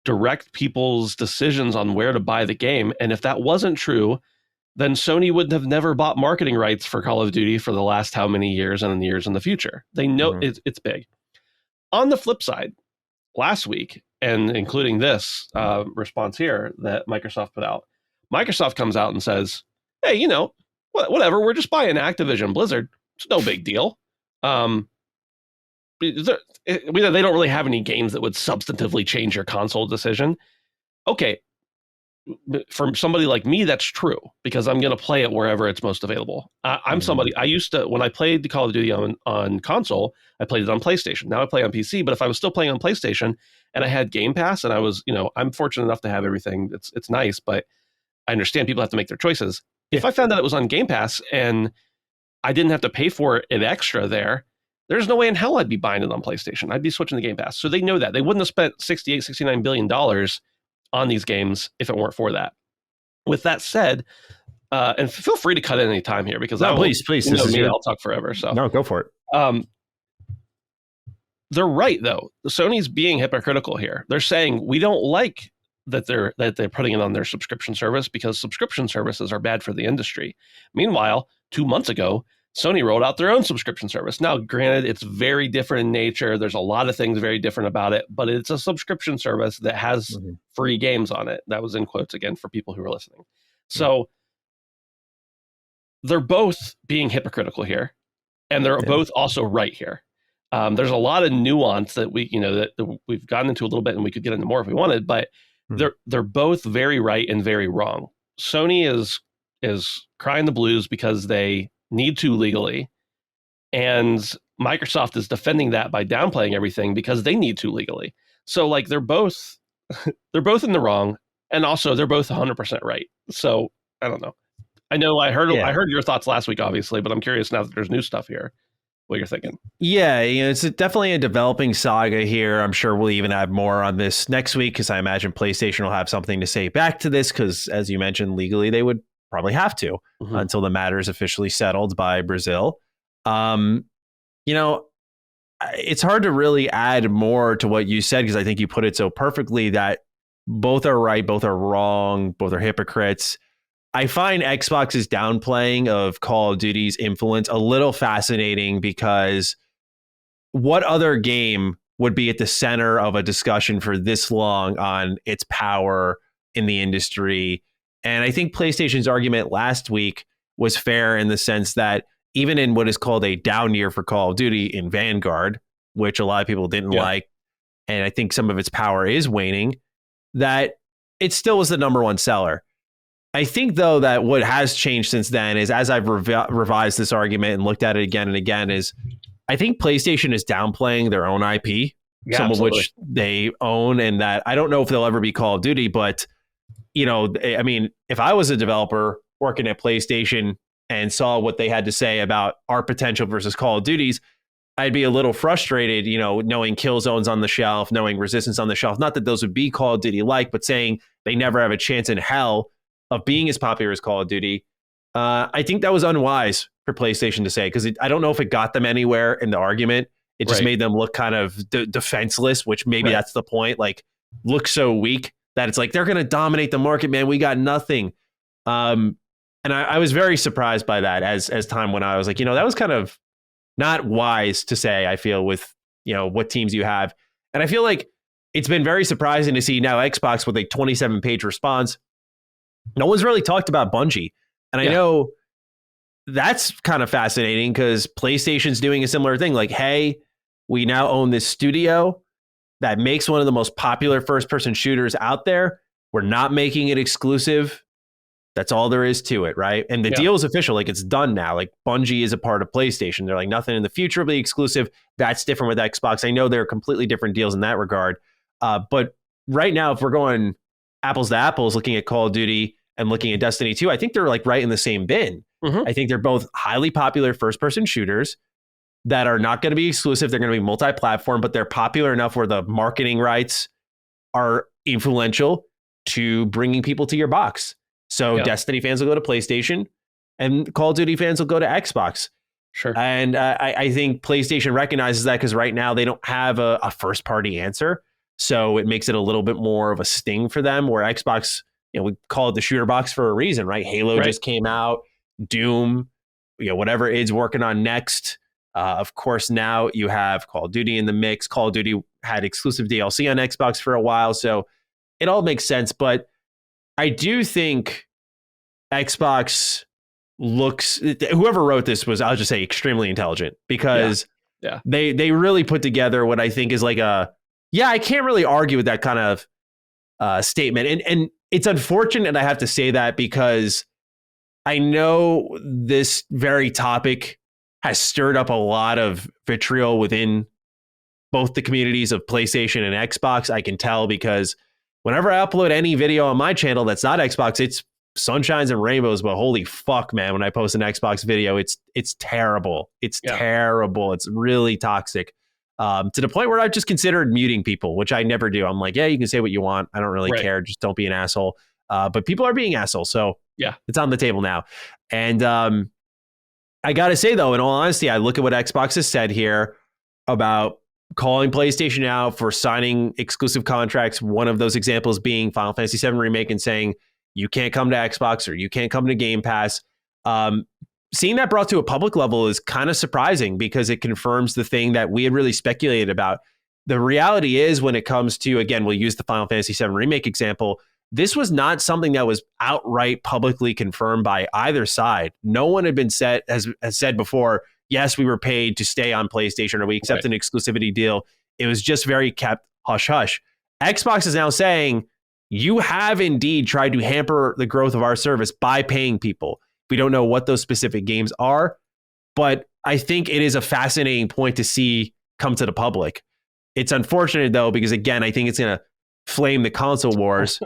[SPEAKER 2] direct people's decisions on where to buy the game. And if that wasn't true, then Sony would have never bought marketing rights for Call of Duty for the last how many years and years in the future. They know it's big. On the flip side, last week, and including this response here that Microsoft put out, Microsoft comes out and says, hey, whatever, we're just buying Activision Blizzard. It's no big deal. They don't really have any games that would substantively change your console decision. Okay, for somebody like me, that's true, because I'm going to play it wherever it's most available. I'm somebody, I used to, when I played the Call of Duty on console, I played it on PlayStation. Now I play on PC, but if I was still playing on PlayStation and I had Game Pass and I was, I'm fortunate enough to have everything, it's nice, but I understand people have to make their choices. If I found out it was on Game Pass and I didn't have to pay for it extra there's no way in hell I'd be buying it on PlayStation. I'd be switching to Game Pass. So they know that. They wouldn't have spent $69 billion on these games if it weren't for that. With that said, and feel free to cut in any time here, because
[SPEAKER 1] please.
[SPEAKER 2] I'll talk forever. So
[SPEAKER 1] no, go for it.
[SPEAKER 2] They're right, though. Sony's being hypocritical here. They're saying we don't like that they're putting it on their subscription service because subscription services are bad for the industry. Meanwhile, 2 months ago, Sony rolled out their own subscription service. Now, granted, it's very different in nature. There's a lot of things very different about it, but it's a subscription service that has free games on it. That was in quotes again for people who are listening. So they're both being hypocritical here, and they're both also right here. There's a lot of nuance that that we've gotten into a little bit, and we could get into more if we wanted, but they're both very right and very wrong. Sony is crying the blues because they need to legally, and Microsoft is defending that by downplaying everything because they need to legally. So they're both in the wrong, and also they're both 100% right. So I don't know. I know I heard your thoughts last week, obviously, but I'm curious now that there's new stuff here. what you're thinking.
[SPEAKER 1] Yeah, it's definitely a developing saga here. I'm sure we'll even have more on this next week because I imagine PlayStation will have something to say back to this because, as you mentioned, legally they would probably have to until the matter is officially settled by Brazil. It's hard to really add more to what you said because I think you put it so perfectly that both are right, both are wrong, both are hypocrites. I find Xbox's downplaying of Call of Duty's influence a little fascinating because what other game would be at the center of a discussion for this long on its power in the industry? And I think PlayStation's argument last week was fair in the sense that even in what is called a down year for Call of Duty in Vanguard, which a lot of people didn't like, and I think some of its power is waning, that it still was the number one seller. I think, though, that what has changed since then is as I've revised this argument and looked at it again and again is I think PlayStation is downplaying their own IP, some of which they own, and that I don't know if they'll ever be Call of Duty, but, I mean, if I was a developer working at PlayStation and saw what they had to say about our potential versus Call of Duty's, I'd be a little frustrated, knowing Killzone's on the shelf, knowing Resistance on the shelf. Not that those would be Call of Duty-like, but saying they never have a chance in hell of being as popular as Call of Duty. I think that was unwise for PlayStation to say because I don't know if it got them anywhere in the argument. It just made them look kind of defenseless, which maybe that's the point. Like, look so weak that it's like they're going to dominate the market, man. We got nothing. And I was very surprised by that as time went on. I was like, that was kind of not wise to say, I feel, with, what teams you have. And I feel like it's been very surprising to see now Xbox with a 27-page response. No one's really talked about Bungie. And I know that's kind of fascinating because PlayStation's doing a similar thing. Like, hey, we now own this studio that makes one of the most popular first-person shooters out there. We're not making it exclusive. That's all there is to it, right? And the deal is official. Like, it's done now. Like, Bungie is a part of PlayStation. They're like, nothing in the future will be exclusive. That's different with Xbox. I know there are completely different deals in that regard. But right now, if we're going apples to apples, looking at Call of Duty and looking at Destiny 2, I think they're like right in the same bin. I think they're both highly popular first-person shooters that are not going to be exclusive. They're going to be multi-platform, but they're popular enough where the marketing rights are influential to bringing people to your box. So Destiny fans will go to PlayStation and Call of Duty fans will go to Xbox.
[SPEAKER 2] Sure.
[SPEAKER 1] And I think PlayStation recognizes that because right now they don't have a first-party answer. So it makes it a little bit more of a sting for them, where Xbox, we call it the shooter box for a reason, right? Halo just came out, Doom, whatever id's working on next. Of course, now you have Call of Duty in the mix. Call of Duty had exclusive DLC on Xbox for a while, so it all makes sense. But I do think Xbox whoever wrote this was, I'll just say, extremely intelligent because they really put together what I think is like I can't really argue with that kind of statement. And it's unfortunate, and I have to say that because I know this very topic has stirred up a lot of vitriol within both the communities of PlayStation and Xbox. I can tell because whenever I upload any video on my channel that's not Xbox, it's sunshines and rainbows, but holy fuck, man, when I post an Xbox video, it's terrible. It's terrible. It's really toxic. To the point where I've just considered muting people, which I never do. I'm like, yeah, you can say what you want. I don't really care. Just don't be an asshole. But people are being assholes. So it's on the table now. And I got to say, though, in all honesty, I look at what Xbox has said here about calling PlayStation out for signing exclusive contracts. One of those examples being Final Fantasy VII Remake and saying you can't come to Xbox or you can't come to Game Pass. Seeing that brought to a public level is kind of surprising because it confirms the thing that we had really speculated about. The reality is when it comes to, again, we'll use the Final Fantasy VII Remake example, this was not something that was outright publicly confirmed by either side. No one had been has said before, yes, we were paid to stay on PlayStation or we accept an exclusivity deal. It was just very kept hush-hush. Xbox is now saying, you have indeed tried to hamper the growth of our service by paying people. We don't know what those specific games are, but I think it is a fascinating point to see come to the public. It's unfortunate, though, because, again, I think it's going to flame the console wars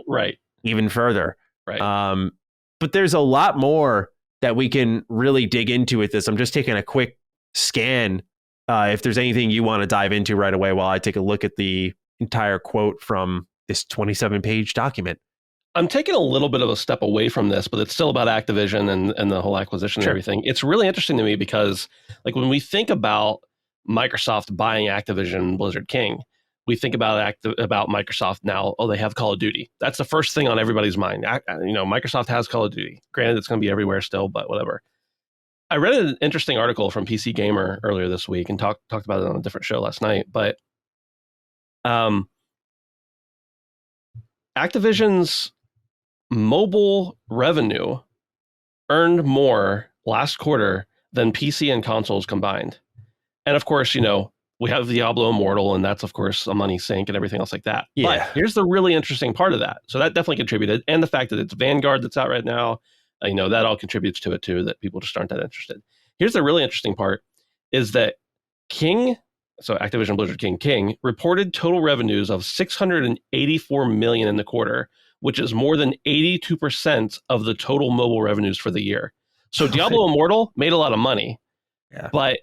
[SPEAKER 1] even further. But there's a lot more that we can really dig into with this. I'm just taking a quick scan if there's anything you want to dive into right away while I take a look at the entire quote from this 27-page document.
[SPEAKER 2] I'm taking a little bit of a step away from this, but it's still about Activision and the whole acquisition and everything. It's really interesting to me because, like, when we think about Microsoft buying Activision Blizzard King, we think about Microsoft now. Oh, they have Call of Duty. That's the first thing on everybody's mind. Microsoft has Call of Duty. Granted, it's going to be everywhere still, but whatever. I read an interesting article from PC Gamer earlier this week and talked about it on a different show last night. But Activision's mobile revenue earned more last quarter than PC and consoles combined. And of course, we have Diablo Immortal, and that's, of course, a money sink and everything else like that.
[SPEAKER 1] Yeah.
[SPEAKER 2] But here's the really interesting part of that. So that definitely contributed. And the fact that it's Vanguard that's out right now, that all contributes to it too, that people just aren't that interested. Here's the really interesting part is that Activision Blizzard King reported total revenues of $684 million in the quarter, which is more than 82% of the total mobile revenues for the year. So Diablo Immortal made a lot of money, but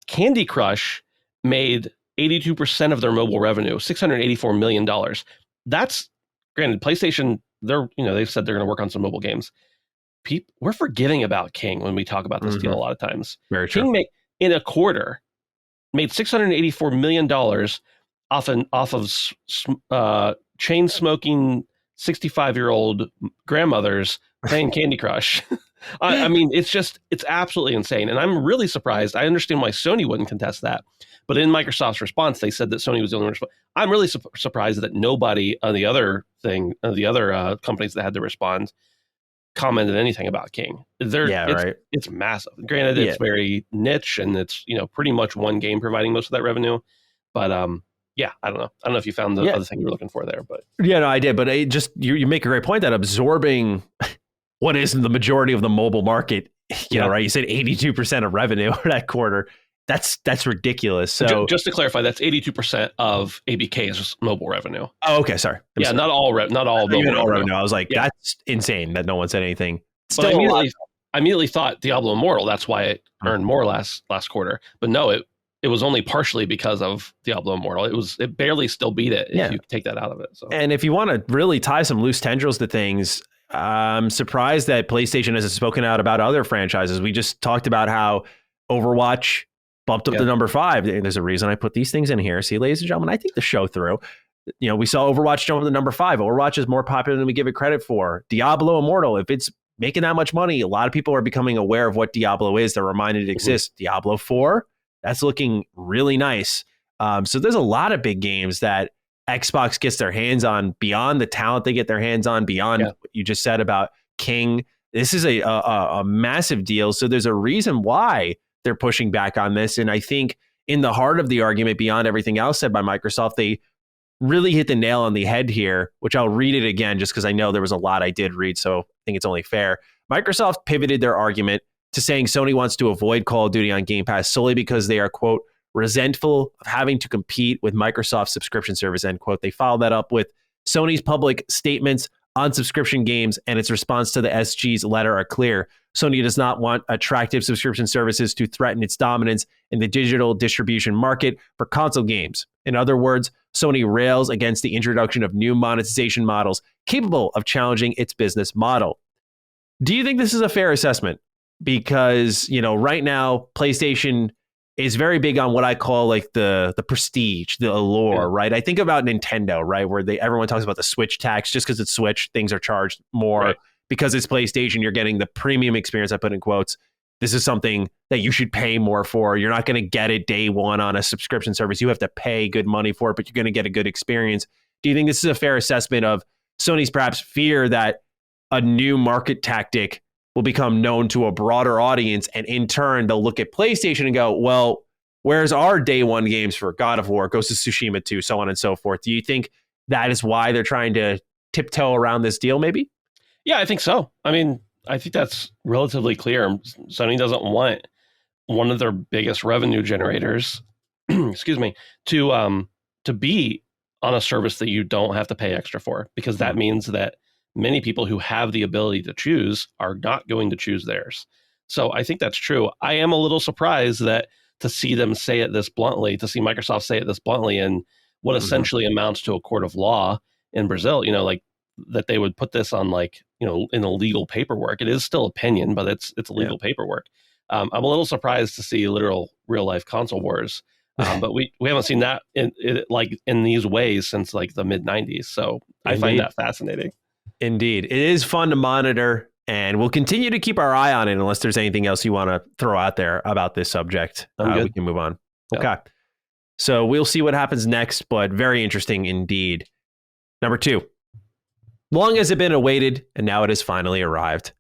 [SPEAKER 2] Candy Crush made 82% of their mobile revenue, $684 million. That's, granted, PlayStation, they've said they're going to work on some mobile games. We're forgetting about King when we talk about this deal a lot of times.
[SPEAKER 1] Very true.
[SPEAKER 2] King in a quarter made $684 million off of chain smoking 65-year-old grandmothers playing Candy Crush. I mean, it's absolutely insane. And I'm really surprised. I understand why Sony wouldn't contest that. But in Microsoft's response, they said that Sony was the only one. I'm really surprised that nobody on the other companies that had to respond commented anything about King. It's massive. Granted, it's very niche, and it's pretty much one game providing most of that revenue. But I don't know. I don't know if you found the other thing you were looking for there, but
[SPEAKER 1] I did. But you make a great point that absorbing what is the majority of the mobile market, right? You said 82% of revenue that quarter. That's ridiculous. So
[SPEAKER 2] just to clarify, that's 82% of ABK's mobile revenue.
[SPEAKER 1] Oh, okay. Sorry.
[SPEAKER 2] Sorry. Not all mobile revenue.
[SPEAKER 1] I was like, that's insane that no one said anything.
[SPEAKER 2] Still, I immediately thought Diablo Immortal. That's why it earned more last quarter. But no, it was only partially because of Diablo Immortal. It barely still beat it if you take that out of it. So.
[SPEAKER 1] And if you want to really tie some loose tendrils to things, I'm surprised that PlayStation hasn't spoken out about other franchises. We just talked about how Overwatch bumped up to number 5. There's a reason I put these things in here. See, ladies and gentlemen, I think the show through. We saw Overwatch jump up to number 5. Overwatch is more popular than we give it credit for. Diablo Immortal, if it's making that much money, a lot of people are becoming aware of what Diablo is. They're reminded it exists. Diablo 4, that's looking really nice. So there's a lot of big games that Xbox gets their hands on beyond the talent they get their hands on, beyond what you just said about King. This is a massive deal. So there's a reason why they're pushing back on this. And I think in the heart of the argument, beyond everything else said by Microsoft, they really hit the nail on the head here, which I'll read it again just because I know there was a lot I did read. So I think it's only fair. Microsoft pivoted their argument to saying Sony wants to avoid Call of Duty on Game Pass solely because they are, quote, resentful of having to compete with Microsoft's subscription service, end quote. They followed that up with Sony's public statements on subscription games, and its response to the SG's letter are clear. Sony does not want attractive subscription services to threaten its dominance in the digital distribution market for console games. In other words, Sony rails against the introduction of new monetization models capable of challenging its business model. Do you think this is a fair assessment? Because, right now, PlayStation is very big on what I call like the prestige, the allure, right? I think about Nintendo, right? Where everyone talks about the Switch tax. Just because it's Switch, things are charged more. Right. Because it's PlayStation, you're getting the premium experience, I put in quotes. This is something that you should pay more for. You're not going to get it day one on a subscription service. You have to pay good money for it, but you're going to get a good experience. Do you think this is a fair assessment of Sony's perhaps fear that a new market tactic will become known to a broader audience, and in turn, they'll look at PlayStation and go, well, where's our day one games for God of War, Ghost of Tsushima 2, so on and so forth? Do you think that is why they're trying to tiptoe around this deal, maybe?
[SPEAKER 2] Yeah, I think so. I mean, I think that's relatively clear. Sony doesn't want one of their biggest revenue generators, excuse me, to be on a service that you don't have to pay extra for, because that means that many people who have the ability to choose are not going to choose theirs. So I think that's true. I am a little surprised that to see them say it this bluntly, to see Microsoft say it this bluntly in what essentially amounts to a court of law in Brazil, like that they would put this on like, in a legal paperwork. It is still opinion, but it's legal paperwork. I'm a little surprised to see literal real life console wars. But we haven't seen that in these ways since like the mid 90s. So I find that fascinating.
[SPEAKER 1] Indeed. It is fun to monitor, and we'll continue to keep our eye on it unless there's anything else you want to throw out there about this subject. We can move on. Yep. Okay. So we'll see what happens next, but very interesting indeed. Number 2. Long has it been awaited, and now it has finally arrived.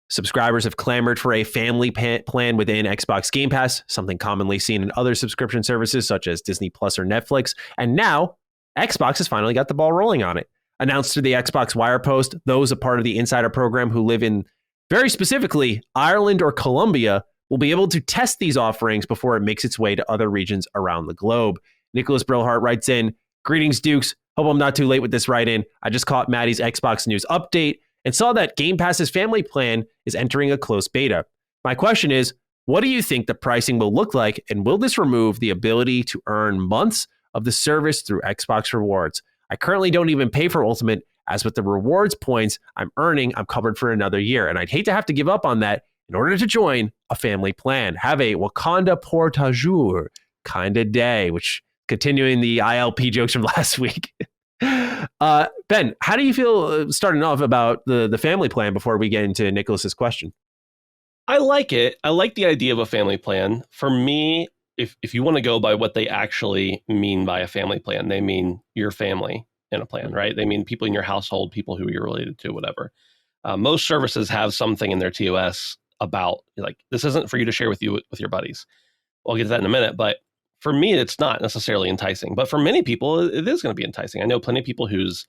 [SPEAKER 1] Subscribers have clamored for a family plan within Xbox Game Pass, something commonly seen in other subscription services such as Disney Plus or Netflix. And now, Xbox has finally got the ball rolling on it. Announced through the Xbox Wire post, those a part of the Insider program who live in, very specifically, Ireland or Colombia, will be able to test these offerings before it makes its way to other regions around the globe. Nicholas Brillhart writes in, "Greetings, Dukes. Hope I'm not too late with this write-in. I just caught Maddie's Xbox News update and saw that Game Pass's family plan is entering a close beta. My question is, what do you think the pricing will look like, and will this remove the ability to earn months of the service through Xbox Rewards? I currently don't even pay for Ultimate, as with the rewards points I'm earning, I'm covered for another year, and I'd hate to have to give up on that in order to join a family plan. Have a Wakanda Portajour kind of day," which, continuing the ILP jokes from last week. Ben, how do you feel starting off about the family plan before we get into Nicholas's question?
[SPEAKER 2] I like it. I like the idea of a family plan. For me, if you want to go by what they actually mean by a family plan, they mean your family in a plan, right? They mean people in your household, people who you're related to, whatever. Most services have something in their TOS about like, this isn't for you to share with your buddies. I'll get to that in a minute, but for me, it's not necessarily enticing, but for many people, it is going to be enticing. I know plenty of people who's,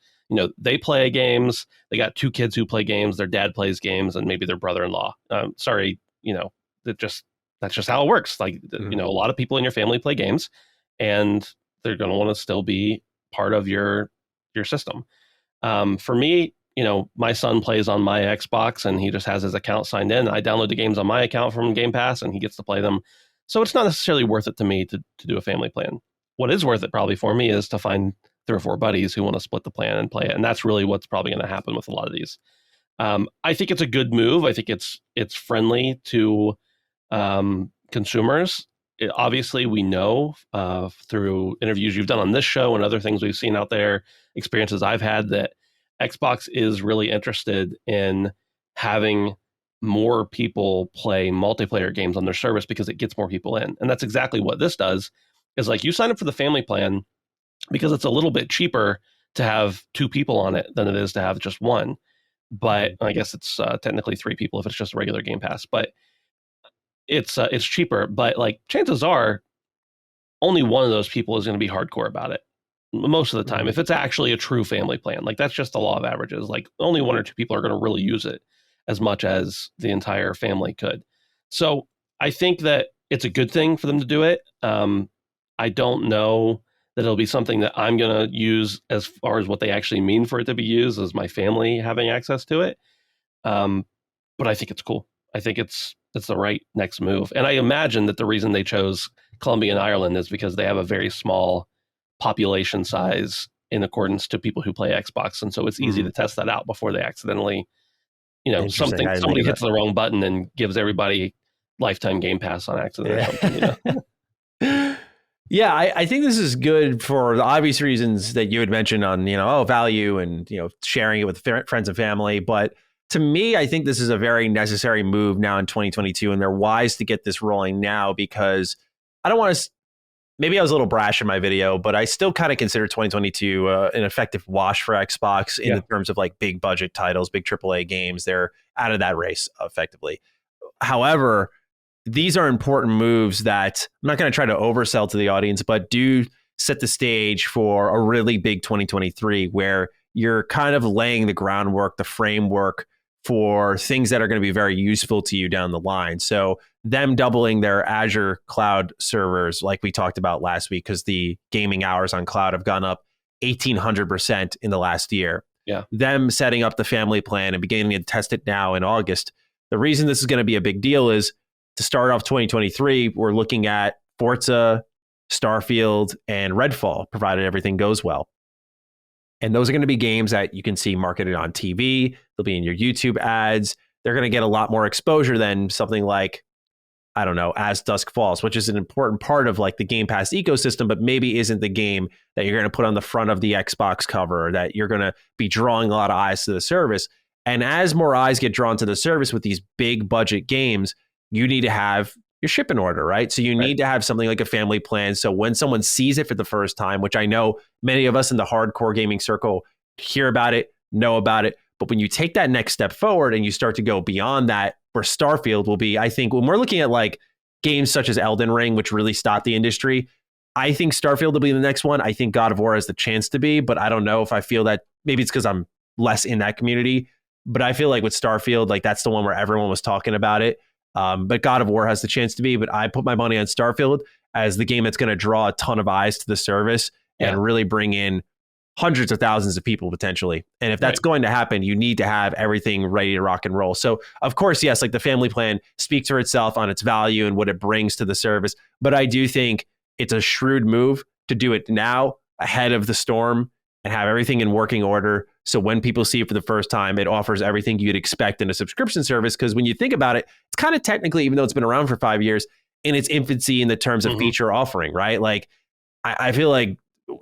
[SPEAKER 2] they play games. They got 2 kids who play games. Their dad plays games, and maybe their brother-in-law. That's just how it works. Like, a lot of people in your family play games, and they're going to want to still be part of your system. For me, my son plays on my Xbox, and he just has his account signed in. I download the games on my account from Game Pass, and he gets to play them. So it's not necessarily worth it to me to do a family plan. What is worth it probably for me is to find 3 or 4 buddies who want to split the plan and play it. And that's really what's probably going to happen with a lot of these. I think it's a good move. I think it's friendly to consumers. Obviously, we know through interviews you've done on this show and other things we've seen out there, experiences I've had, that Xbox is really interested in having more people play multiplayer games on their service because it gets more people in. And that's exactly what this does, is like you sign up for the family plan because it's a little bit cheaper to have 2 people on it than it is to have just 1. But I guess it's technically 3 people if it's just a regular Game Pass, but it's cheaper. But like chances are only one of those people is going to be hardcore about it most of the time. If it's actually a true family plan, like that's just the law of averages. Like only 1 or 2 people are going to really use it as much as the entire family could. So I think that it's a good thing for them to do it. I don't know that it'll be something that I'm going to use as far as what they actually mean for it to be used as my family having access to it. But I think it's cool. I think it's the right next move. And I imagine that the reason they chose Colombia and Ireland is because they have a very small population size in accordance to people who play Xbox. And so it's easy to test that out before they accidentally, somebody hits the wrong button and gives everybody lifetime Game Pass on accident or something,
[SPEAKER 1] Yeah, I think this is good for the obvious reasons that you had mentioned on, value and, sharing it with friends and family. But to me, I think this is a very necessary move now in 2022. And they're wise to get this rolling now because I don't want to, maybe I was a little brash in my video, but I still kind of consider 2022 an effective wash for Xbox in terms of like big budget titles, big AAA games. They're out of that race effectively. However, these are important moves that I'm not going to try to oversell to the audience, but do set the stage for a really big 2023 where you're kind of laying the groundwork, the framework for things that are going to be very useful to you down the line. So them doubling their Azure cloud servers, like we talked about last week, because the gaming hours on cloud have gone up 1,800% in the last year.
[SPEAKER 2] Yeah.
[SPEAKER 1] Them setting up the family plan and beginning to test it now in August. The reason this is going to be a big deal is to start off 2023, we're looking at Forza, Starfield, and Redfall, provided everything goes well. And those are going to be games that you can see marketed on TV. They'll be in your YouTube ads. They're going to get a lot more exposure than something like, I don't know, As Dusk Falls, which is an important part of like the Game Pass ecosystem, but maybe isn't the game that you're going to put on the front of the Xbox cover, that you're going to be drawing a lot of eyes to the service. And as more eyes get drawn to the service with these big budget games, you need to have your ship in order, right? So you need to have something like a family plan. So when someone sees it for the first time, which I know many of us in the hardcore gaming circle hear about it, know about it, but when you take that next step forward and you start to go beyond that, where Starfield will be, I think when we're looking at like games such as Elden Ring, which really stopped the industry, I think Starfield will be the next one. I think God of War has the chance to be, but I don't know if I feel that. Maybe it's because I'm less in that community, but I feel like with Starfield, like that's the one where everyone was talking about it. But God of War has the chance to be, but I put my money on Starfield as the game that's going to draw a ton of eyes to the service and really bring in hundreds of thousands of people potentially. And if that's going to happen, you need to have everything ready to rock and roll. So of course, yes, like the family plan speaks for itself on its value and what it brings to the service. But I do think it's a shrewd move to do it now ahead of the storm and have everything in working order. So when people see it for the first time, it offers everything you'd expect in a subscription service. Because when you think about it, it's kind of technically, even though it's been around for 5 years, in its infancy in the terms of feature offering, right? Like I feel like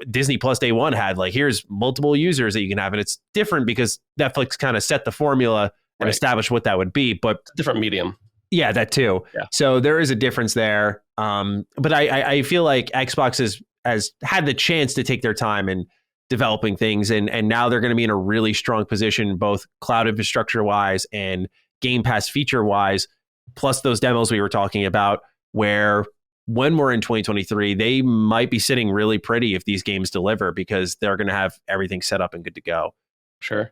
[SPEAKER 1] Disney Plus Day One had like, here's multiple users that you can have. And it's different because Netflix kind of set the formula and established what that would be. But
[SPEAKER 2] different medium.
[SPEAKER 1] Yeah, that too. Yeah. So there is a difference there. But I feel like Xbox has had the chance to take their time and developing things, and now they're going to be in a really strong position, both cloud infrastructure wise and Game Pass feature wise, plus those demos we were talking about, where when we're in 2023, they might be sitting really pretty if these games deliver, because they're going to have everything set up and good to go.
[SPEAKER 2] Sure.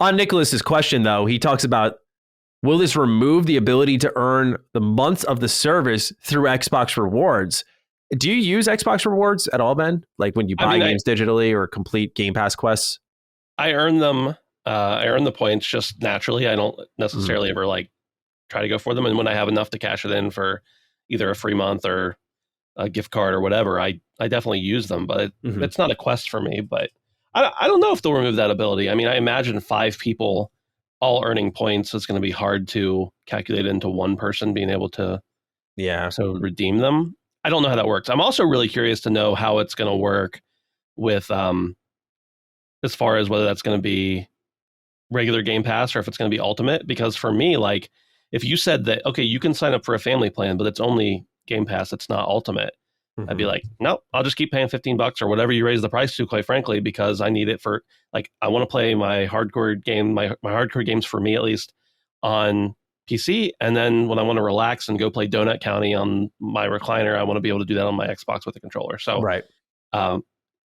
[SPEAKER 1] On Nicholas's question, though, he talks about, will this remove the ability to earn the months of the service through Xbox Rewards? Do you use Xbox Rewards at all, Ben? Like when you buy games digitally or complete Game Pass quests?
[SPEAKER 2] I earn them. I earn the points just naturally. I don't necessarily ever like try to go for them. And when I have enough to cash it in for either a free month or a gift card or whatever, I definitely use them. But it's not a quest for me. But I don't know if they'll remove that ability. I mean, I imagine 5 people all earning points is going to be hard to calculate into one person being able to redeem them. I don't know how that works. I'm also really curious to know how it's going to work with, as far as whether that's going to be regular Game Pass or if it's going to be Ultimate. Because for me, like, if you said that, okay, you can sign up for a family plan, but it's only Game Pass, it's not Ultimate, I'd be like, nope, I'll just keep paying $15 or whatever you raise the price to, quite frankly, because I need it for, like, I want to play my hardcore game, my hardcore games, for me at least, on PC, and then when I want to relax and go play Donut County on my recliner, I want to be able to do that on my Xbox with a controller. So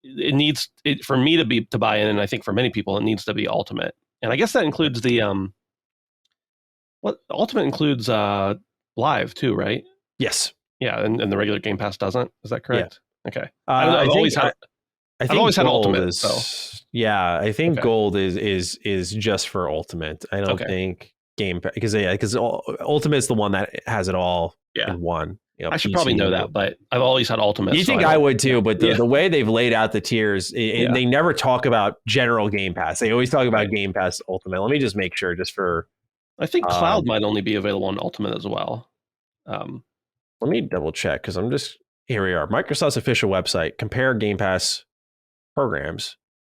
[SPEAKER 2] it needs it for me to buy in, and I think for many people it needs to be Ultimate. And I guess that includes the what Ultimate includes live too, right?
[SPEAKER 1] Yes.
[SPEAKER 2] Yeah, and the regular Game Pass doesn't. Is that correct? Yeah. Okay.
[SPEAKER 1] I don't know. I've always had
[SPEAKER 2] Ultimate.
[SPEAKER 1] Yeah, I think Gold is just for Ultimate. I don't think Game Pass, because Ultimate is the one that has it all in one. You know,
[SPEAKER 2] I should probably know that, but I've always had Ultimate.
[SPEAKER 1] You think I would too, but the way they've laid out the tiers, they never talk about general Game Pass. They always talk about Game Pass Ultimate. Let me just make sure, just for.
[SPEAKER 2] I think Cloud might only be available on Ultimate as well.
[SPEAKER 1] Let me double check, because I'm just, here we are, Microsoft's official website. Compare Game Pass programs.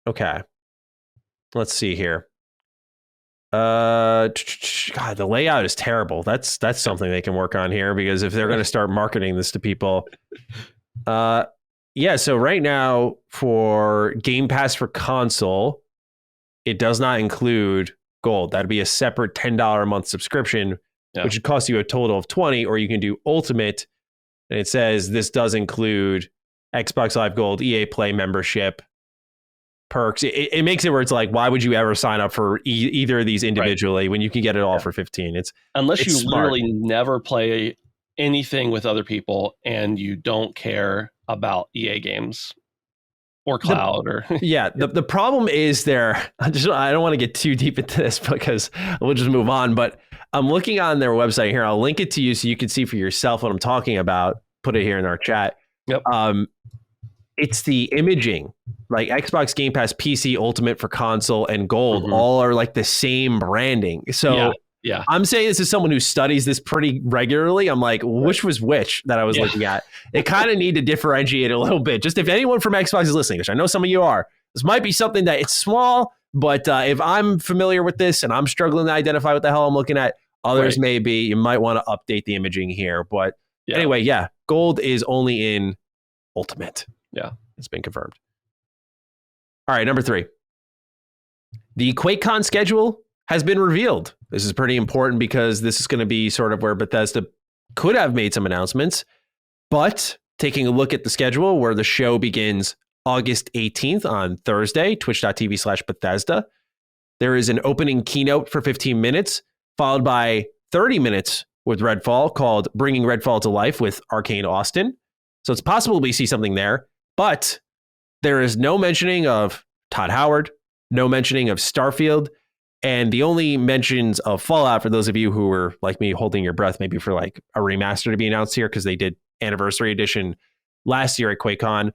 [SPEAKER 1] Okay, let's see here. God, the layout is terrible. That's something they can work on here, because if they're going to start marketing this to people, so right now for Game Pass for console, it does not include Gold. That'd be a separate $10 a month subscription, which would cost you a total of $20, or you can do Ultimate, and it says this does include Xbox Live Gold, EA Play membership, perks. It makes it where it's like, why would you ever sign up for either of these individually when you can get it all for 15?
[SPEAKER 2] Unless you
[SPEAKER 1] smart.
[SPEAKER 2] Literally never play anything with other people and you don't care about EA games or Cloud
[SPEAKER 1] the problem is I don't want to get too deep into this because we'll just move on, but I'm looking on their website here. I'll link it to you so you can see for yourself what I'm talking about. put it here in our chat.
[SPEAKER 2] Yep.
[SPEAKER 1] It's the imaging, like Xbox Game Pass, PC Ultimate for console, and Gold all are like the same branding. So
[SPEAKER 2] yeah.
[SPEAKER 1] I'm saying this as someone who studies this pretty regularly. I'm like, which was which that I was looking at? They kind of need to differentiate a little bit. Just if anyone from Xbox is listening, which I know some of you are, this might be something that it's small, but if I'm familiar with this and I'm struggling to identify what the hell I'm looking at, others may be. You might want to update the imaging here. But anyway, Gold is only in Ultimate.
[SPEAKER 2] Yeah.
[SPEAKER 1] It's been confirmed. All right, number 3. The QuakeCon schedule has been revealed. This is pretty important because this is going to be sort of where Bethesda could have made some announcements. But taking a look at the schedule, where the show begins August 18th on Thursday, twitch.tv/Bethesda. There is an opening keynote for 15 minutes, followed by 30 minutes with Redfall called Bringing Redfall to Life with Arcane Austin. So it's possible we see something there. But there is no mentioning of Todd Howard, no mentioning of Starfield, and the only mentions of Fallout, for those of you who were like me holding your breath maybe for like a remaster to be announced here, because they did Anniversary Edition last year at QuakeCon.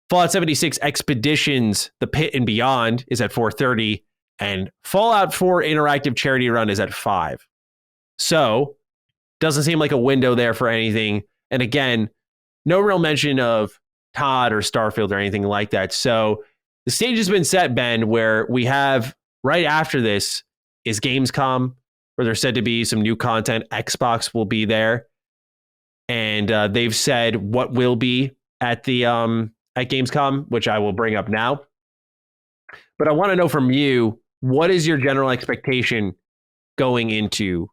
[SPEAKER 1] Fallout 76 Expeditions, The Pit and Beyond is at 4:30, and Fallout 4 Interactive Charity Run is at 5. So doesn't seem like a window there for anything. And again, no real mention of Todd or Starfield or anything like that. So the stage has been set, Ben, where we have right after this is Gamescom, where there's said to be some new content. Xbox will be there. And they've said what will be at the at Gamescom, which I will bring up now. But I want to know from you, what is your general expectation going into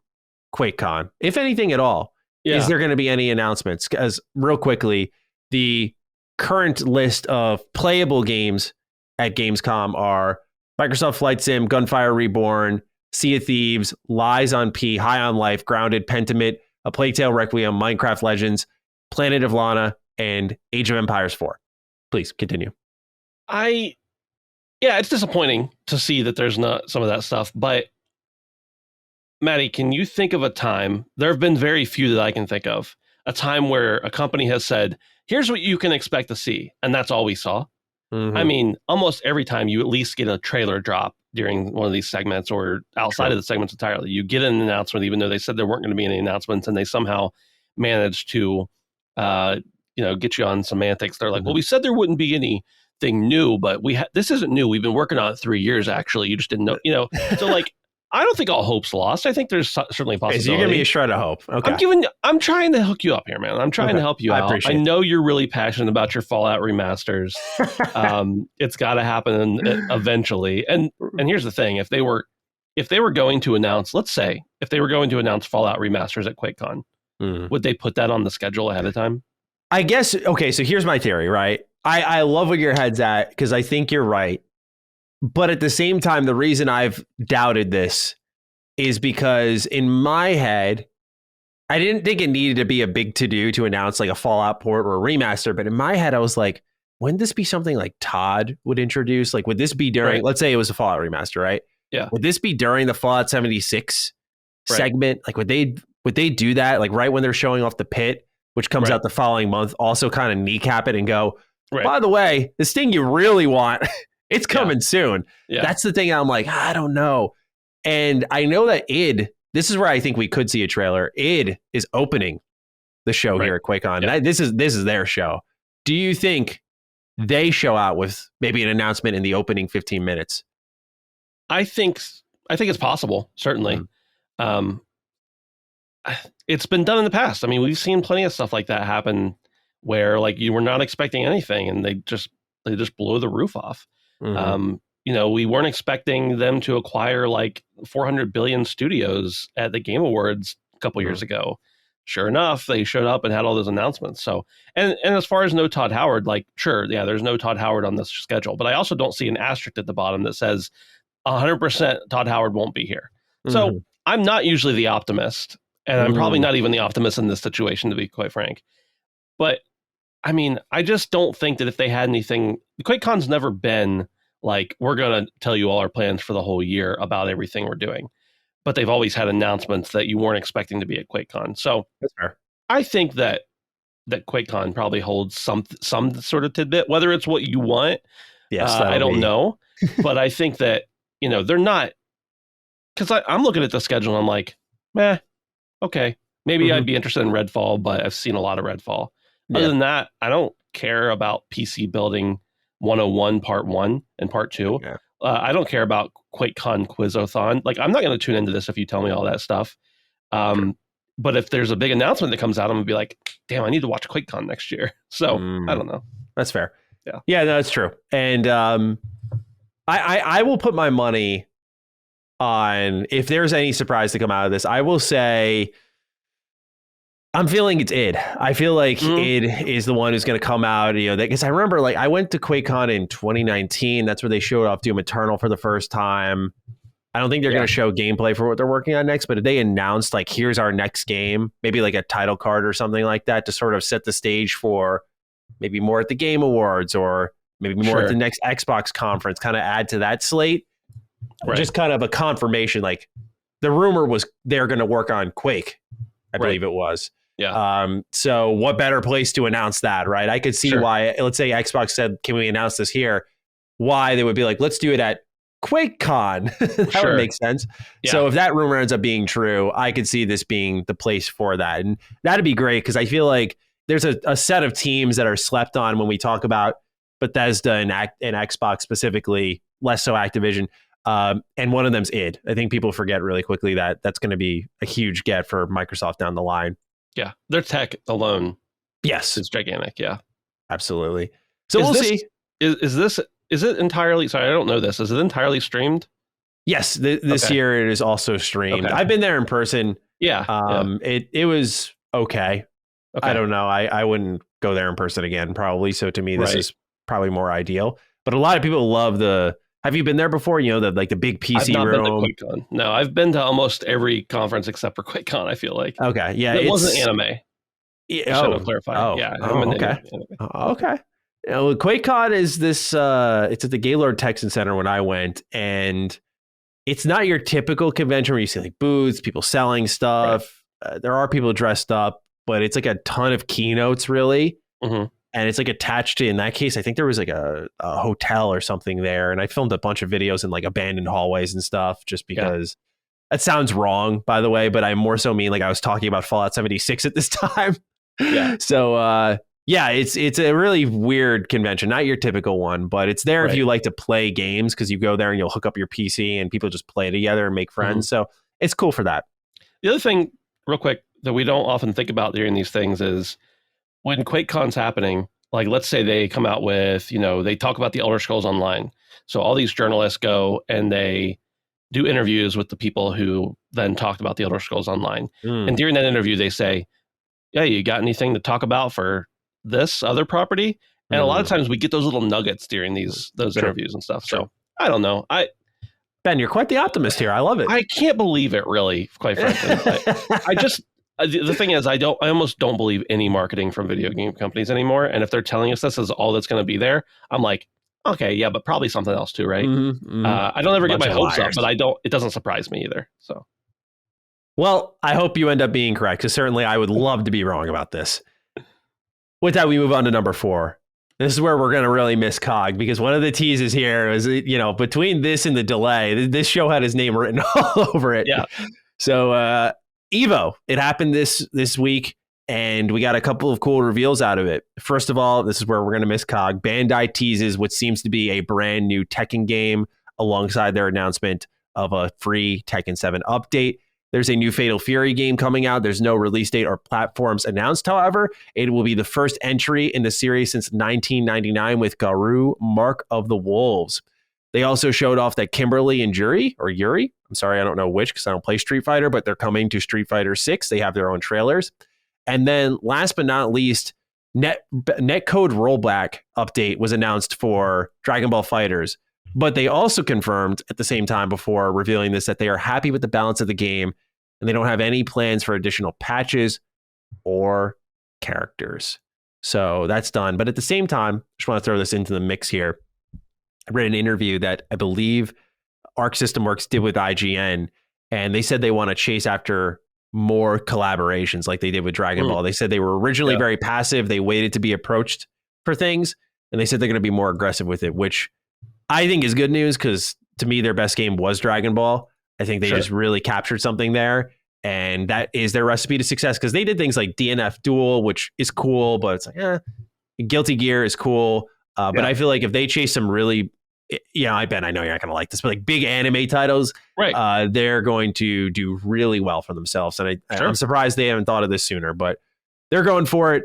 [SPEAKER 1] QuakeCon, if anything at all? Yeah. Is there going to be any announcements? Because real quickly, the current list of playable games at Gamescom are Microsoft Flight Sim, Gunfire Reborn, Sea of Thieves, Lies on P, High on Life, Grounded, Pentiment, A Plague Tale Requiem, Minecraft Legends, Planet of Lana, and Age of Empires 4. Please continue.
[SPEAKER 2] It's disappointing to see that there's not some of that stuff, but Maddie, can you think of a time? There have been very few that I can think of. A time where a company has said, here's what you can expect to see. And that's all we saw. Mm-hmm. I mean, almost every time you at least get a trailer drop during one of these segments or outside of the segments entirely. You get an announcement, even though they said there weren't going to be any announcements, and they somehow managed to, get you on semantics. They're like, well, we said there wouldn't be anything new, but this isn't new. We've been working on it 3 years, actually. You just didn't know, so like, I don't think all hope's lost. I think there's certainly a possibility.
[SPEAKER 1] So you're giving me a shred of hope. Okay.
[SPEAKER 2] I'm trying to hook you up here, man. I'm trying to help you out. I know you're really passionate about your Fallout remasters. It's got to happen eventually. And here's the thing: if they were going to announce, let's say, if they were going to announce Fallout remasters at QuakeCon, would they put that on the schedule ahead of time?
[SPEAKER 1] I guess. Okay. So here's my theory, right? I love where your head's at, because I think you're right. But at the same time, the reason I've doubted this is because in my head, I didn't think it needed to be a big to-do to announce like a Fallout port or a remaster. But in my head, I was like, wouldn't this be something like Todd would introduce? Like, would this be during, let's say it was a Fallout remaster, right?
[SPEAKER 2] Yeah.
[SPEAKER 1] Would this be during the Fallout 76 segment? Like, would they do that? Like right when they're showing off the pit, which comes out the following month, also kind of kneecap it and go, by the way, this thing you really want, it's coming soon. Yeah. That's the thing. I'm like, I don't know. And I know that this is where I think we could see a trailer. id is opening the show here at QuakeCon. Yeah. This is their show. Do you think they show out with maybe an announcement in the opening 15 minutes?
[SPEAKER 2] I think it's possible, certainly. It's been done in the past. I mean, we've seen plenty of stuff like that happen where like you were not expecting anything and they just blow the roof off. Mm-hmm. We weren't expecting them to acquire like 400 billion studios at the Game Awards a couple years ago. Sure enough, they showed up and had all those announcements. So, and as far as no Todd Howard, like, sure, yeah, there's no Todd Howard on this schedule, but I also don't see an asterisk at the bottom that says 100% Todd Howard won't be here. Mm-hmm. So I'm not usually the optimist, and I'm probably not even the optimist in this situation, to be quite frank. But I mean, I just don't think that if they had anything, QuakeCon's never been like, we're going to tell you all our plans for the whole year about everything we're doing. But they've always had announcements that you weren't expecting to be at QuakeCon. So that's fair. I think that that QuakeCon probably holds some sort of tidbit, whether it's what you want.
[SPEAKER 1] Yes,
[SPEAKER 2] I don't know, but I think that, they're not, because I'm looking at the schedule and I'm like, meh, okay, maybe I'd be interested in Redfall, but I've seen a lot of Redfall. Other than that, I don't care about PC building 101 part 1 and part 2.
[SPEAKER 1] Yeah.
[SPEAKER 2] I don't care about QuakeCon Quizothon. Like, I'm not going to tune into this if you tell me all that stuff. But if there's a big announcement that comes out, I'm going to be like, damn, I need to watch QuakeCon next year. So I don't know.
[SPEAKER 1] That's fair.
[SPEAKER 2] Yeah.
[SPEAKER 1] Yeah, no, that's true. And I will put my money on, if there's any surprise to come out of this, I will say I'm feeling it's id. I feel like id is the one who's going to come out, because I remember, like, I went to QuakeCon in 2019. That's where they showed off Doom Eternal for the first time. I don't think they're going to show gameplay for what they're working on next, but they announced, like, here's our next game, maybe like a title card or something like that to sort of set the stage for maybe more at the Game Awards or maybe more at the next Xbox conference, kind of add to that slate. Right. Just kind of a confirmation, like, the rumor was they're going to work on Quake, I believe it was.
[SPEAKER 2] Yeah.
[SPEAKER 1] So what better place to announce that, right? I could see why, let's say Xbox said, can we announce this here? Why they would be like, let's do it at QuakeCon. That would make sense. Yeah. So if that rumor ends up being true, I could see this being the place for that. And that'd be great, because I feel like there's a set of teams that are slept on when we talk about Bethesda and Xbox specifically, less so Activision. And one of them's id. I think people forget really quickly that that's going to be a huge get for Microsoft down the line.
[SPEAKER 2] Yeah, their tech alone, is gigantic. Yeah,
[SPEAKER 1] absolutely. So we'll see.
[SPEAKER 2] Is it entirely? Sorry, I don't know this. Is it entirely streamed?
[SPEAKER 1] Yes, this year it is also streamed. I've been there in person.
[SPEAKER 2] Yeah,
[SPEAKER 1] it was okay. I don't know. I wouldn't go there in person again, probably. So to me, this is probably more ideal. But a lot of people love the. Have you been there before? The big PC room.
[SPEAKER 2] Been to QuakeCon. No, I've been to almost every conference except for QuakeCon. I feel like.
[SPEAKER 1] Okay, yeah,
[SPEAKER 2] it wasn't anime.
[SPEAKER 1] Yeah,
[SPEAKER 2] clarify. Yeah.
[SPEAKER 1] Okay. Okay. QuakeCon is this. It's at the Gaylord Texan Center when I went, and it's not your typical convention where you see like booths, people selling stuff. Right. There are people dressed up, but it's like a ton of keynotes, really. Mm-hmm. And it's like attached to, in that case, I think there was like a hotel or something there. And I filmed a bunch of videos in like abandoned hallways and stuff just because that sounds wrong, by the way. But I more so mean like I was talking about Fallout 76 at this time. Yeah. So, it's a really weird convention. Not your typical one, but it's there if you like to play games, because you go there and you'll hook up your PC and people just play together and make friends. Mm-hmm. So it's cool for that.
[SPEAKER 2] The other thing, real quick, that we don't often think about during these things is, when QuakeCon's happening, like let's say they come out with, they talk about the Elder Scrolls Online. So all these journalists go and they do interviews with the people who then talked about the Elder Scrolls Online. And during that interview, they say, yeah, you got anything to talk about for this other property? And a lot of times we get those little nuggets during those interviews and stuff. So I don't know.
[SPEAKER 1] Ben, you're quite the optimist here. I love it.
[SPEAKER 2] I can't believe it, really, quite frankly. I just... The thing is, I almost don't believe any marketing from video game companies anymore. And if they're telling us this is all that's going to be there, I'm like, okay, yeah, but probably something else too, right? I don't ever get my hopes up, but it doesn't surprise me either. So,
[SPEAKER 1] well, I hope you end up being correct, because certainly I would love to be wrong about this. With that, we move on to number 4. This is where we're going to really miss Cog, because one of the teases here is, between this and the delay, this show had his name written all over it.
[SPEAKER 2] Yeah.
[SPEAKER 1] So, Evo, it happened this week, and we got a couple of cool reveals out of it. First of all, this is where we're going to miss Cog. Bandai teases what seems to be a brand new Tekken game alongside their announcement of a free Tekken 7 update. There's a new Fatal Fury game coming out. There's no release date or platforms announced, however. It will be the first entry in the series since 1999 with Garou, Mark of the Wolves. They also showed off that Kimberly and Yuri, I'm sorry, I don't know which because I don't play Street Fighter, but they're coming to Street Fighter 6. They have their own trailers. And then last but not least, netcode rollback update was announced for Dragon Ball FighterZ. But they also confirmed at the same time before revealing this that they are happy with the balance of the game and they don't have any plans for additional patches or characters. So that's done. But at the same time, I just want to throw this into the mix here. I read an interview that I believe Arc System Works did with IGN, and they said they want to chase after more collaborations like they did with Dragon Ball. They said they were originally very passive. They waited to be approached for things, and they said they're going to be more aggressive with it, which I think is good news because to me, their best game was Dragon Ball. I think they just really captured something there, and that is their recipe to success because they did things like DNF Duel, which is cool, but it's like, Guilty Gear is cool. But I feel like if they chase some really, I know you're not going to like this, but like big anime titles, they're going to do really well for themselves. And I'm surprised they haven't thought of this sooner, but they're going for it.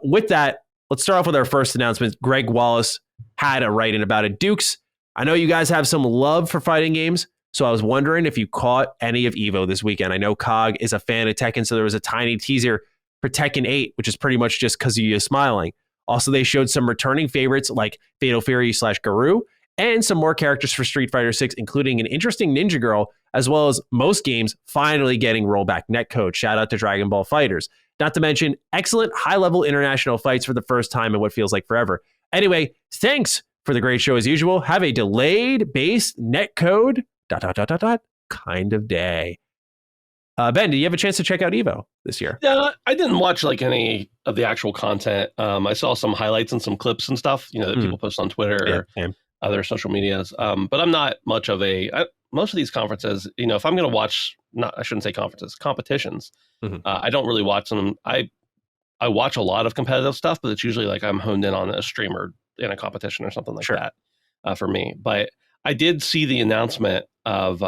[SPEAKER 1] With that, let's start off with our first announcement. Greg Wallace had a write-in about it. Dukes, I know you guys have some love for fighting games, so I was wondering if you caught any of EVO this weekend. I know Cog is a fan of Tekken, so there was a tiny teaser for Tekken 8, which is pretty much just Kazuya smiling. Also, they showed some returning favorites like Fatal Fury / Garou, and some more characters for Street Fighter 6, including an interesting Ninja Girl, as well as most games finally getting rollback netcode. Shout out to Dragon Ball FighterZ. Not to mention excellent high-level international fights for the first time in what feels like forever. Anyway, thanks for the great show as usual. Have a delayed base netcode ... kind of day. Ben, did you have a chance to check out EVO this year?
[SPEAKER 2] Yeah, I didn't watch like any of the actual content. I saw some highlights and some clips and stuff, that people post on Twitter or other social medias. But I'm not much of most of these conferences, if I'm going to watch, I shouldn't say conferences, competitions, I don't really watch them. I watch a lot of competitive stuff, but it's usually like I'm honed in on a streamer in a competition or something like that for me. But I did see the announcement of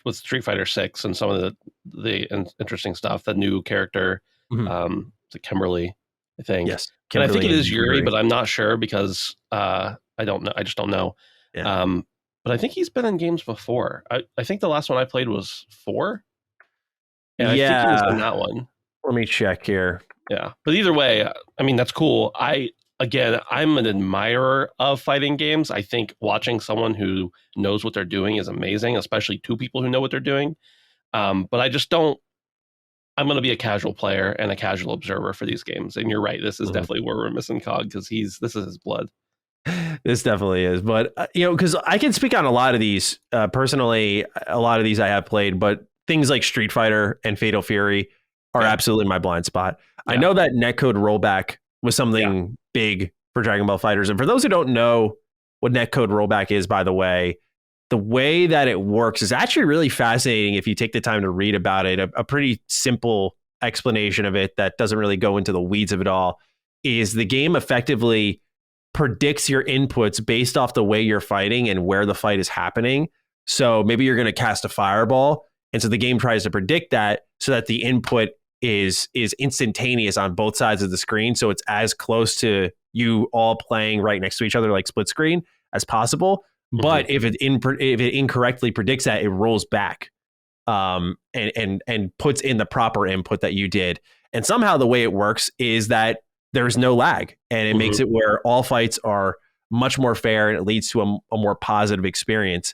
[SPEAKER 2] with Street Fighter 6 and some of the interesting stuff, the new character, the Kimberly, I think.
[SPEAKER 1] Yes.
[SPEAKER 2] And I think it is Yuri, but I'm not sure because I don't know. I just don't know. Yeah. But I think he's been in games before. I think the last one I played was 4. And I think he was in that one.
[SPEAKER 1] Let me check here.
[SPEAKER 2] Yeah. But either way, I mean, that's cool. I'm an admirer of fighting games. I think watching someone who knows what they're doing is amazing, especially 2 people who know what they're doing. But I just don't. I'm going to be a casual player and a casual observer for these games. And you're right. This is definitely where we're missing Cog because this is his blood.
[SPEAKER 1] This definitely is. But, because I can speak on a lot of these personally, a lot of these I have played, but things like Street Fighter and Fatal Fury are absolutely my blind spot. Yeah. I know that netcode rollback was something big for Dragon Ball FighterZ. And for those who don't know what netcode rollback is, by the way that it works is actually really fascinating if you take the time to read about it. A pretty simple explanation of it that doesn't really go into the weeds of it all is the game effectively predicts your inputs based off the way you're fighting and where the fight is happening. So maybe you're going to cast a fireball. And so the game tries to predict that so that the input is instantaneous on both sides of the screen. So it's as close to you all playing right next to each other, like split screen, as possible. But if it incorrectly predicts that, it rolls back and puts in the proper input that you did. And somehow the way it works is that there's no lag, and it makes it where all fights are much more fair, and it leads to a more positive experience.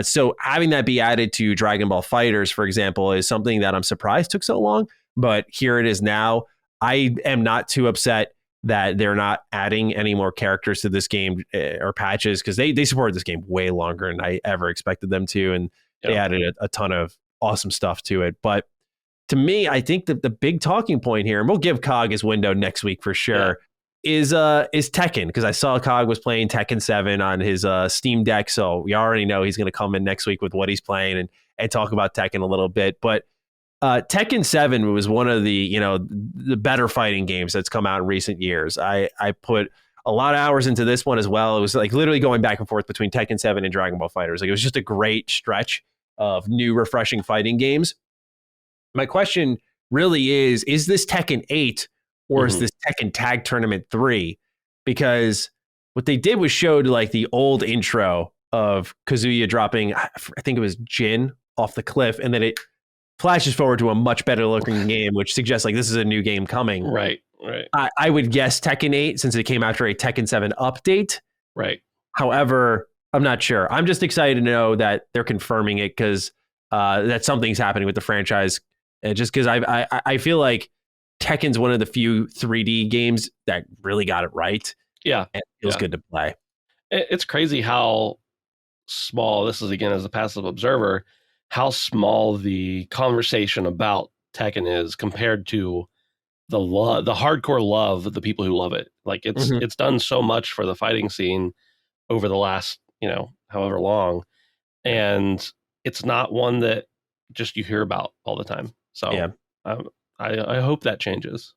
[SPEAKER 1] So having that be added to Dragon Ball FighterZ, for example, is something that I'm surprised took so long, but here it is now. I am not too upset that they're not adding any more characters to this game or patches, because they supported this game way longer than I ever expected them to, and they added a ton of awesome stuff to it. But to me, I think that the big talking point here, and we'll give Cog his window next week for sure, is Tekken, because I saw Cog was playing Tekken 7 on his Steam Deck, so we already know he's going to come in next week with what he's playing and talk about Tekken a little bit. But Tekken 7 was one of the the better fighting games that's come out in recent years. I put a lot of hours into this one as well. It was like literally going back and forth between Tekken 7 and Dragon Ball FighterZ. Like, it was just a great stretch of new, refreshing fighting games. My question really is this Tekken 8 or is this Tekken Tag Tournament 3? Because what they did was showed like the old intro of Kazuya dropping, I think it was Jin off the cliff, and then it flashes forward to a much better looking game, which suggests like this is a new game coming.
[SPEAKER 2] Right.
[SPEAKER 1] I would guess Tekken 8, since it came after a Tekken 7 update.
[SPEAKER 2] Right.
[SPEAKER 1] However, I'm not sure. I'm just excited to know that they're confirming it, because that something's happening with the franchise. Just because I feel like Tekken's one of the few 3D games that really got it right. Yeah. And it feels good to play.
[SPEAKER 2] It's crazy how small, this is again as a passive observer, how small the conversation about Tekken is compared to the hardcore love of the people who love it. Like it's done so much for the fighting scene over the last, however long, and it's not one that just you hear about all the time. So
[SPEAKER 1] Yeah.
[SPEAKER 2] I hope that changes.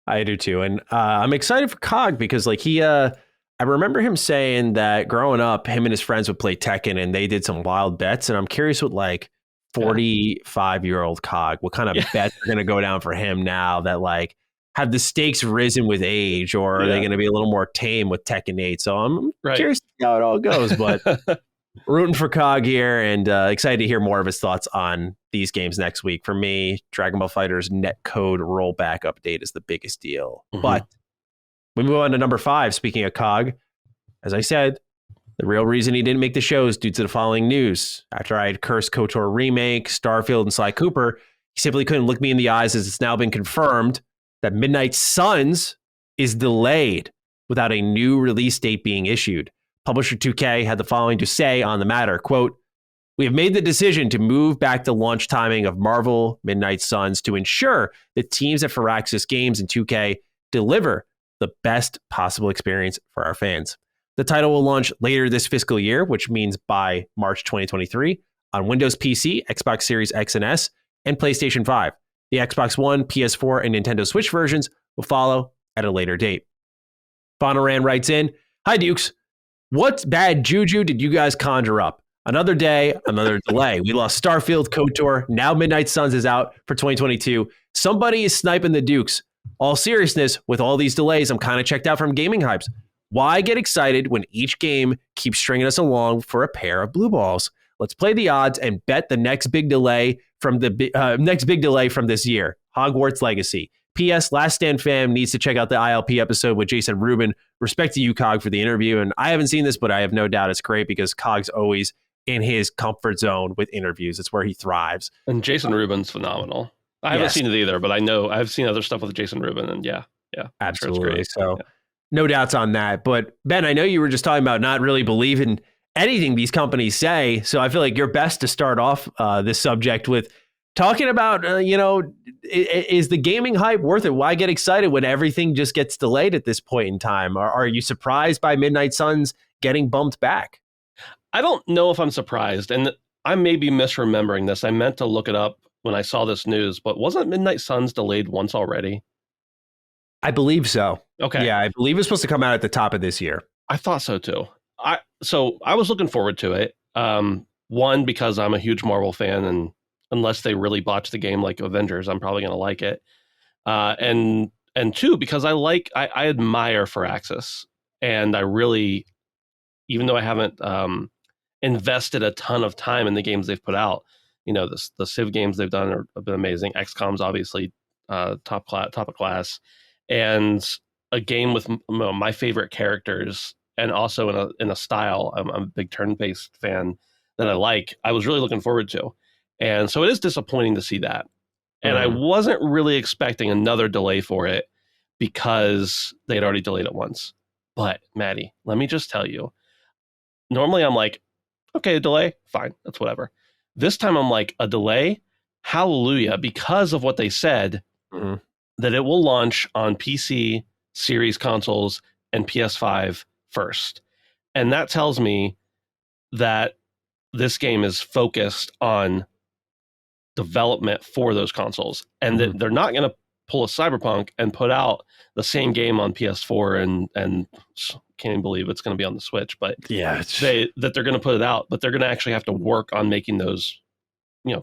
[SPEAKER 1] I do too. And I'm excited for Cog because like I remember him saying that growing up, him and his friends would play Tekken and they did some wild bets. And I'm curious what like 45-year-old Cog, what kind of bets are going to go down for him now that like have the stakes risen with age, or are they going to be a little more tame with Tekken 8? So I'm curious to see how it all goes, but rooting for Cog here and excited to hear more of his thoughts on these games next week. For me, Dragon Ball FighterZ netcode rollback update is the biggest deal. But we move on to number 5. Speaking of Cog, as I said, the real reason he didn't make the show is due to the following news. After I had cursed KOTOR Remake, Starfield, and Sly Cooper, he simply couldn't look me in the eyes as it's now been confirmed that Midnight Suns is delayed without a new release date being issued. Publisher 2K had the following to say on the matter, quote, "We have made the decision to move back the launch timing of Marvel Midnight Suns to ensure that teams at Firaxis Games and 2K deliver the best possible experience for our fans. The title will launch later this fiscal year, which means by March 2023, on Windows PC, Xbox Series X and S, and PlayStation 5. The Xbox One, PS4, and Nintendo Switch versions will follow at a later date." Bonaran writes in, "Hi, Dukes. What bad juju did you guys conjure up? Another day, another delay. We lost Starfield, KOTOR. Now Midnight Suns is out for 2022. Somebody is sniping the Dukes. All seriousness, with all these delays, I'm kind of checked out from gaming hypes. Why get excited when each game keeps stringing us along for a pair of blue balls? Let's play the odds and bet the next big delay from this year. Hogwarts Legacy. P.S. Last Stand fam needs to check out the ILP episode with Jason Rubin. Respect to you, Cog, for the interview. And I haven't seen this, but I have no doubt it's great because Cog's always in his comfort zone with interviews. It's where he thrives.
[SPEAKER 2] And Jason Rubin's phenomenal. I haven't seen it either, but I know I've seen other stuff with Jason Rubin, and yeah,
[SPEAKER 1] absolutely.
[SPEAKER 2] Sure it's great.
[SPEAKER 1] So no doubts on that. But Ben, I know you were just talking about not really believing anything these companies say. So I feel like you're best to start off this subject with talking about, is the gaming hype worth it? Why get excited when everything just gets delayed at this point in time? Are you surprised by Midnight Suns getting bumped back?
[SPEAKER 2] I don't know if I'm surprised, and I may be misremembering this. I meant to look it up when I saw this news, but wasn't Midnight Suns delayed once already?
[SPEAKER 1] I believe so.
[SPEAKER 2] Okay.
[SPEAKER 1] Yeah, I believe it's supposed to come out at the top of this year.
[SPEAKER 2] I thought so too. So I was looking forward to it. One, because I'm a huge Marvel fan, and unless they really botch the game like Avengers, I'm probably going to like it. And two, because I admire Firaxis, and I really, even though I haven't invested a ton of time in the games they've put out, the Civ games they've done have been amazing. XCOM's obviously top of class, and a game with my favorite characters, and also in a style I'm a big turn-based fan that I like. I was really looking forward to. And so it is disappointing to see that. And I wasn't really expecting another delay for it because they had already delayed it once. But Maddie, let me just tell you, normally I'm like, okay, a delay, fine, that's whatever. This time I'm like, a delay, hallelujah, because of what they said, that it will launch on PC, Series consoles, and PS5 first. And that tells me that this game is focused on development for those consoles, and that they're not going to pull a Cyberpunk and put out the same game on PS4 and can't even believe it's going to be on the Switch, but they're going to put it out, but they're going to actually have to work on making those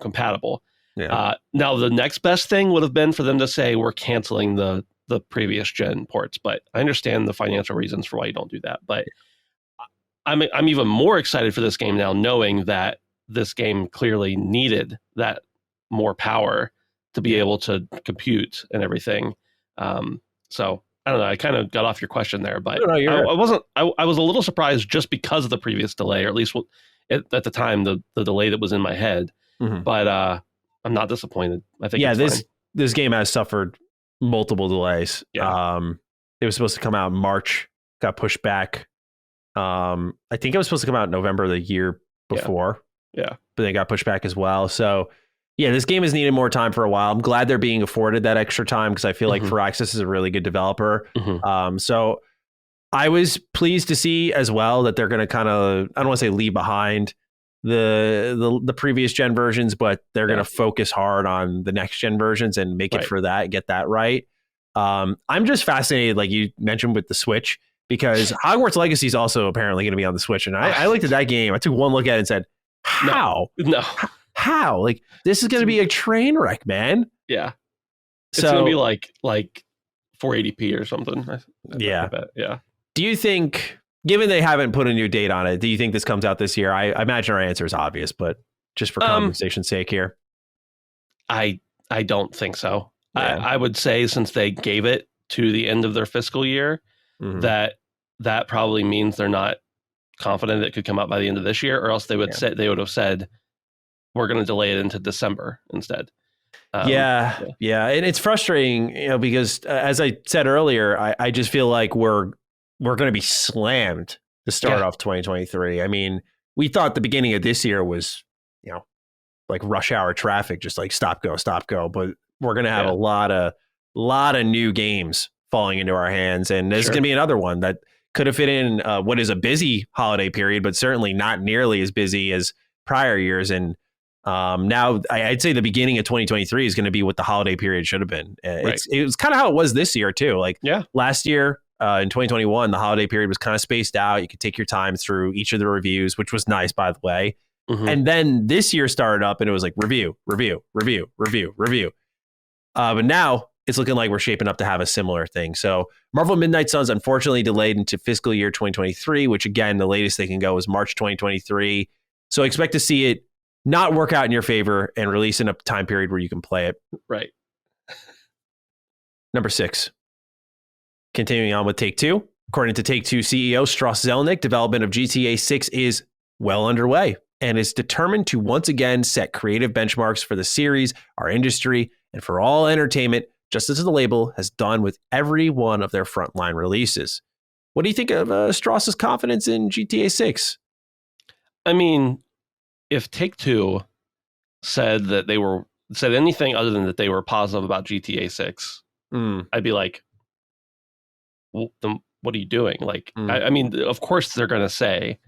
[SPEAKER 2] compatible. Now the next best thing would have been for them to say we're canceling the previous gen ports, but I understand the financial reasons for why you don't do that. But I'm even more excited for this game now, knowing that this game clearly needed that more power to be able to compute and everything. So I don't know. I kind of got off your question there, but I wasn't. I was a little surprised just because of the previous delay, or at least at the time the delay that was in my head. But I'm not disappointed. I think
[SPEAKER 1] this game has suffered multiple delays. It was supposed to come out in March, got pushed back. I think it was supposed to come out in November the year before.
[SPEAKER 2] Yeah.
[SPEAKER 1] but they got pushed back as well. So yeah, this game has needed more time for a while. I'm glad they're being afforded that extra time because I feel like Firaxis is a really good developer. So I was pleased to see as well that they're going to kind of, I don't want to say leave behind the previous gen versions, but they're going to focus hard on the next gen versions and make it for that, get that right. I'm just fascinated, like you mentioned with the Switch, because Hogwarts Legacy is also apparently going to be on the Switch. And I looked at that game. I took one look at it and said, how?
[SPEAKER 2] No.
[SPEAKER 1] How? Like, this is going to be a train wreck, man.
[SPEAKER 2] Yeah. It's going to be like 480p or something.
[SPEAKER 1] Yeah.
[SPEAKER 2] I bet. Yeah.
[SPEAKER 1] Do you think, given they haven't put a new date on it, do you think this comes out this year? I imagine our answer is obvious, but just for conversation's sake here.
[SPEAKER 2] I don't think so.
[SPEAKER 1] Yeah.
[SPEAKER 2] I would say since they gave it to the end of their fiscal year, that probably means they're not confident it could come out by the end of this year, or else they would have said we're going to delay it into December instead.
[SPEAKER 1] Yeah. And it's frustrating, because as I said earlier, I just feel like we're going to be slammed to start off 2023. I mean, we thought the beginning of this year was, like rush hour traffic, just like stop, go. But we're going to have a lot of new games falling into our hands. And there's going to be another one that could have fit in what is a busy holiday period, but certainly not nearly as busy as prior years. And now I'd say the beginning of 2023 is going to be what the holiday period should have been. It was kind of how it was this year too. Like last year in 2021, the holiday period was kind of spaced out. You could take your time through each of the reviews, which was nice, by the way. And then this year started up and it was like review. But now it's looking like we're shaping up to have a similar thing. So Marvel Midnight Suns unfortunately delayed into fiscal year 2023, which again, the latest they can go is March 2023. So expect to see it not work out in your favor and release in a time period where you can play it.
[SPEAKER 2] Right.
[SPEAKER 1] Number 6. Continuing on with Take-Two. According to Take-Two CEO Strauss Zelnick, development of GTA 6 is well underway and is determined to once again set creative benchmarks for the series, our industry, and for all entertainment, just as the label has done with every one of their frontline releases. What do you think of Strauss's confidence in GTA 6?
[SPEAKER 2] I mean, if Take-Two said anything other than that they were positive about GTA 6, I'd be like, well, then what are you doing? Like, I mean, of course they're going to say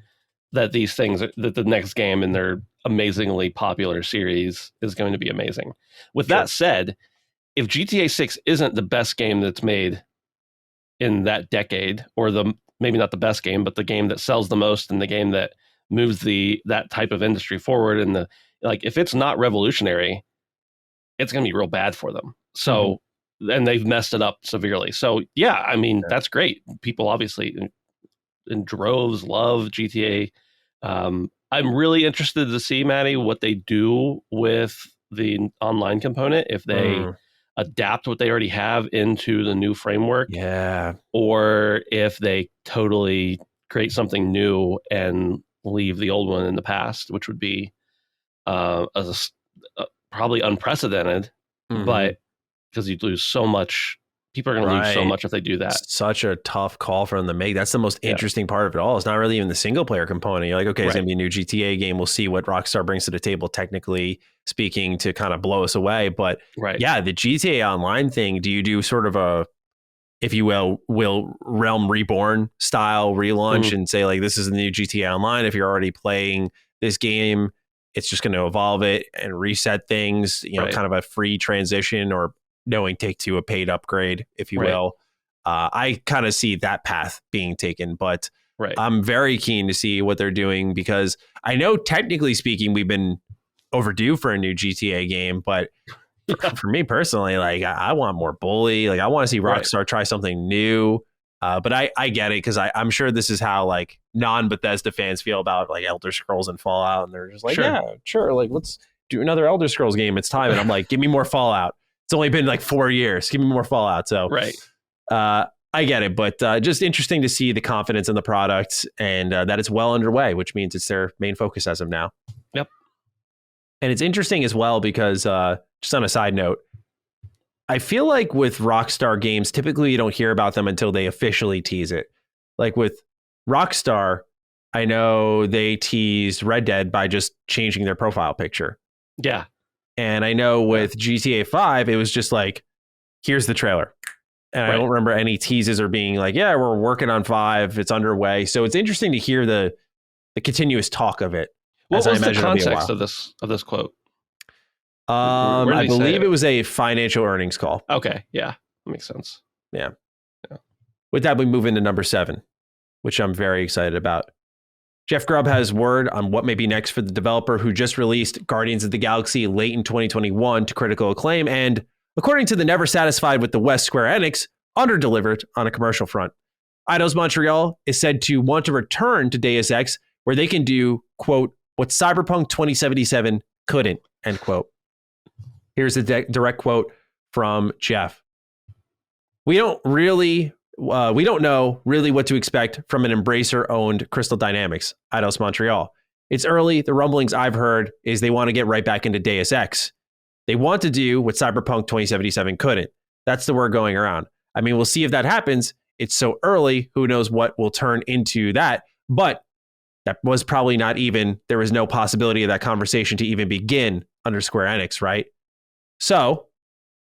[SPEAKER 2] that these things, that the next game in their amazingly popular series is going to be amazing. With that said, if GTA 6 isn't the best game that's made in that decade, or maybe not the best game, but the game that sells the most and the game that moves that type of industry forward, and if it's not revolutionary, it's going to be real bad for them. So, and they've messed it up severely. So yeah, I mean, that's great. People obviously in droves love GTA. I'm really interested to see, Maddie, what they do with the online component, if they adapt what they already have into the new framework, or if they totally create something new and leave the old one in the past, which would be probably unprecedented, but because you lose so much, people are going to lose so much if they do that.
[SPEAKER 1] Such a tough call for them to make. That's the most interesting part of it all. It's not really even the single player component. You're like, okay, it's going to be a new GTA game. We'll see what Rockstar brings to the table, technically speaking, to kind of blow us away. But yeah, the GTA Online thing, do you do sort of a, if you will Realm Reborn style relaunch and say, like, this is the new GTA Online? If you're already playing this game, it's just going to evolve it and reset things, kind of a free transition, or knowing Take-Two a paid upgrade, if you will. I kind of see that path being taken, but I'm very keen to see what they're doing, because I know technically speaking, we've been overdue for a new GTA game, but for me personally, like, I want more Bully. Like, I want to see Rockstar try something new. But I get it, because I'm sure this is how like non-Bethesda fans feel about like Elder Scrolls and Fallout, and they're just like, like, let's do another Elder Scrolls game. It's time. And I'm like, give me more Fallout. It's only been like 4 years. Give me more Fallout. So I get it, but just interesting to see the confidence in the product, and that it's well underway, which means it's their main focus as of now.
[SPEAKER 2] Yep.
[SPEAKER 1] And it's interesting as well because just on a side note, I feel like with Rockstar games, typically you don't hear about them until they officially tease it. Like with Rockstar, I know they teased Red Dead by just changing their profile picture.
[SPEAKER 2] Yeah.
[SPEAKER 1] And I know with GTA 5, it was just like, here's the trailer. And I don't remember any teases or being like, yeah, we're working on 5. It's underway. So it's interesting to hear the continuous talk of it.
[SPEAKER 2] What was the context of this quote?
[SPEAKER 1] I believe it was a financial earnings call.
[SPEAKER 2] Okay. Yeah. That makes sense.
[SPEAKER 1] Yeah. With that, we move into number 7, which I'm very excited about. Jeff Grubb has word on what may be next for the developer who just released Guardians of the Galaxy late in 2021 to critical acclaim and, according to the never satisfied with the West, Square Enix, underdelivered on a commercial front. Eidos Montreal is said to want to return to Deus Ex, where they can do, quote, what Cyberpunk 2077 couldn't, end quote. Here's a direct quote from Jeff. We don't know really what to expect from an Embracer-owned Crystal Dynamics, Eidos Montreal. It's early. The rumblings I've heard is they want to get right back into Deus Ex. They want to do what Cyberpunk 2077 couldn't. That's the word going around. I mean, we'll see if that happens. It's so early. Who knows what will turn into that? But that was probably not even, there was no possibility of that conversation to even begin under Square Enix, right? So,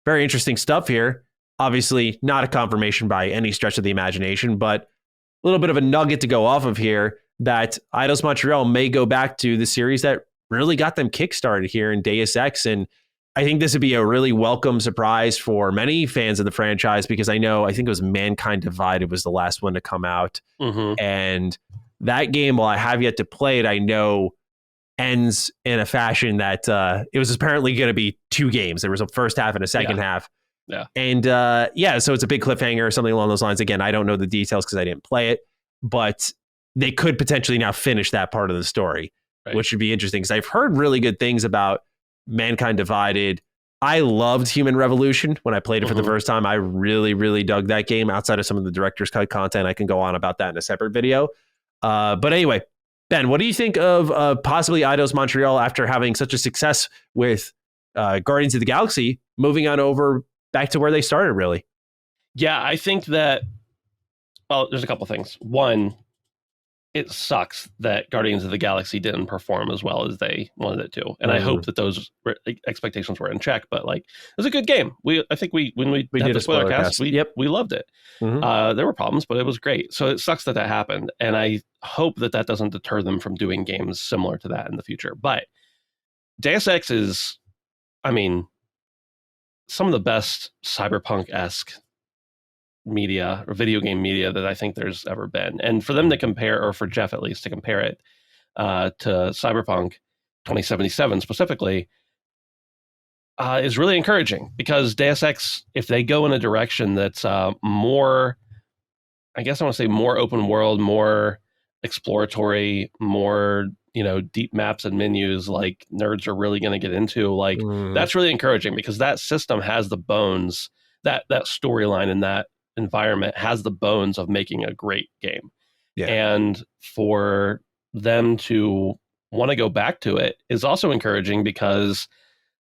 [SPEAKER 1] very interesting stuff here. Obviously, not a confirmation by any stretch of the imagination, but a little bit of a nugget to go off of here that Eidos Montreal may go back to the series that really got them kickstarted here in Deus Ex. And I think this would be a really welcome surprise for many fans of the franchise because I think it was Mankind Divided was the last one to come out. Mm-hmm. And that game, while I have yet to play it, I know ends in a fashion that it was apparently going to be 2 games. There was a first half and a second half.
[SPEAKER 2] Yeah.
[SPEAKER 1] And so it's a big cliffhanger or something along those lines. Again, I don't know the details because I didn't play it, but they could potentially now finish that part of the story, which would be interesting because I've heard really good things about Mankind Divided. I loved Human Revolution when I played it for the first time. I really, really dug that game outside of some of the director's cut content. I can go on about that in a separate video. But anyway, Ben, what do you think of possibly Eidos Montreal after having such a success with Guardians of the Galaxy, moving on over back to where they started, really?
[SPEAKER 2] Yeah, I think that, well, there's a couple things. One, it sucks that Guardians of the Galaxy didn't perform as well as they wanted it to. And I hope that those expectations were in check, but like, it was a good game. I think when we had the spoiler cast, we loved it. Mm-hmm. There were problems, but it was great. So it sucks that happened. And I hope that doesn't deter them from doing games similar to that in the future. But Deus Ex is, I mean, some of the best cyberpunk-esque media or video game media that I think there's ever been. And for them to compare, or for Jeff at least to compare it to Cyberpunk 2077 specifically, is really encouraging because Deus Ex, if they go in a direction that's more, I guess I want to say more open world, more exploratory, more, deep maps and menus like nerds are really going to get into, like that's really encouraging because that system has the bones, that storyline and that environment has the bones of making a great game. Yeah. And for them to want to go back to it is also encouraging because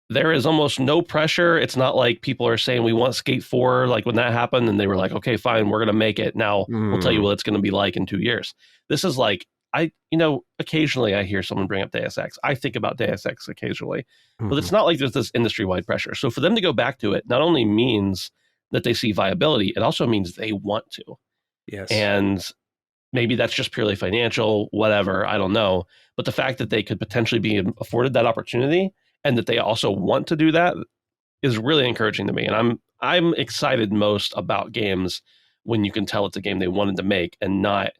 [SPEAKER 2] there is almost no pressure. It's not like people are saying we want Skate 4, like when that happened and they were like, okay, fine, we're going to make it. Now we'll tell you what it's going to be like in 2 years. This is like, occasionally I hear someone bring up Deus Ex. I think about Deus Ex occasionally, but it's not like there's this industry-wide pressure. So for them to go back to it not only means that they see viability, it also means they want to.
[SPEAKER 1] Yes.
[SPEAKER 2] And maybe that's just purely financial, whatever, I don't know. But the fact that they could potentially be afforded that opportunity and that they also want to do that is really encouraging to me. And I'm excited most about games when you can tell it's a game they wanted to make and not,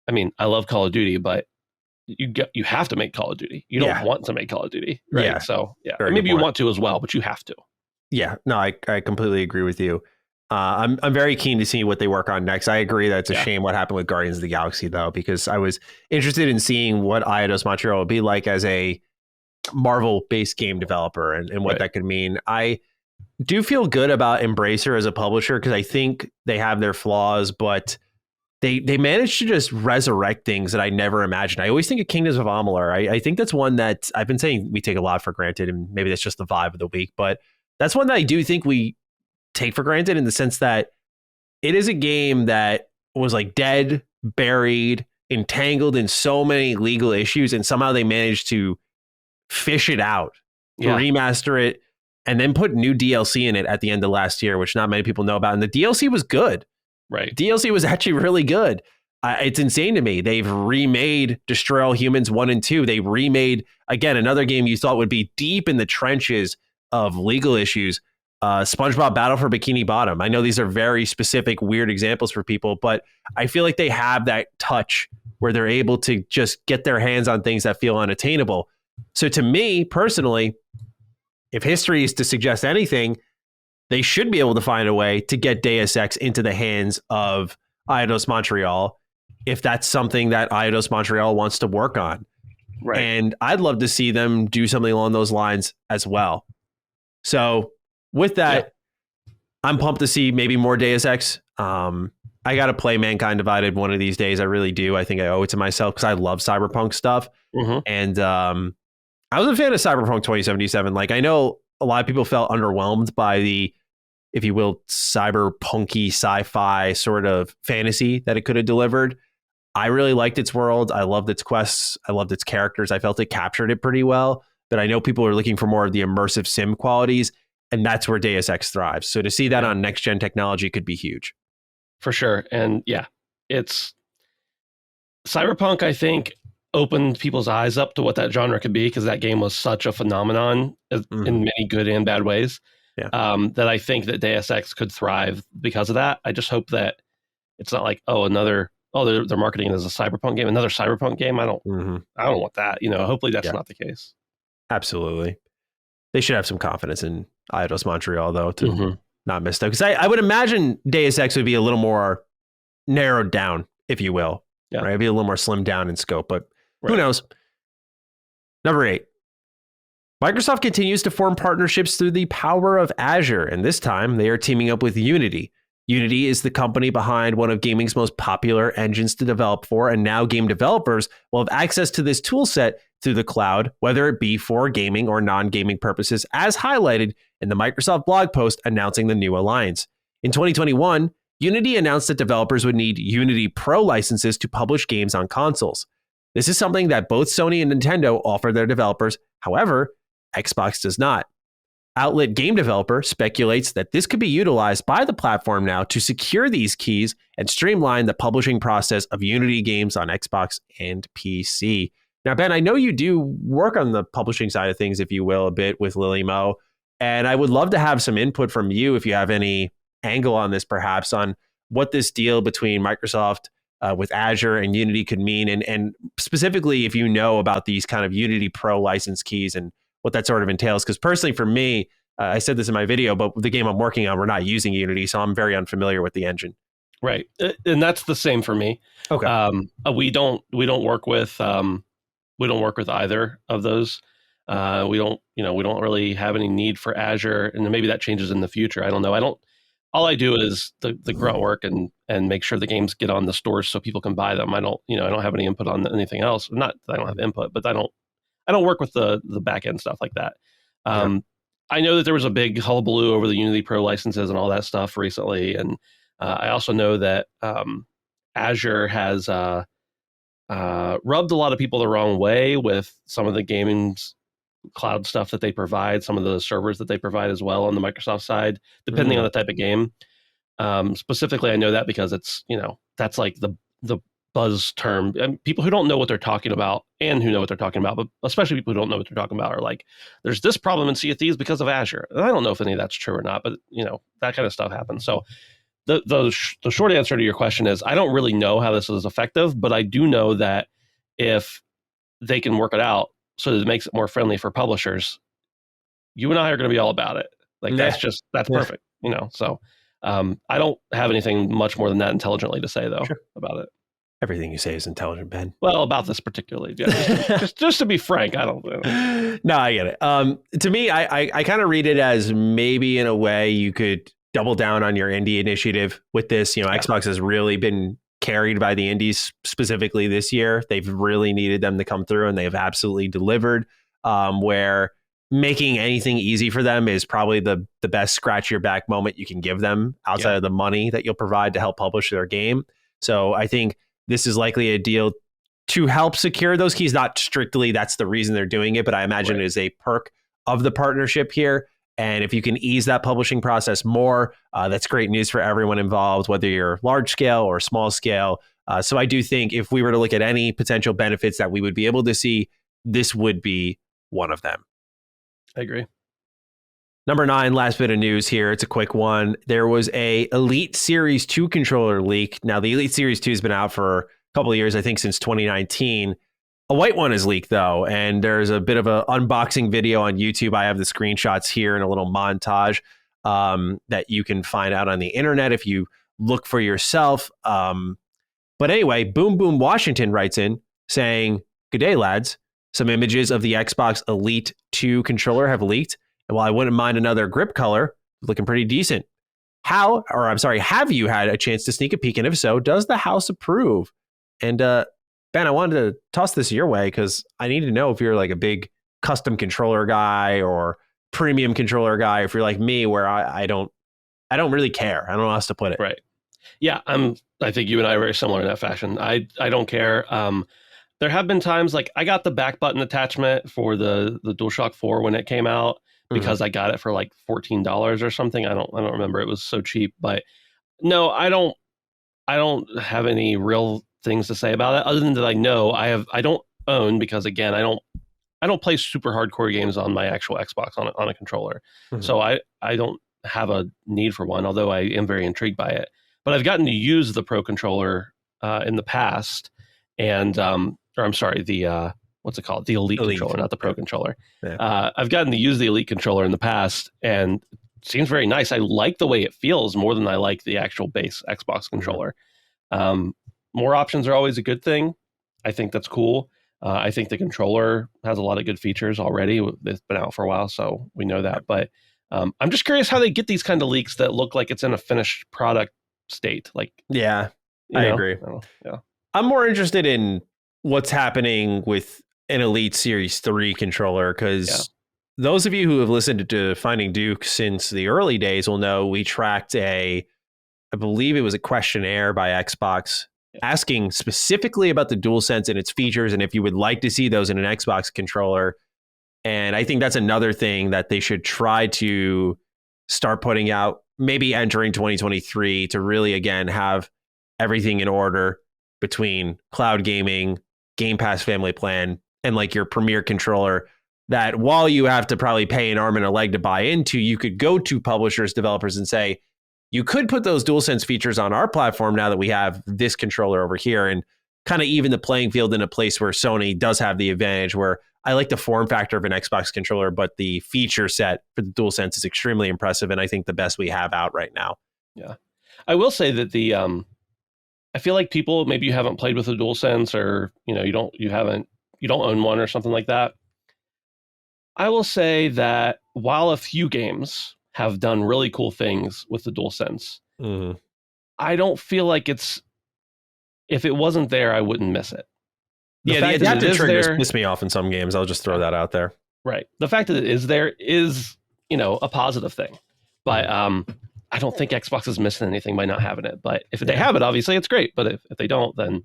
[SPEAKER 2] I mean, I love Call of Duty, but you have to make Call of Duty. You don't want to make Call of Duty, right? Yeah. So maybe you want to as well, but you have to. Yeah,
[SPEAKER 1] no, I completely agree with you. I'm very keen to see what they work on next. I agree that it's a shame what happened with Guardians of the Galaxy, though, because I was interested in seeing what Eidos Montreal would be like as a Marvel-based game developer and what that could mean. I do feel good about Embracer as a publisher because I think they have their flaws, but they managed to just resurrect things that I never imagined. I always think of Kingdoms of Amalur. I think that's one that I've been saying we take a lot for granted, and maybe that's just the vibe of the week, but that's one that I do think we take for granted in the sense that it is a game that was like dead, buried, entangled in so many legal issues, and somehow they managed to fish it out, remaster it, and then put new DLC in it at the end of last year, which not many people know about. And the DLC was good.
[SPEAKER 2] Right.
[SPEAKER 1] DLC was actually really good. It's insane to me. They've remade Destroy All Humans 1 and 2. They remade, again, another game you thought would be deep in the trenches of legal issues. SpongeBob Battle for Bikini Bottom. I know these are very specific, weird examples for people, but I feel like they have that touch where they're able to just get their hands on things that feel unattainable. So to me, personally, if history is to suggest anything, they should be able to find a way to get Deus Ex into the hands of Eidos Montreal, if that's something that Eidos Montreal wants to work on.
[SPEAKER 2] Right.
[SPEAKER 1] And I'd love to see them do something along those lines as well. So with that, I'm pumped to see maybe more Deus Ex. I got to play Mankind Divided one of these days. I really do. I think I owe it to myself because I love cyberpunk stuff. And I was a fan of Cyberpunk 2077. Like, I know a lot of people felt underwhelmed by the, if you will, cyberpunky sci-fi sort of fantasy that it could have delivered. I really liked its world. I loved its quests. I loved its characters. I felt it captured it pretty well. But I know people are looking for more of the immersive sim qualities, and that's where Deus Ex thrives. So to see that on next-gen technology could be huge.
[SPEAKER 2] For sure. And it's Cyberpunk, I think, opened people's eyes up to what that genre could be, because that game was such a phenomenon in many good and bad ways. That I think that Deus Ex could thrive because of that. I just hope that it's not like, they're marketing it as a cyberpunk game, another cyberpunk game. I don't want that. Hopefully that's not the case.
[SPEAKER 1] Absolutely. They should have some confidence in Eidos Montreal, though, to not miss that. Because I would imagine Deus Ex would be a little more narrowed down, if you will. Yeah. Right? It'd be a little more slimmed down in scope, but who knows? Number 8. Microsoft continues to form partnerships through the power of Azure, and this time they are teaming up with Unity. Unity is the company behind one of gaming's most popular engines to develop for, and now game developers will have access to this tool set through the cloud, whether it be for gaming or non-gaming purposes, as highlighted in the Microsoft blog post announcing the new alliance. In 2021, Unity announced that developers would need Unity Pro licenses to publish games on consoles. This is something that both Sony and Nintendo offer their developers. However, Xbox does not. Outlet Game Developer speculates that this could be utilized by the platform now to secure these keys and streamline the publishing process of Unity games on Xbox and PC. Now, Ben, I know you do work on the publishing side of things, if you will, a bit with Lilymo, and I would love to have some input from you if you have any angle on this, perhaps, on what this deal between Microsoft with Azure and Unity could mean, and specifically if you know about these kind of Unity Pro license keys and what that sort of entails. Because personally, for me, I said this in my video, but the game I'm working on, we're not using Unity, so I'm very unfamiliar with the engine.
[SPEAKER 2] Right, and that's the same for me.
[SPEAKER 1] Okay,
[SPEAKER 2] we don't work with either of those. We don't really have any need for Azure, and maybe that changes in the future. I don't know. All I do is the grunt work and make sure the games get on the stores so people can buy them. I don't have any input on anything else. Not that I don't have input, but I don't work with the back end stuff like that. I know that there was a big hullabaloo over the Unity Pro licenses and all that stuff recently, and I also know that Azure has rubbed a lot of people the wrong way with some of the gaming's cloud stuff that they provide, some of the servers that they provide as well on the Microsoft side, depending on the type of game. Specifically, I know that because it's, that's like the buzz term, and people who don't know what they're talking about and who know what they're talking about, but especially people who don't know what they're talking about are like, there's this problem in Sea of Thieves because of Azure. And I don't know if any of that's true or not, but that kind of stuff happens. So the short answer to your question is, I don't really know how this is effective, but I do know that if they can work it out so that it makes it more friendly for publishers, you and I are going to be all about it. Like, that's perfect, So I don't have anything much more than that intelligently to say, though, about it.
[SPEAKER 1] Everything you say is intelligent, Ben.
[SPEAKER 2] Well, about this particularly, just to be frank, I don't know.
[SPEAKER 1] No, I get it. To me, I kind of read it as maybe in a way you could double down on your indie initiative with this. Xbox has really been carried by the indies specifically this year. They've really needed them to come through, and they have absolutely delivered. Where making anything easy for them is probably the best scratch your back moment you can give them outside of the money that you'll provide to help publish their game. So I think this is likely a deal to help secure those keys. Not strictly that's the reason they're doing it, but I imagine it is a perk of the partnership here. And if you can ease that publishing process more, that's great news for everyone involved, whether you're large scale or small scale. So I do think if we were to look at any potential benefits that we would be able to see, this would be one of them.
[SPEAKER 2] I agree.
[SPEAKER 1] Number 9, last bit of news here. It's a quick one. There was a Elite Series 2 controller leak. Now, the Elite Series 2 has been out for a couple of years, I think since 2019. A white one is leaked, though, and there's a bit of an unboxing video on YouTube. I have the screenshots here in a little montage that you can find out on the internet if you look for yourself. But anyway, Boom Boom Washington writes in saying, "Good day, lads. Some images of the Xbox Elite 2 controller have leaked. And while I wouldn't mind another grip color, looking pretty decent. Have you had a chance to sneak a peek? And if so, does the house approve?" And Ben, I wanted to toss this your way because I need to know if you're like a big custom controller guy or premium controller guy, if you're like me, where I don't really care. I don't know how else to put it.
[SPEAKER 2] Right. Yeah, I think you and I are very similar in that fashion. I don't care. There have been times like I got the back button attachment for the DualShock 4 when it came out because I got it for like $14 or something. I don't remember. It was so cheap, but no, I don't have any real things to say about it other than that I don't own, because again, I don't play super hardcore games on my actual Xbox on a controller. So I don't have a need for one, although I am very intrigued by it. But I've gotten to use the Pro controller in the past, and what's it called? The Elite controller, not the Pro controller. Yeah. I've gotten to use the Elite controller in the past, and it seems very nice. I like the way it feels more than I like the actual base Xbox controller. More options are always a good thing. I think that's cool. I think the controller has a lot of good features already. It's been out for a while, so we know that. But I'm just curious how they get these kind of leaks that look like it's in a finished product state. Like,
[SPEAKER 1] yeah, I agree. I'm more interested in what's happening with an Elite Series 3 controller, because those of you who have listened to Finding Duke since the early days will know we tracked I believe it was a questionnaire by Xbox asking specifically about the DualSense and its features and if you would like to see those in an Xbox controller. And I think that's another thing that they should try to start putting out, maybe entering 2023, to really, again, have everything in order between cloud gaming, Game Pass family plan, and like your premier controller, that while you have to probably pay an arm and a leg to buy into, you could go to publishers, developers, and say, you could put those DualSense features on our platform now that we have this controller over here, and kind of even the playing field in a place where Sony does have the advantage, where I like the form factor of an Xbox controller, but the feature set for the DualSense is extremely impressive, and I think the best we have out right now.
[SPEAKER 2] Yeah. I will say that I feel like people, maybe you haven't played with a DualSense, or you don't own one or something like that. I will say that while a few games have done really cool things with the DualSense, I don't feel like if it wasn't there, I wouldn't miss it.
[SPEAKER 1] The adaptive triggers piss me off in some games. I'll just throw that out there.
[SPEAKER 2] Right. The fact that it is there is, a positive thing. But I don't think Xbox is missing anything by not having it. But if they have it, obviously it's great. But if they don't, then you're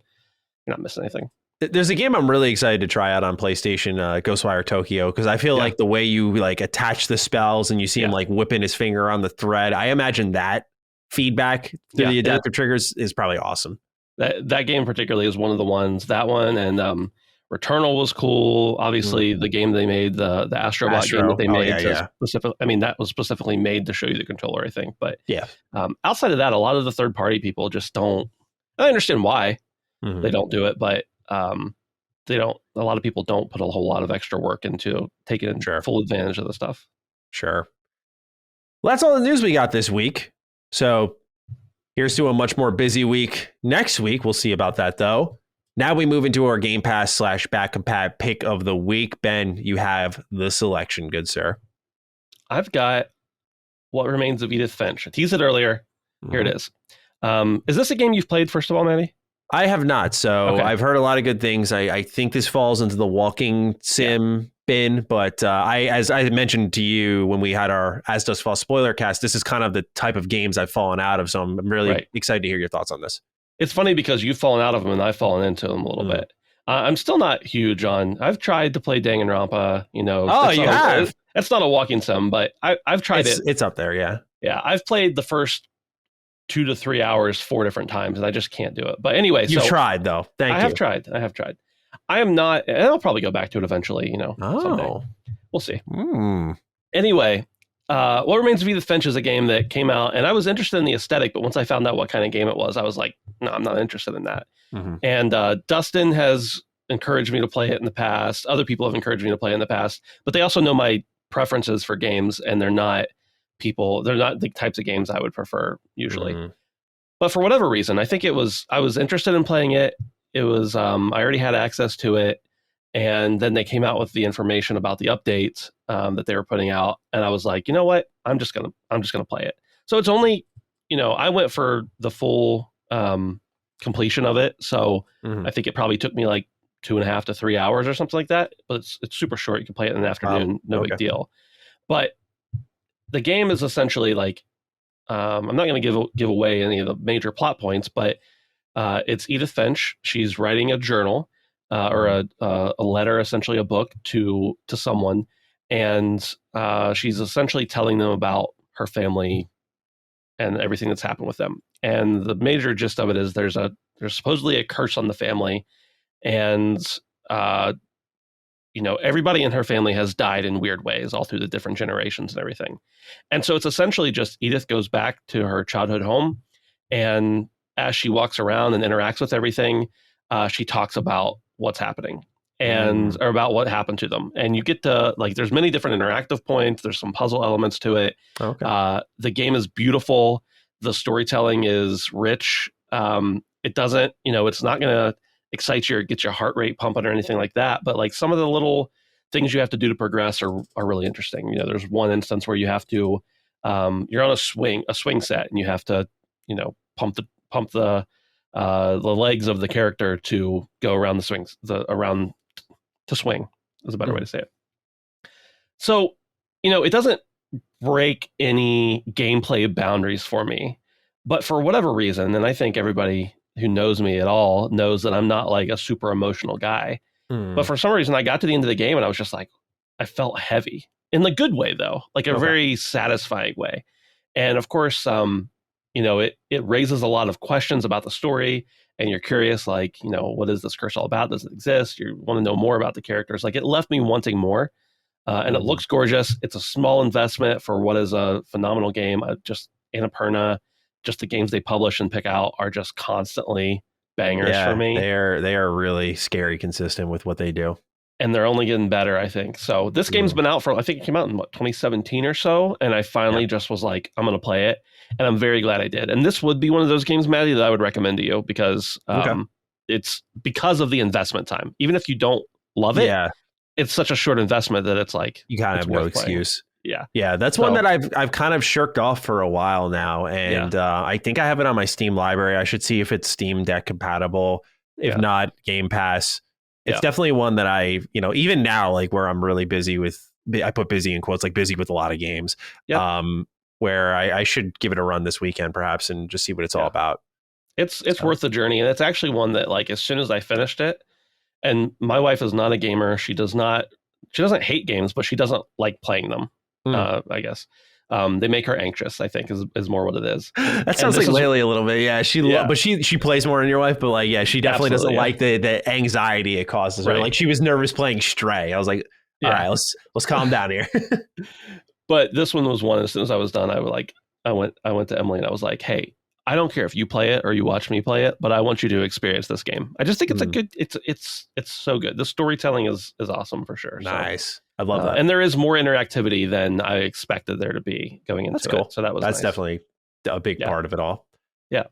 [SPEAKER 2] not missing anything.
[SPEAKER 1] There's a game I'm really excited to try out on PlayStation, Ghostwire Tokyo, because I feel like the way you like attach the spells and you see him like whipping his finger on the thread, I imagine that feedback through the adaptive triggers is probably awesome.
[SPEAKER 2] That game particularly is one of the ones. That one and Returnal was cool. Obviously, the game they made, the Astrobot game that they made, that was specifically made to show you the controller, I think. But outside of that, a lot of the third party people just don't. I understand why they don't do it, but they don't. A lot of people don't put a whole lot of extra work into taking full advantage of the stuff.
[SPEAKER 1] Sure. Well, that's all the news we got this week. So here's to a much more busy week next week. We'll see about that, though. Now we move into our Game Pass / back compat pick of the week. Ben, you have the selection, good sir.
[SPEAKER 2] I've got What Remains of Edith Finch. I teased it earlier. Here it is. Is this a game you've played, first of all, Matty?
[SPEAKER 1] I have not. So I've heard a lot of good things. I think this falls into the walking sim bin, but as I mentioned to you when we had our As Does Fall spoiler cast, this is kind of the type of games I've fallen out of. So I'm really excited to hear your thoughts on this.
[SPEAKER 2] It's funny because you've fallen out of them and I've fallen into them a little bit. I'm still not huge on. I've tried to play Danganronpa.
[SPEAKER 1] Oh, you have?
[SPEAKER 2] That's not a walking sim, but I've tried it.
[SPEAKER 1] It's up there, yeah.
[SPEAKER 2] Yeah, I've played the first 2 to 3 hours 4 different times, and I just can't do it. But anyway,
[SPEAKER 1] you tried though. Thank you.
[SPEAKER 2] I have tried. I am not, and I'll probably go back to it eventually. Someday. We'll see. Anyway, What Remains of Edith Finch is a game that came out, and I was interested in the aesthetic, but once I found out what kind of game it was, I was like, no, I'm not interested in that. And Dustin has encouraged me to play it in the past. Other people have encouraged me to play it in the past, but they also know my preferences for games, and they're not the types of games I would prefer usually. But for whatever reason, I think I was interested in playing it. It was, I already had access to it. And then they came out with the information about the updates that they were putting out. And I was like, you know what? I'm just going to play it. So it's only, I went for the full completion of it. So I think it probably took me like 2.5 to 3 hours or something like that. But it's super short. You can play it in the afternoon. No big deal. But the game is essentially like, I'm not going to give away any of the major plot points, but it's Edith Finch. She's writing a journal or a letter, essentially a book to someone, and she's essentially telling them about her family and everything that's happened with them. And the major gist of it is there's supposedly a curse on the family, and everybody in her family has died in weird ways all through the different generations and everything. And so it's essentially just Edith goes back to her childhood home, and as she walks around and interacts with everything, she talks about what's happening or about what happened to them. And you get to, like, there's many different interactive points. There's some puzzle elements to it. The game is beautiful. The storytelling is rich. It doesn't, it's not going to excite you or get your heart rate pumping or anything like that. But like some of the little things you have to do to progress are really interesting. There's one instance where you have to, you're on a swing set, and you have to, pump the legs of the character to go around the swings, to swing is a better way to say it. So, it doesn't break any gameplay boundaries for me, but for whatever reason, and I think everybody who knows me at all knows that I'm not like a super emotional guy, but for some reason I got to the end of the game and I was just like, I felt heavy in the good way though, like a very satisfying way. And of course, it raises a lot of questions about the story, and you're curious, like, what is this curse all about? Does it exist? You want to know more about the characters. Like, it left me wanting more, and it looks gorgeous. It's a small investment for what is a phenomenal game. Just Annapurna, just the games they publish and pick out are just constantly bangers for me.
[SPEAKER 1] They are really scary consistent with what they do.
[SPEAKER 2] And they're only getting better, I think. So this game's been out for, I think it came out in 2017 or so. And I finally just was like, I'm going to play it. And I'm very glad I did. And this would be one of those games, Maddie, that I would recommend to you because it's because of the investment time. Even if you don't love it, it's such a short investment that it's like,
[SPEAKER 1] you kind of have no excuse.
[SPEAKER 2] Yeah.
[SPEAKER 1] That's one that I've kind of shirked off for a while now. And I think I have it on my Steam library. I should see if it's Steam Deck compatible. If not, Game Pass. It's definitely one that I, even now, like where I'm really busy with, I put busy in quotes, like busy with a lot of games, where I should give it a run this weekend perhaps and just see what it's all about.
[SPEAKER 2] It's worth the journey. And it's actually one that, like, as soon as I finished it, and my wife is not a gamer. She doesn't hate games, but she doesn't like playing them, I guess. They make her anxious, I think, is more what it is.
[SPEAKER 1] That sounds like Laylee a little bit. Yeah, but she plays more than your wife. But like, she definitely doesn't like the anxiety it causes her. Like, she was nervous playing Stray. I was like, all right, let's calm down here.
[SPEAKER 2] But this one was one. As soon as I was done, I went to Emily and I was like, hey, I don't care if you play it or you watch me play it, but I want you to experience this game. I just think it's a good. It's so good. The storytelling is awesome for sure.
[SPEAKER 1] Nice. I love that.
[SPEAKER 2] And there is more interactivity than I expected there to be going into
[SPEAKER 1] That's cool.
[SPEAKER 2] it. So that's nice.
[SPEAKER 1] Definitely a big part of it all.
[SPEAKER 2] Yeah.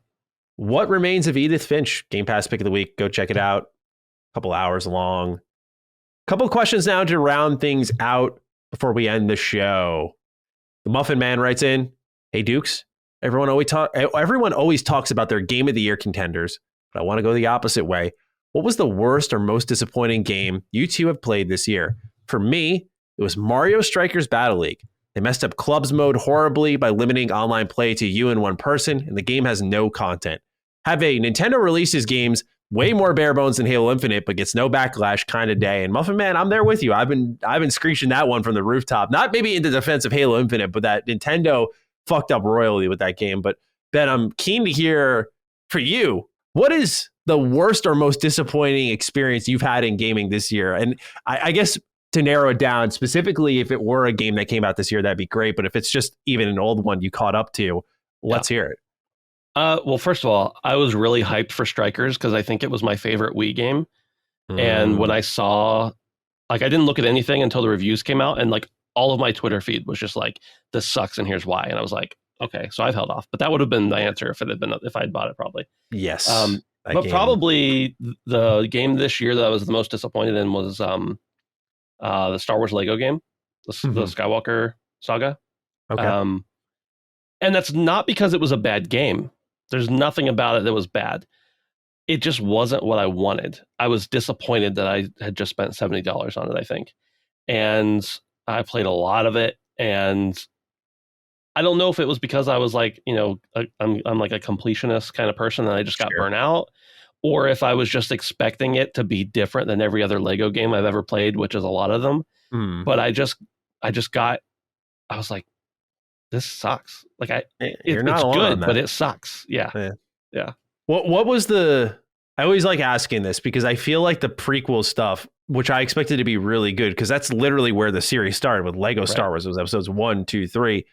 [SPEAKER 1] What Remains of Edith Finch? Game Pass pick of the week. Go check it out. A couple hours long. Couple of questions now to round things out before we end the show. The Muffin Man writes in, hey Dukes, everyone always talks about their Game of the Year contenders, but I want to go the opposite way. What was the worst or most disappointing game you two have played this year? For me, it was Mario Strikers Battle League. They messed up clubs mode horribly by limiting online play to you and one person, and the game has no content. have a Nintendo releases games way more bare bones than Halo Infinite, but gets no backlash kind of day. And Muffin Man, I'm there with you. I've been screeching that one from the rooftop. Not maybe in the defense of Halo Infinite, but that Nintendo fucked up royally with that game. But Ben, I'm keen to hear for you, what is the worst or most disappointing experience you've had in gaming this year? And I guess to narrow it down, specifically, if it were a game that came out this year, that'd be great. But if it's just even an old one you caught up to, let's hear it.
[SPEAKER 2] Well, first of all, I was really hyped for Strikers because I think it was my favorite Wii game. And when I saw, like, I didn't look at anything until the reviews came out, and like all of my Twitter feed was just like, "This sucks," and here's why. And I was like, okay, so I've held off. But that would have been the answer if I'd bought it, probably.
[SPEAKER 1] Yes.
[SPEAKER 2] But probably the game this year that I was the most disappointed in was the Star Wars Lego game, the Skywalker saga.
[SPEAKER 1] Okay.
[SPEAKER 2] And that's not because it was a bad game. There's nothing about it that was bad. It just wasn't what I wanted. I was disappointed that I had just spent $70 on it, I think. And I played a lot of it. And I don't know if it was because I was like, I'm like a completionist kind of person and I just got burnt out, or if I was just expecting it to be different than every other Lego game I've ever played, which is a lot of them. But I was like, this sucks. Like it's good, but it sucks. Yeah.
[SPEAKER 1] What was I always like asking this because I feel like the prequel stuff, which I expected to be really good, because that's literally where the series started with Lego Star Wars. It was episodes 1, 2, 3.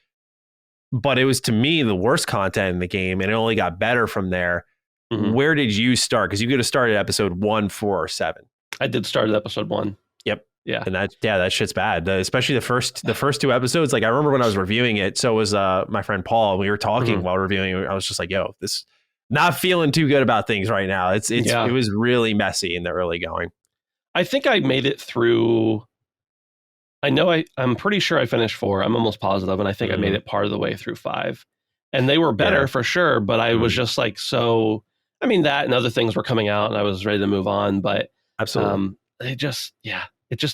[SPEAKER 1] But it was, to me, the worst content in the game, and it only got better from there. Where did you start? Because you could have started episode 1, 4, or 7.
[SPEAKER 2] I did start at episode 1.
[SPEAKER 1] Yep.
[SPEAKER 2] Yeah.
[SPEAKER 1] And that shit's bad. Especially the first 2 episodes. Like, I remember when I was reviewing it, so was my friend Paul. We were talking while reviewing it. I was just like, yo, this not feeling too good about things right now. It was really messy in the early going.
[SPEAKER 2] I think I made it through. I know I'm pretty sure I finished 4. I'm almost positive. And I think I made it part of the way through 5. And they were better for sure. But I was just like, that and other things were coming out and I was ready to move on. But
[SPEAKER 1] absolutely,
[SPEAKER 2] it just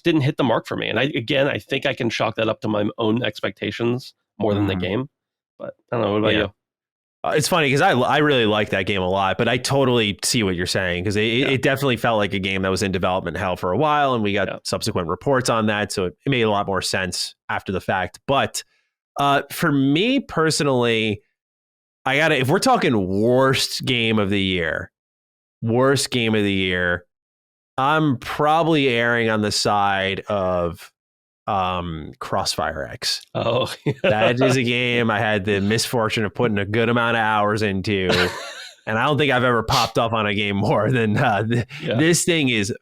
[SPEAKER 2] didn't hit the mark for me. And I think I can chalk that up to my own expectations more than the game. But I don't know. What about you?
[SPEAKER 1] It's funny because I really like that game a lot, but I totally see what you're saying because it definitely felt like a game that was in development hell for a while, and we got subsequent reports on that, so it made a lot more sense after the fact. But for me personally, if we're talking worst game of the year, I'm probably erring on the side of Crossfire X.
[SPEAKER 2] Oh,
[SPEAKER 1] that is a game I had the misfortune of putting a good amount of hours into, and I don't think I've ever popped off on a game more than this thing is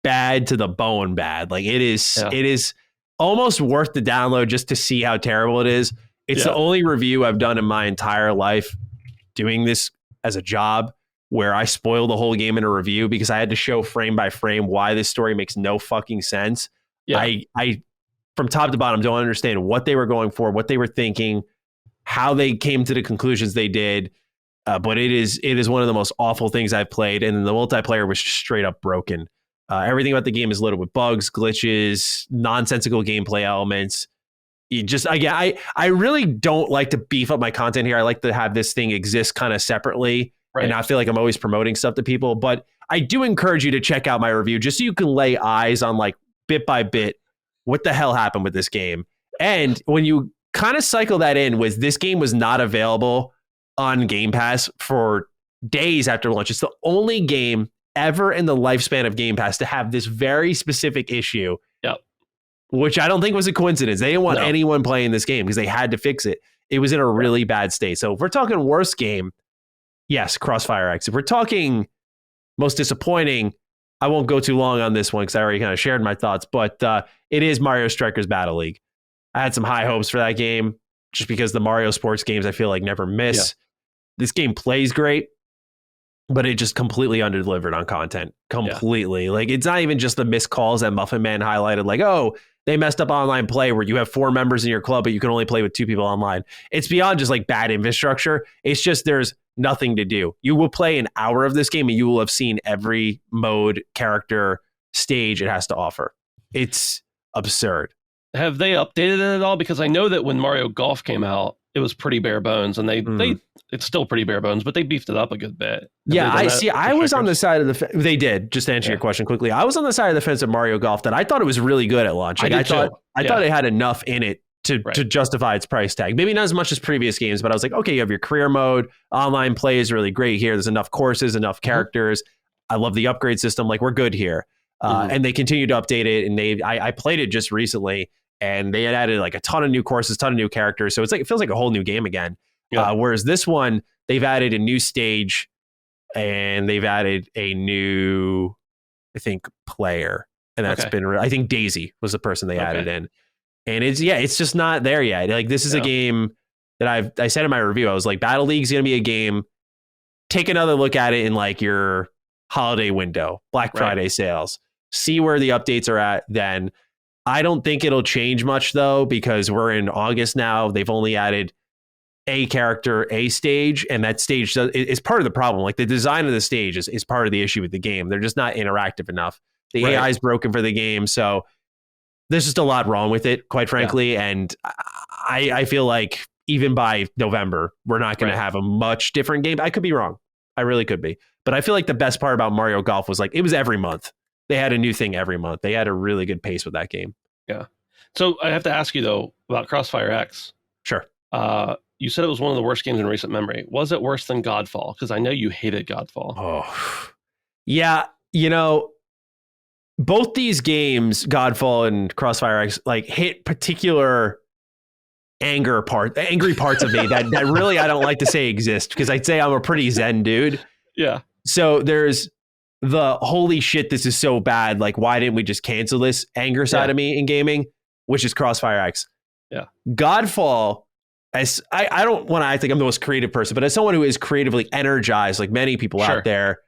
[SPEAKER 1] bad to the bone bad. Like it is almost worth the download just to see how terrible it is. It's the only review I've done in my entire life doing this as a job where I spoil the whole game in a review because I had to show frame by frame why this story makes no fucking sense. I from top to bottom don't understand what they were going for, what they were thinking, how they came to the conclusions they did. But it is one of the most awful things I've played. And the multiplayer was straight up broken. Everything about the game is littered with bugs, glitches, nonsensical gameplay elements. I really don't like to beef up my content here. I like to have this thing exist kind of separately and not feel like I'm always promoting stuff to people. But I do encourage you to check out my review just so you can lay eyes on like bit by bit what the hell happened with this game. And when you kind of cycle that in with this game was not available on Game Pass for days after launch. It's the only game ever in the lifespan of Game Pass to have this very specific issue.
[SPEAKER 2] Yep.
[SPEAKER 1] Which I don't think was a coincidence. They didn't want anyone playing this game because they had to fix it. It was in a really bad state. So if we're talking worst game, yes, Crossfire X. If we're talking most disappointing, I won't go too long on this one because I already kind of shared my thoughts, but it is Mario Strikers Battle League. I had some high hopes for that game just because the Mario sports games I feel like never miss. Yeah. This game plays great, but it just completely underdelivered on content. Completely. Yeah. Like, it's not even just the missed calls that Muffin Man highlighted, like, oh, they messed up online play where you have 4 members in your club, but you can only play with 2 people online. It's beyond just like bad infrastructure. It's just there's nothing to do. You will play an hour of this game and you will have seen every mode, character, stage it has to offer. It's absurd.
[SPEAKER 2] Have they updated it at all? Because I know that when Mario Golf came out, it was pretty bare bones, and they it's still pretty bare bones, but they beefed it up a good bit.
[SPEAKER 1] I see. I was on the side of the they did. Just to answer your question quickly, I was on the side of the fence of Mario Golf that I thought it was really good at launch. Like, I thought it had enough in it to justify its price tag. Maybe not as much as previous games, but I was like, okay, you have your career mode, online play is really great here. There's enough courses, enough characters. I love the upgrade system. Like, we're good here. And they continue to update it. And I played it just recently, and they had added like a ton of new courses, ton of new characters. So it's like, it feels like a whole new game again. Whereas this one, they've added a new stage and they've added a new, I think, player. And that's been, I think Daisy was the person they added in. And it's just not there yet. Like, this is a game that I said in my review, I was like, Battle League's going to be a game. Take another look at it in like your holiday window, Black Friday sales. See where the updates are at then. I don't think it'll change much, though, because we're in August now. They've only added a character, a stage, and that stage is part of the problem. Like, the design of the stage is part of the issue with the game. They're just not interactive enough. The AI is broken for the game, so there's just a lot wrong with it, quite frankly. And I feel like even by November, we're not going to have a much different game. I could be wrong. I really could be. But I feel like the best part about Mario Golf was like, it was every month. They had a new thing every month. They had a really good pace with that game. Yeah.
[SPEAKER 2] So I have to ask you, though, about Crossfire X.
[SPEAKER 1] Sure.
[SPEAKER 2] You said it was one of the worst games in recent memory. Was it worse than Godfall? Because I know you hated Godfall.
[SPEAKER 1] Oh, yeah. You know, both these games, Godfall and Crossfire X, like, hit particular angry parts of me that really I don't like to say exist, because I'd say I'm a pretty zen dude.
[SPEAKER 2] Yeah.
[SPEAKER 1] So there's the holy shit, this is so bad, like, why didn't we just cancel this anger side of me in gaming, which is Crossfire X.
[SPEAKER 2] Yeah.
[SPEAKER 1] Godfall, as I don't want to act like I'm the most creative person, but as someone who is creatively energized, like many people out there,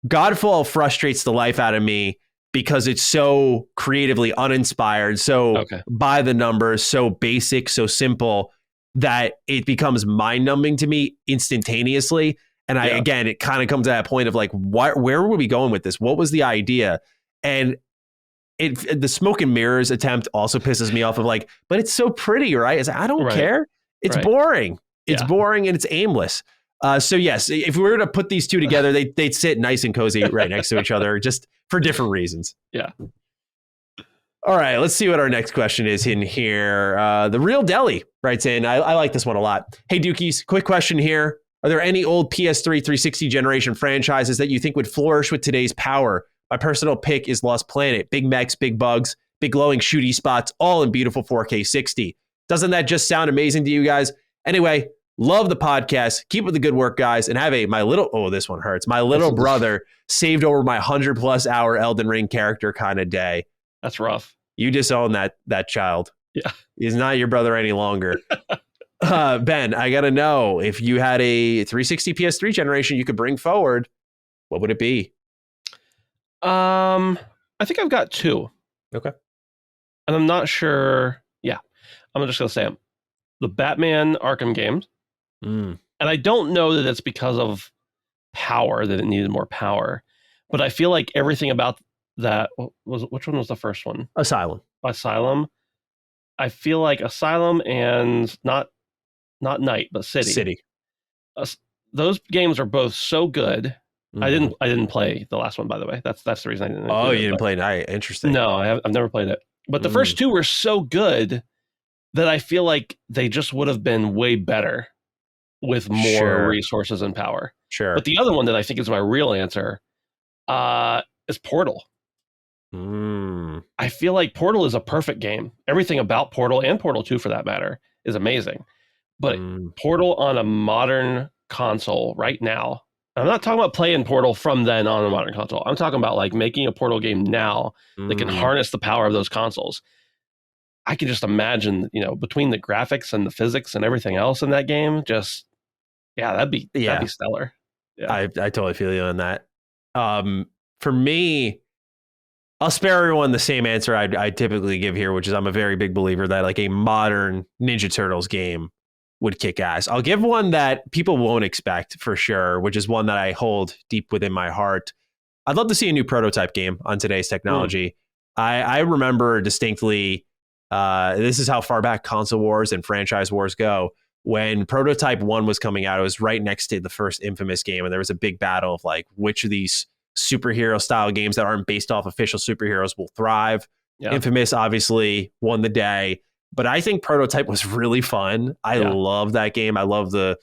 [SPEAKER 1] Godfall frustrates the life out of me because it's so creatively uninspired, so by the numbers, so basic, so simple, that it becomes mind-numbing to me instantaneously. And again, it kind of comes to that point of like, where were we going with this? What was the idea? And the smoke and mirrors attempt also pisses me off of like, but it's so pretty, right? It's like, I don't care. It's boring. It's boring and it's aimless. So yes, if we were to put these two together, they'd sit nice and cozy right next to each other, just for different reasons.
[SPEAKER 2] Yeah.
[SPEAKER 1] All right, let's see what our next question is in here. The Real Deli writes in, I like this one a lot. Hey, Dukies, quick question here. Are there any old PS3 360 generation franchises that you think would flourish with today's power? My personal pick is Lost Planet. Big mechs, big bugs, big glowing shooty spots, all in beautiful 4K 60. Doesn't that just sound amazing to you guys? Anyway, love the podcast. Keep up the good work, guys. And have my little brother saved over my 100+ hour Elden Ring character kind of day.
[SPEAKER 2] That's rough.
[SPEAKER 1] You disown that child.
[SPEAKER 2] Yeah.
[SPEAKER 1] He's not your brother any longer. Ben, I got to know, if you had a 360 PS3 generation you could bring forward, what would it be?
[SPEAKER 2] I think I've got two.
[SPEAKER 1] Okay.
[SPEAKER 2] And I'm not sure. Yeah. I'm just going to say them. The Batman Arkham games. And I don't know that it's because of power, that it needed more power, but I feel like everything about that which one was the first one? Asylum. I feel like Asylum and not Night, but City. Those games are both so good. I didn't play the last one, by the way. That's the reason I didn't.
[SPEAKER 1] Oh, you didn't play Night? Interesting.
[SPEAKER 2] No, I've never played it. But the first two were so good that I feel like they just would have been way better with more resources and power.
[SPEAKER 1] Sure.
[SPEAKER 2] But the other one that I think is my real answer is Portal. I feel like Portal is a perfect game. Everything about Portal, and Portal 2 for that matter, is amazing. But Portal on a modern console right now, I'm not talking about playing Portal from then on a modern console. I'm talking about like making a Portal game now that can harness the power of those consoles. I can just imagine, between the graphics and the physics and everything else in that game, that'd be stellar. Yeah.
[SPEAKER 1] I totally feel you on that. For me, I'll spare everyone the same answer I typically give here, which is I'm a very big believer that like a modern Ninja Turtles game would kick ass. I'll give one that people won't expect for sure, which is one that I hold deep within my heart. I'd love to see a new prototype game on today's technology. I remember distinctly, this is how far back console wars and franchise wars go. when Prototype 1 was coming out, it was right next to the first Infamous game, and there was a big battle of like which of these superhero style games that aren't based off official superheroes will thrive. Yeah. Infamous obviously won the day, but I think Prototype was really fun. I love that game. I love the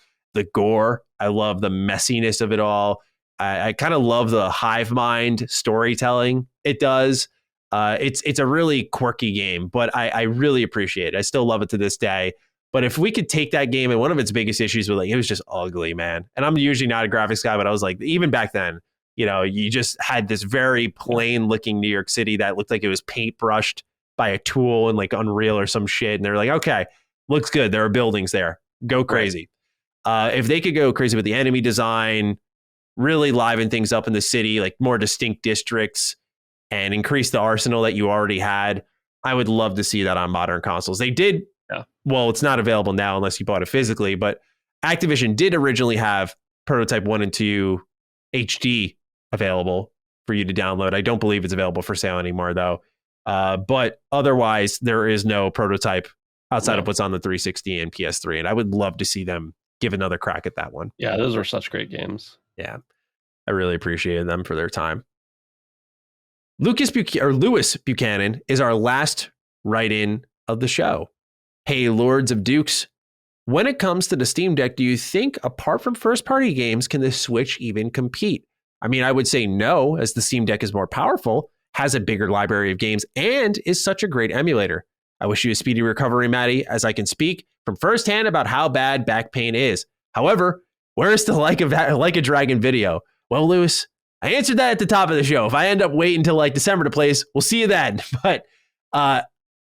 [SPEAKER 1] gore. I love the messiness of it all. I kind of love the hive mind storytelling it does. It's a really quirky game, but I really appreciate it. I still love it to this day. But if we could take that game, and one of its biggest issues was like, it was just ugly, man. And I'm usually not a graphics guy, but I was like, even back then, you know, you just had this very plain looking New York City that looked like it was paintbrushed by a tool and like Unreal or some shit. And they're like, okay, looks good. There are buildings there. Go crazy. Right. If they could go crazy with the enemy design, really liven things up in the city, like more distinct districts, and increase the arsenal that you already had, I would love to see that on modern consoles. They did. Yeah. Well, it's not available now unless you bought it physically, but Activision did originally have Prototype 1 and 2 HD available for you to download. I don't believe it's available for sale anymore, though. But otherwise, there is no Prototype outside of what's on the 360 and PS3. And I would love to see them give another crack at that one.
[SPEAKER 2] Yeah, those were such great games.
[SPEAKER 1] Yeah, I really appreciated them for their time. Lewis Buchanan is our last write-in of the show. Hey, Lords of Dukes, when it comes to the Steam Deck, do you think apart from first-party games, can the Switch even compete? I mean, I would say no, as the Steam Deck is more powerful, has a bigger library of games, and is such a great emulator. I wish you a speedy recovery, Maddie, as I can speak from firsthand about how bad back pain is. However, where is the Like a Dragon video? Well, Lewis, I answered that at the top of the show. If I end up waiting until like December to play, we'll see you then. But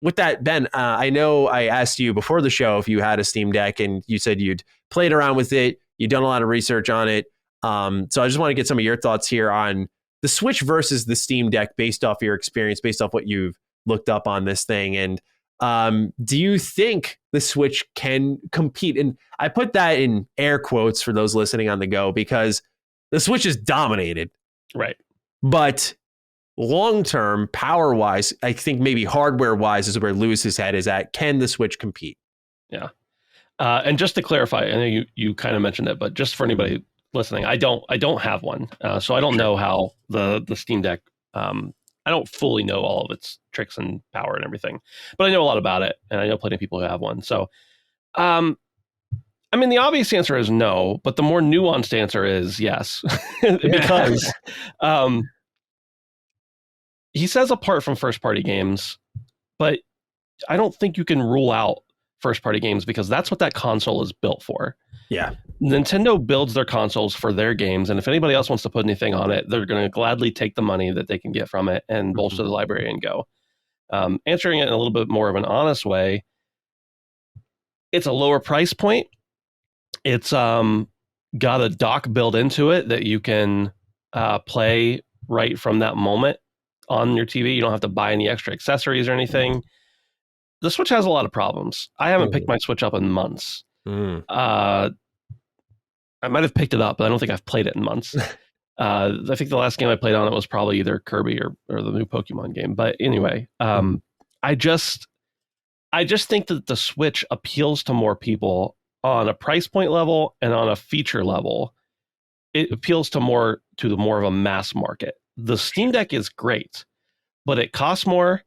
[SPEAKER 1] with that, Ben, I know I asked you before the show if you had a Steam Deck, and you said you'd played around with it. You'd done a lot of research on it. So I just want to get some of your thoughts here on the Switch versus the Steam Deck based off your experience, based off what you've looked up on this thing. And do you think the Switch can compete? And I put that in air quotes for those listening on the go, because the Switch is dominated.
[SPEAKER 2] Right.
[SPEAKER 1] But long-term, power-wise, I think maybe hardware-wise is where Lewis's head is at. Can the Switch compete?
[SPEAKER 2] Yeah. And just to clarify, I know you kind of mentioned it, but just for anybody listening, I don't have one. So I don't know how the Steam Deck, I don't fully know all of its tricks and power and everything, but I know a lot about it, and I know plenty of people who have one. So, I mean, the obvious answer is no, but the more nuanced answer is yes, because he says apart from first-party games, but I don't think you can rule out first-party games, because that's what that console is built for.
[SPEAKER 1] Yeah.
[SPEAKER 2] Nintendo builds their consoles for their games, and if anybody else wants to put anything on it, they're going to gladly take the money that they can get from it and bolster the library and go. Answering it in a little bit more of an honest way, it's a lower price point. It's got a dock built into it that you can play right from that moment on your TV. You don't have to buy any extra accessories or anything. The Switch has a lot of problems. I haven't picked my Switch up in months. I might have picked it up, but I don't think I've played it in months. I think the last game I played on it was probably either Kirby or the new Pokemon game. But anyway, I just think that the Switch appeals to more people on a price point level and on a feature level. It appeals to more of a mass market. The Steam Deck is great, but it costs more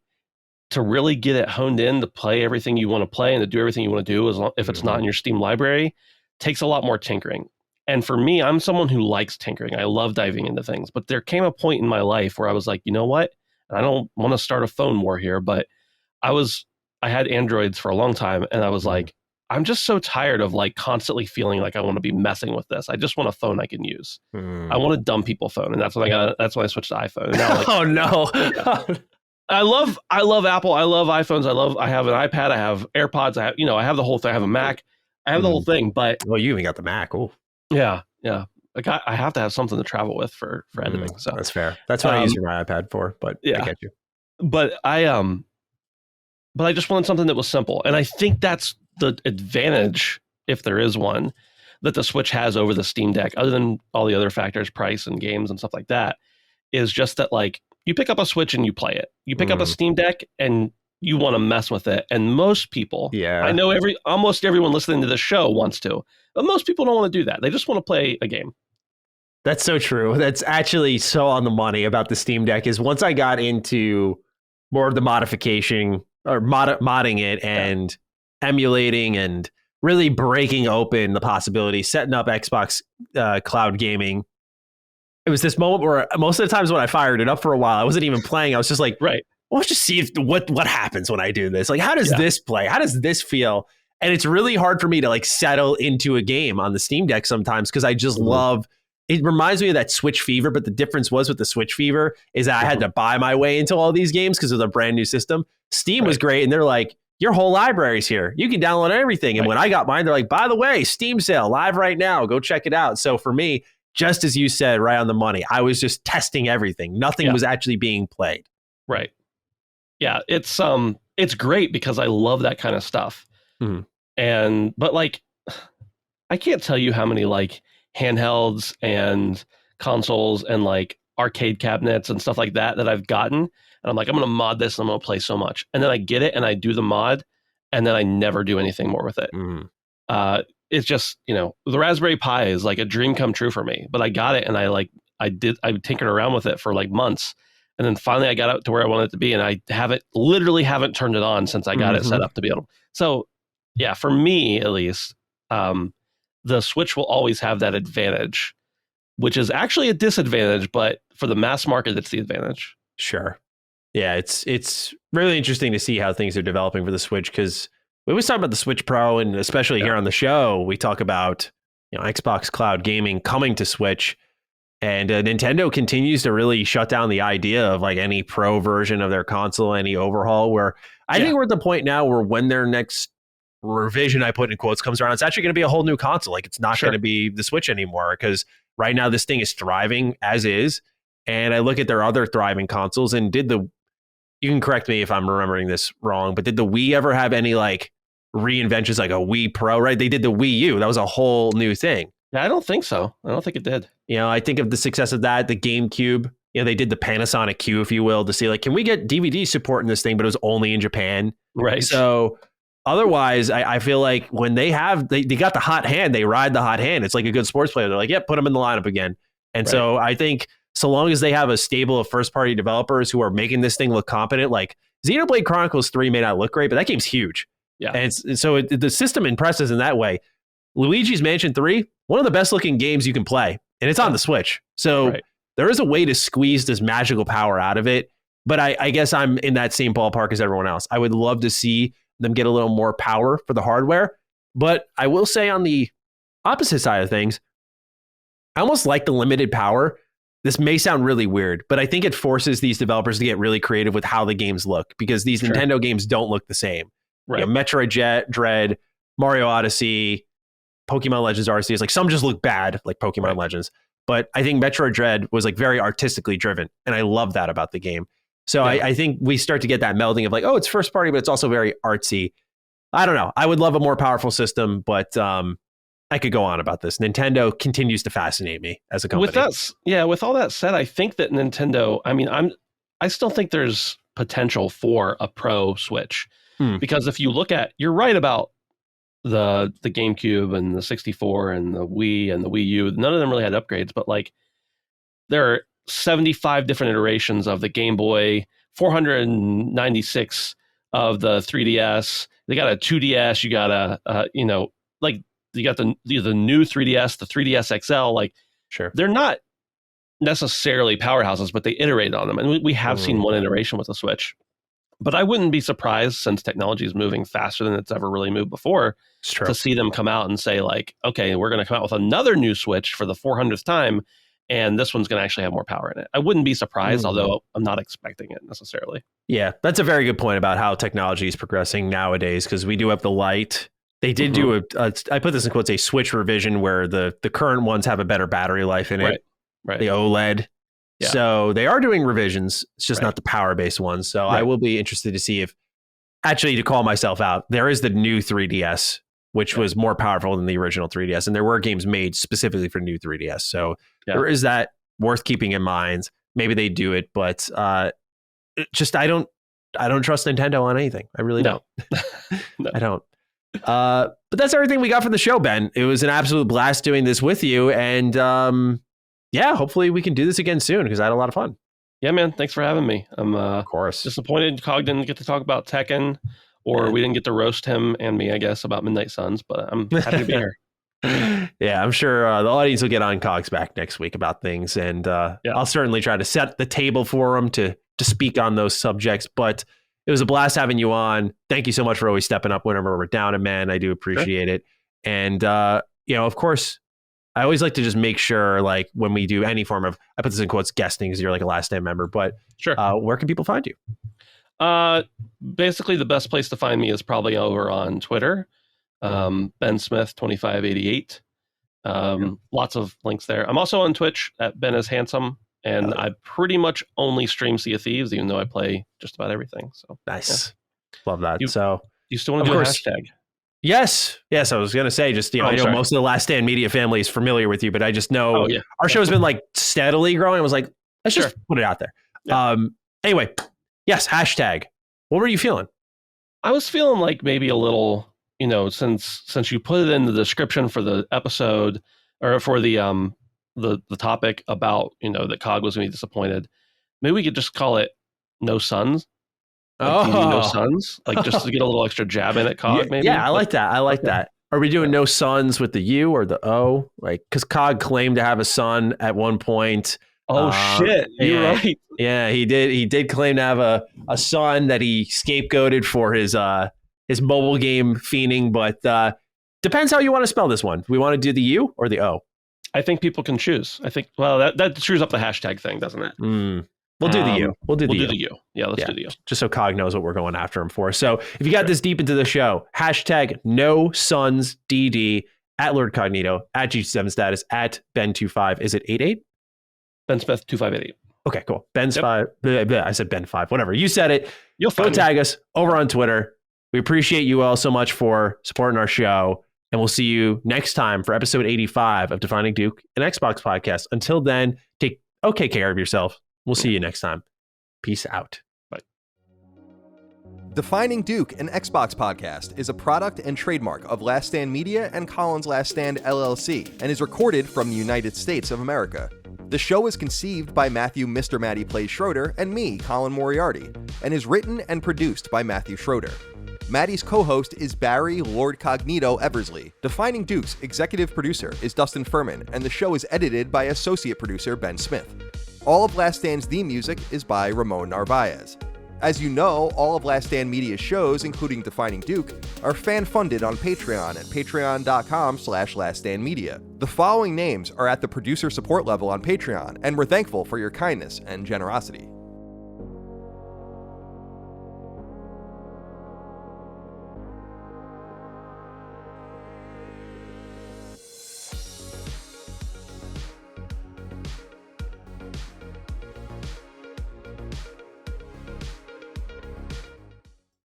[SPEAKER 2] to really get it honed in to play everything you want to play and to do everything you want to do, if it's not in your Steam library, takes a lot more tinkering. And for me, I'm someone who likes tinkering. I love diving into things, but there came a point in my life where I was like, you know what? I don't want to start a phone war here, but I had Androids for a long time, and I was like, I'm just so tired of like constantly feeling like I want to be messing with this. I just want a phone I can use. I want a dumb people phone, and that's when I switched to iPhone. And now, like,
[SPEAKER 1] oh no.
[SPEAKER 2] I love Apple. I love iPhones. I have an iPad. I have AirPods. I have the whole thing. I have a Mac. I have the whole thing. But
[SPEAKER 1] well, you even got the Mac. Oh,
[SPEAKER 2] yeah. Like I have to have something to travel with for editing. So
[SPEAKER 1] that's fair. That's what I use my iPad for. But yeah, I get you.
[SPEAKER 2] But I just wanted something that was simple, and I think that's the advantage, if there is one, that the Switch has over the Steam Deck, other than all the other factors, price and games and stuff like that, is just that, like, you pick up a Switch and you play it. You pick up a Steam Deck and you want to mess with it. And most people,
[SPEAKER 1] Yeah.
[SPEAKER 2] I know almost everyone listening to this show wants to, but most people don't want to do that. They just want to play a game.
[SPEAKER 1] That's so true. That's actually so on the money about the Steam Deck is once I got into more of the modification or modding it and emulating and really breaking open the possibility, setting up Xbox cloud gaming. It was this moment where most of the times when I fired it up for a while, I wasn't even playing. I was just like,
[SPEAKER 2] right.
[SPEAKER 1] Well, let's just see what happens when I do this. Like, how does this play? How does this feel? And it's really hard for me to like settle into a game on the Steam Deck sometimes because I just love. It reminds me of that Switch fever, but the difference was with the Switch fever is that I had to buy my way into all these games because it was a brand new system. Steam was great, and they're like, your whole library's here. You can download everything. And when I got mine, they're like, by the way, Steam sale live right now. Go check it out. So for me, just as you said, right on the money, I was just testing everything. Nothing was actually being played.
[SPEAKER 2] Right. Yeah, it's great because I love that kind of stuff. But like, I can't tell you how many like handhelds and consoles and like arcade cabinets and stuff like that I've gotten. And I'm like, I'm going to mod this and I'm going to play so much. And then I get it and I do the mod and then I never do anything more with it. It's just, the Raspberry Pi is like a dream come true for me, but I got it and I tinkered around with it for like months. And then finally I got out to where I wanted it to be. And I literally haven't turned it on since I got it set up to be able to. So yeah, for me at least, the Switch will always have that advantage, which is actually a disadvantage, but for the mass market, it's the advantage.
[SPEAKER 1] Sure. Yeah, it's really interesting to see how things are developing for the Switch because we always talk about the Switch Pro, and especially here on the show, we talk about Xbox Cloud Gaming coming to Switch, and Nintendo continues to really shut down the idea of like any Pro version of their console, any overhaul. Where I think we're at the point now where when their next revision, I put in quotes, comes around, it's actually going to be a whole new console. Like it's not going to be the Switch anymore because right now this thing is thriving as is. And I look at their other thriving consoles and you can correct me if I'm remembering this wrong, but did the Wii ever have any like reinventions like a Wii Pro, right? They did the Wii U. That was a whole new thing.
[SPEAKER 2] Yeah, I don't think so. I don't think it did.
[SPEAKER 1] I think of the success of that, the GameCube. They did the Panasonic Q, if you will, to see like, can we get DVD support in this thing? But it was only in Japan.
[SPEAKER 2] Right.
[SPEAKER 1] So otherwise, I feel like when they got the hot hand, they ride the hot hand. It's like a good sports player. They're like, put them in the lineup again. And so I think so long as they have a stable of first-party developers who are making this thing look competent, like Xenoblade Chronicles 3 may not look great, but that game's huge. Yeah. And so the system impresses in that way. Luigi's Mansion 3, one of the best-looking games you can play, and it's on the Switch. So there is a way to squeeze this magical power out of it, but I guess I'm in that same ballpark as everyone else. I would love to see them get a little more power for the hardware, but I will say on the opposite side of things, I almost like the limited power. This may sound really weird, but I think it forces these developers to get really creative with how the games look because these Nintendo games don't look the same. Right. Metroid Dread, Mario Odyssey, Pokemon Legends Arceus, like some just look bad, like Pokemon Legends. But I think Metroid Dread was like very artistically driven, and I love that about the game. So I think we start to get that melding of like, oh, it's first party, but it's also very artsy. I don't know. I would love a more powerful system, but I could go on about this. Nintendo continues to fascinate me as a company.
[SPEAKER 2] With all that said, I think that Nintendo, I still think there's potential for a Pro Switch because if you look at, you're right about the GameCube and the 64 and the Wii and the Wii U. None of them really had upgrades, but like there are 75 different iterations of the Game Boy, 496 of the 3DS. They got a 2DS. You got you got the new 3DS, the 3DS XL. Like, they're not necessarily powerhouses, but they iterated on them, and we have seen one iteration with the Switch. But I wouldn't be surprised, since technology is moving faster than it's ever really moved before, to see them come out and say like, okay, we're going to come out with another new Switch for the 400th time, and this one's going to actually have more power in it. I wouldn't be surprised, although I'm not expecting it necessarily. Yeah,
[SPEAKER 1] that's a very good point about how technology is progressing nowadays, because we do have the Lite. They did do I put this in quotes, a Switch revision where the current ones have a better battery life in it. Right. The OLED. Yeah. So they are doing revisions. It's just not the power-based ones. So I will be interested to see if, actually, to call myself out, there is the new 3DS, which was more powerful than the original 3DS. And there were games made specifically for new 3DS. So there is that worth keeping in mind. Maybe they do it, but I don't trust Nintendo on anything. I really don't.
[SPEAKER 2] No.
[SPEAKER 1] I don't. But that's everything we got from the show, Ben. It was an absolute blast doing this with you. And yeah, hopefully we can do this again soon because I had a lot of fun.
[SPEAKER 2] Yeah, man. Thanks for having me. I'm
[SPEAKER 1] of course
[SPEAKER 2] disappointed Cog didn't get to talk about Tekken, or we didn't get to roast him and me, I guess, about Midnight Suns, but I'm happy to be here.
[SPEAKER 1] Yeah, I'm sure the audience will get on Cog's back next week about things. And I'll certainly try to set the table for them to speak on those subjects. But it was a blast having you on. Thank you so much for always stepping up whenever we're down, and man, I do appreciate it. And, of course, I always like to just make sure, like, when we do any form of, I put this in quotes, guesting, because you're like a Last Stand member, but
[SPEAKER 2] sure.
[SPEAKER 1] Where can people find you?
[SPEAKER 2] Basically, the best place to find me is probably over on Twitter, Ben Smith 2588. Lots of links there. I'm also on Twitch at Ben is Handsome. And I pretty much only stream Sea of Thieves, even though I play just about everything. So
[SPEAKER 1] nice, love that. You still
[SPEAKER 2] want to do a hashtag?
[SPEAKER 1] Yes. I was gonna say, just I know most of the Last Stand Media family is familiar with you, but I just know our show's been like steadily growing. I was like, let's just put it out there. Yeah. Anyway, yes, hashtag. What were you feeling?
[SPEAKER 2] I was feeling like maybe a little, since you put it in the description for the episode or for the topic about, that Cog was going to be disappointed. Maybe we could just call it No Sons. Like, No Sons, like just to get a little extra jab in at Cog, maybe.
[SPEAKER 1] Yeah, I like that. Are we doing No Sons with the U or the O? Like, because Cog claimed to have a son at one point.
[SPEAKER 2] Oh shit, you're right.
[SPEAKER 1] Yeah, he did. He did claim to have a son that he scapegoated for his mobile game fiending. But depends how you want to spell this one. Do we want to do the U or the O?
[SPEAKER 2] I think people can choose. I think, well, that screws up the hashtag thing, doesn't it?
[SPEAKER 1] We'll do the U. We'll do the U.
[SPEAKER 2] Yeah, let's do the U.
[SPEAKER 1] Just so Cog knows what we're going after him for. So if you got this deep into the show, hashtag No Sons DD at Lord Cognito, at G7 Status, at Ben25. Is it 88?
[SPEAKER 2] Ben Smith 2588.
[SPEAKER 1] Okay, cool. Ben's 5. I said Ben 5. Whatever. You said it.
[SPEAKER 2] You'll
[SPEAKER 1] go tag us over on Twitter. We appreciate you all so much for supporting our show. And we'll see you next time for episode 85 of Defining Duke, an Xbox podcast. Until then, take okay care of yourself. We'll see you next time. Peace out.
[SPEAKER 2] Bye.
[SPEAKER 3] Defining Duke, an Xbox podcast, is a product and trademark of Last Stand Media and Collins Last Stand LLC, and is recorded from the United States of America. The show is conceived by Matthew Mr. Matty Plays Schroeder and me, Colin Moriarty, and is written and produced by Matthew Schroeder. Maddie's co-host is Barry Lord Cognito Eversley. Defining Duke's executive producer is Dustin Furman, and the show is edited by associate producer Ben Smith. All of Last Stand's theme music is by Ramon Narvaez. As you know, all of Last Stand Media's shows, including Defining Duke, are fan-funded on Patreon at patreon.com/laststandmedia. The following names are at the producer support level on Patreon, and we're thankful for your kindness and generosity.